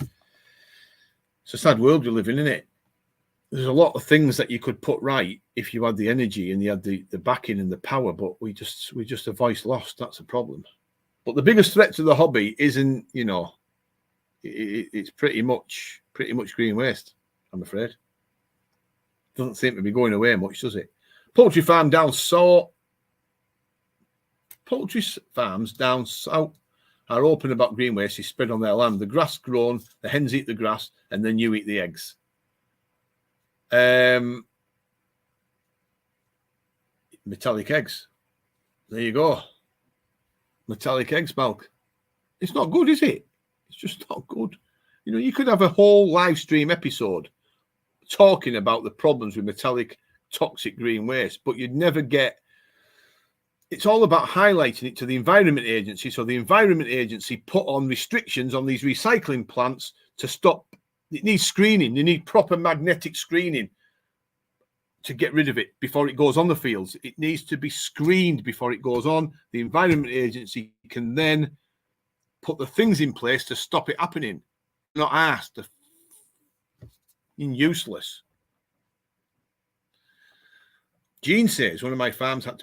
a sad world we live in, isn't it? there's a lot of things that you could put right if you had the energy and you had the backing and the power, but we just a voice lost. That's a problem. But the biggest threat to the hobby isn't, you know, it's pretty much green waste, I'm afraid. Doesn't seem to be going away much, does it? Poultry farms down south are open about green waste is spread on their land. The grass grown, the hens eat the grass, and then you eat the eggs. Metallic eggs. There you go. Metallic eggs milk. It's not good, is it? It's just not good. You know, you could have a whole live stream episode talking about the problems with metallic toxic green waste, but you'd never get. It's all about highlighting it to the Environment Agency. So the Environment Agency put on restrictions on these recycling plants to stop. It needs screening. You need proper magnetic screening to get rid of it before it goes on the fields. It needs to be screened before it goes on. The Environment Agency can then put the things in place to stop it happening. Not asked. Useless. Gene says one of my farms had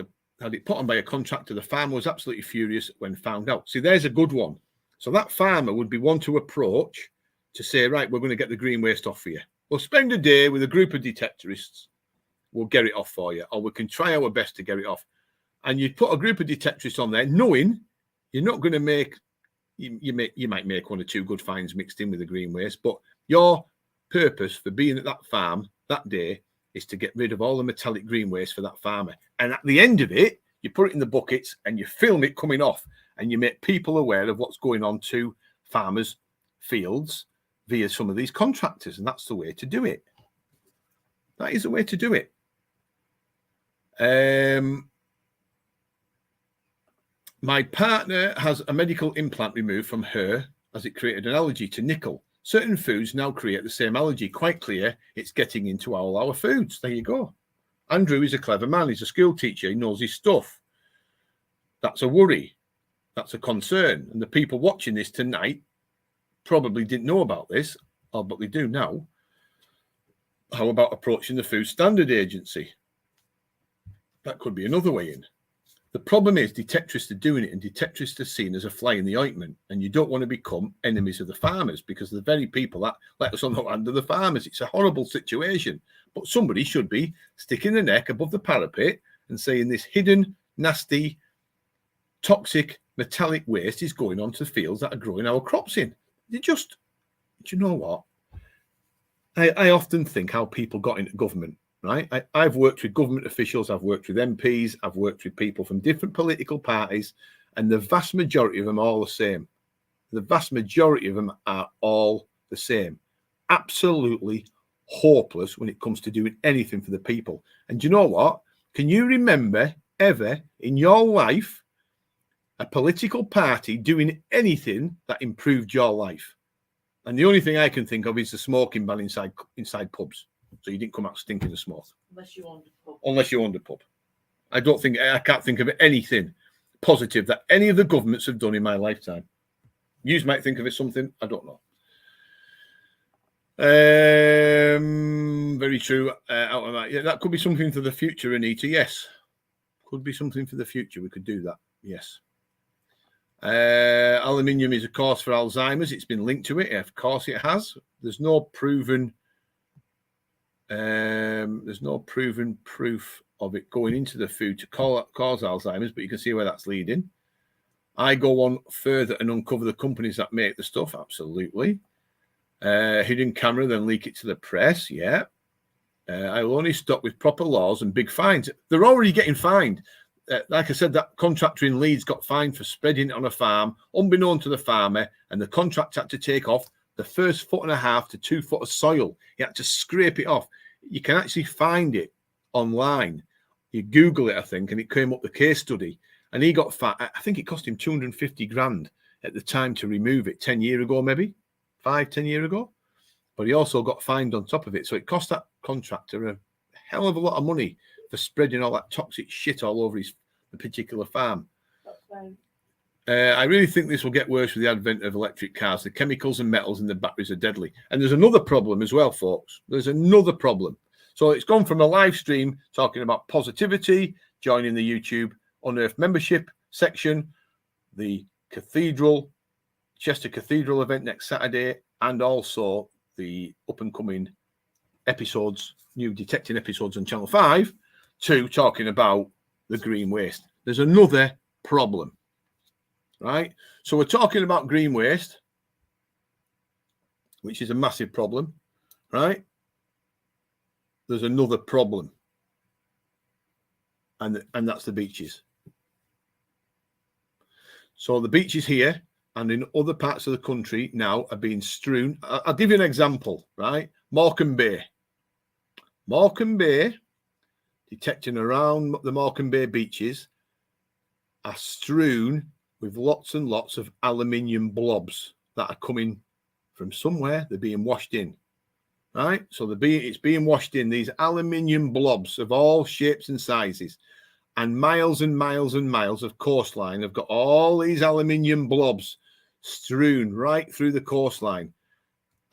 it put on by a contractor. The farmer was absolutely furious when found out. See, there's a good one. So that farmer would be one to approach to say, right, we're going to get the green waste off for you. We'll spend a day with a group of detectorists. We'll get it off for you, or we can try our best to get it off. And you put a group of detectorists on there, knowing you're not going to make. You might make one or two good finds mixed in with the green waste, but your purpose for being at that farm that day is to get rid of all the metallic green waste for that farmer. And at the end of it, you put it in the buckets and you film it coming off, and you make people aware of what's going on to farmers' fields via some of these contractors. And that's the way to do it. That is the way to do it. My partner has a medical implant removed from her as it created an allergy to nickel. Certain foods now create the same allergy. Quite clear it's getting into all our foods. There you go. Andrew is a clever man. He's a school teacher. He knows his stuff. That's a worry. That's a concern. And the people watching this tonight probably didn't know about this, but they do now. How about approaching the Food Standard Agency? That could be another way in. The problem is detectorists are doing it, and detectorists are seen as a fly in the ointment, and you don't want to become enemies of the farmers, because the very people that let us on the land are the farmers. It's a horrible situation, but somebody should be sticking their neck above the parapet and saying this hidden, nasty, toxic, metallic waste is going onto the fields that are growing our crops in. Do you know what? I often think how people got into government. Right? I've worked with government officials, I've worked with MPs, I've worked with people from different political parties, and the vast majority of them are all the same. The vast majority of them are all the same. Absolutely hopeless when it comes to doing anything for the people. And do you know what? Can you remember ever in your life a political party doing anything that improved your life? And the only thing I can think of is the smoking ban inside pubs. So you didn't come out stinking of smoke. Unless you owned a pub. I can't think of anything positive that any of the governments have done in my lifetime. You might think of it something, I don't know. Very true. Out of that. Yeah, that could be something for the future, Anita. Yes. Could be something for the future. We could do that. Yes. Aluminium is a cause for Alzheimer's. It's been linked to it. Of course it has. There's no proven proof of it going into the food to cause Alzheimer's, but you can see where that's leading. I go on further and uncover the companies that make the stuff. Absolutely. Hidden camera, then leak it to the press. Yeah. I will only stop with proper laws and big fines. They're already getting fined. Like I said, that contractor in Leeds got fined for spreading it on a farm, unbeknown to the farmer, and the contractor had to take off the first 1.5 to 2 foot of soil. He had to scrape it off. You can actually find it online. You Google it, I think, and it came up the case study. And he got fined. I think it cost him 250 grand at the time to remove it 10 years ago, maybe 5-10 years ago. But he also got fined on top of it. So it cost that contractor a hell of a lot of money for spreading all that toxic shit all over the particular farm. That's fine. I really think this will get worse with the advent of electric cars. The chemicals and metals in the batteries are deadly. And there's another problem as well, folks. There's another problem. So it's gone from a live stream talking about positivity, joining the YouTube Unearthed membership section, the Cathedral, Chester Cathedral event next Saturday, and also the up-and-coming episodes, new detecting episodes on Channel 5, to talking about the green waste. There's another problem, right? So we're talking about green waste, which is a massive problem, right? There's another problem, and that's the beaches. So the beaches here and in other parts of the country now are being strewn. I'll give you an example, right? Morecambe Bay. Morecambe Bay, detecting around the Morecambe Bay beaches, are strewn with lots and lots of aluminium blobs that are coming from somewhere. They're being washed in, right? So it's being washed in, these aluminium blobs of all shapes and sizes. And miles and miles and miles of coastline have got all these aluminium blobs strewn right through the coastline.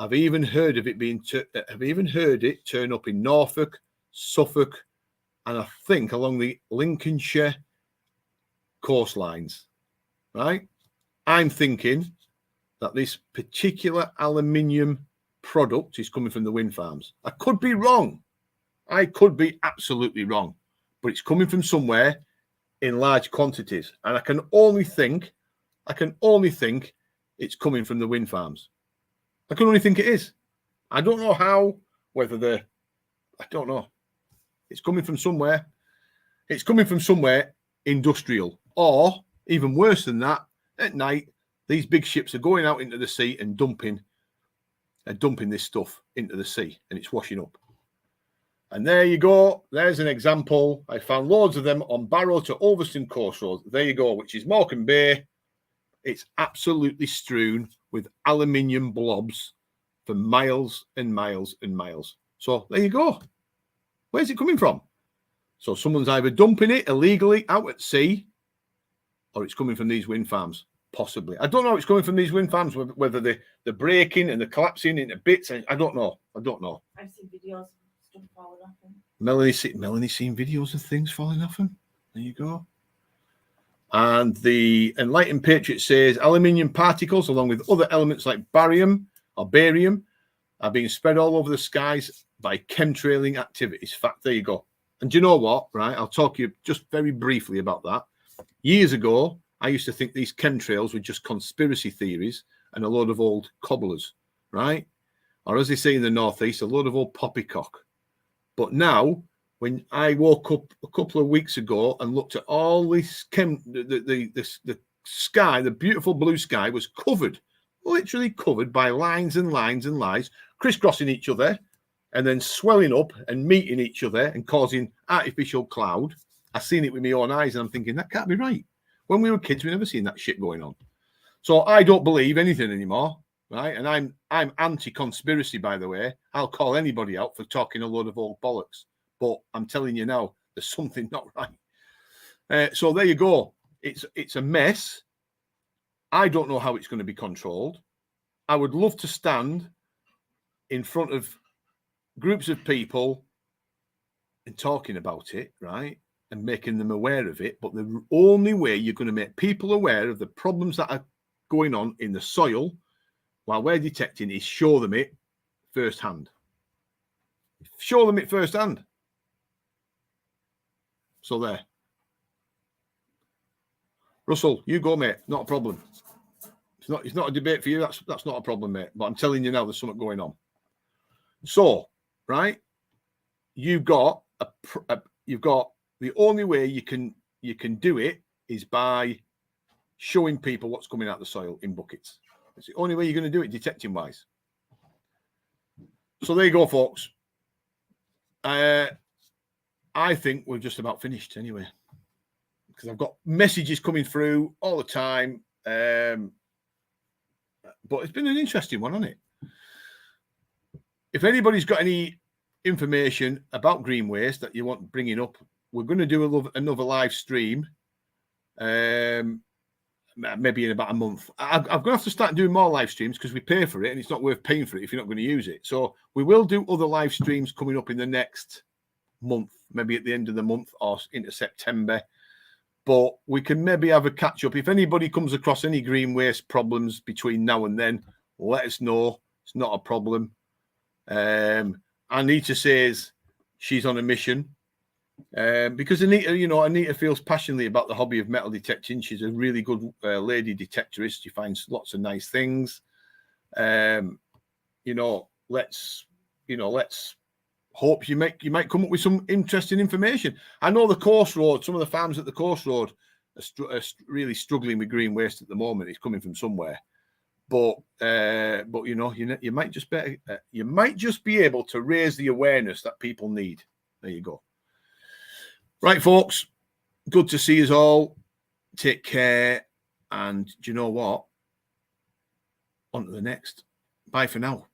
I've even heard of it turn up in Norfolk, Suffolk, and I think along the Lincolnshire coastlines, right? I'm thinking that this particular aluminium product is coming from the wind farms. I could be wrong. I could be absolutely wrong, but it's coming from somewhere in large quantities. And I can only think it's coming from the wind farms. I can only think it is. I don't know how, I don't know. It's coming from somewhere. It's coming from somewhere industrial, or even worse than that, at night, these big ships are going out into the sea and dumping this stuff into the sea, and it's washing up. And there you go. There's an example. I found loads of them on Barrow to Ulverston Coast Road. There you go, which is Morecambe Bay. It's absolutely strewn with aluminium blobs for miles and miles and miles. So there you go. Where's it coming from? So someone's either dumping it illegally out at sea, or it's coming from these wind farms, possibly. I don't know. It's coming from these wind farms, whether they're breaking and they're collapsing into bits. I don't know. I've seen videos of stuff falling off them. Melanie's seen videos of things falling off them. There you go. And the Enlightened Patriot says aluminium particles, along with other elements like barium, are being spread all over the skies by chemtrailing activities. Fact, there you go. And do you know what, right? I'll talk to you just very briefly about that. Years ago, I used to think these chemtrails were just conspiracy theories and a load of old cobblers, right? Or as they say in the Northeast, a load of old poppycock. But now, when I woke up a couple of weeks ago and looked at all this the sky, the beautiful blue sky was covered, literally covered by lines and lines and lines, crisscrossing each other and then swelling up and meeting each other and causing artificial cloud. I've seen it with my own eyes and I'm thinking, that can't be right. When we were kids, we never seen that shit going on. So I don't believe anything anymore, right? And I'm anti-conspiracy, by the way. I'll call anybody out for talking a load of old bollocks. But I'm telling you now, there's something not right. So there you go. It's a mess. I don't know how it's going to be controlled. I would love to stand in front of groups of people and talking about it, right? And making them aware of it. But the only way you're going to make people aware of the problems that are going on in the soil while we're detecting is show them it firsthand. Show them it firsthand. So there. Russell, you go, mate. Not a problem. It's not a debate for you. That's not a problem, mate. But I'm telling you now, there's something going on. So, right, you've got the only way you can do it is by showing people what's coming out of the soil in buckets. It's the only way you're going to do it, detecting wise. So there you go, folks. I think we're just about finished anyway, because I've got messages coming through all the time. But it's been an interesting one, hasn't it? If anybody's got any information about green waste that you want bringing up, we're going to do another live stream maybe in about a month. I'm going to have to start doing more live streams because we pay for it and it's not worth paying for it if you're not going to use it. So we will do other live streams coming up in the next month, maybe at the end of the month or into September. But we can maybe have a catch up. If anybody comes across any green waste problems between now and then, let us know. It's not a problem. Anita says she's on a mission. Because Anita feels passionately about the hobby of metal detecting. She's a really good lady detectorist. She finds lots of nice things. Let's hope you might come up with some interesting information. I know the course road, some of the farms at the course road are really struggling with green waste at the moment. It's coming from somewhere, but you might just be able to raise the awareness that people need. There you go. Right, folks, good to see us all. Take care. And do you know what? On to the next. Bye for now.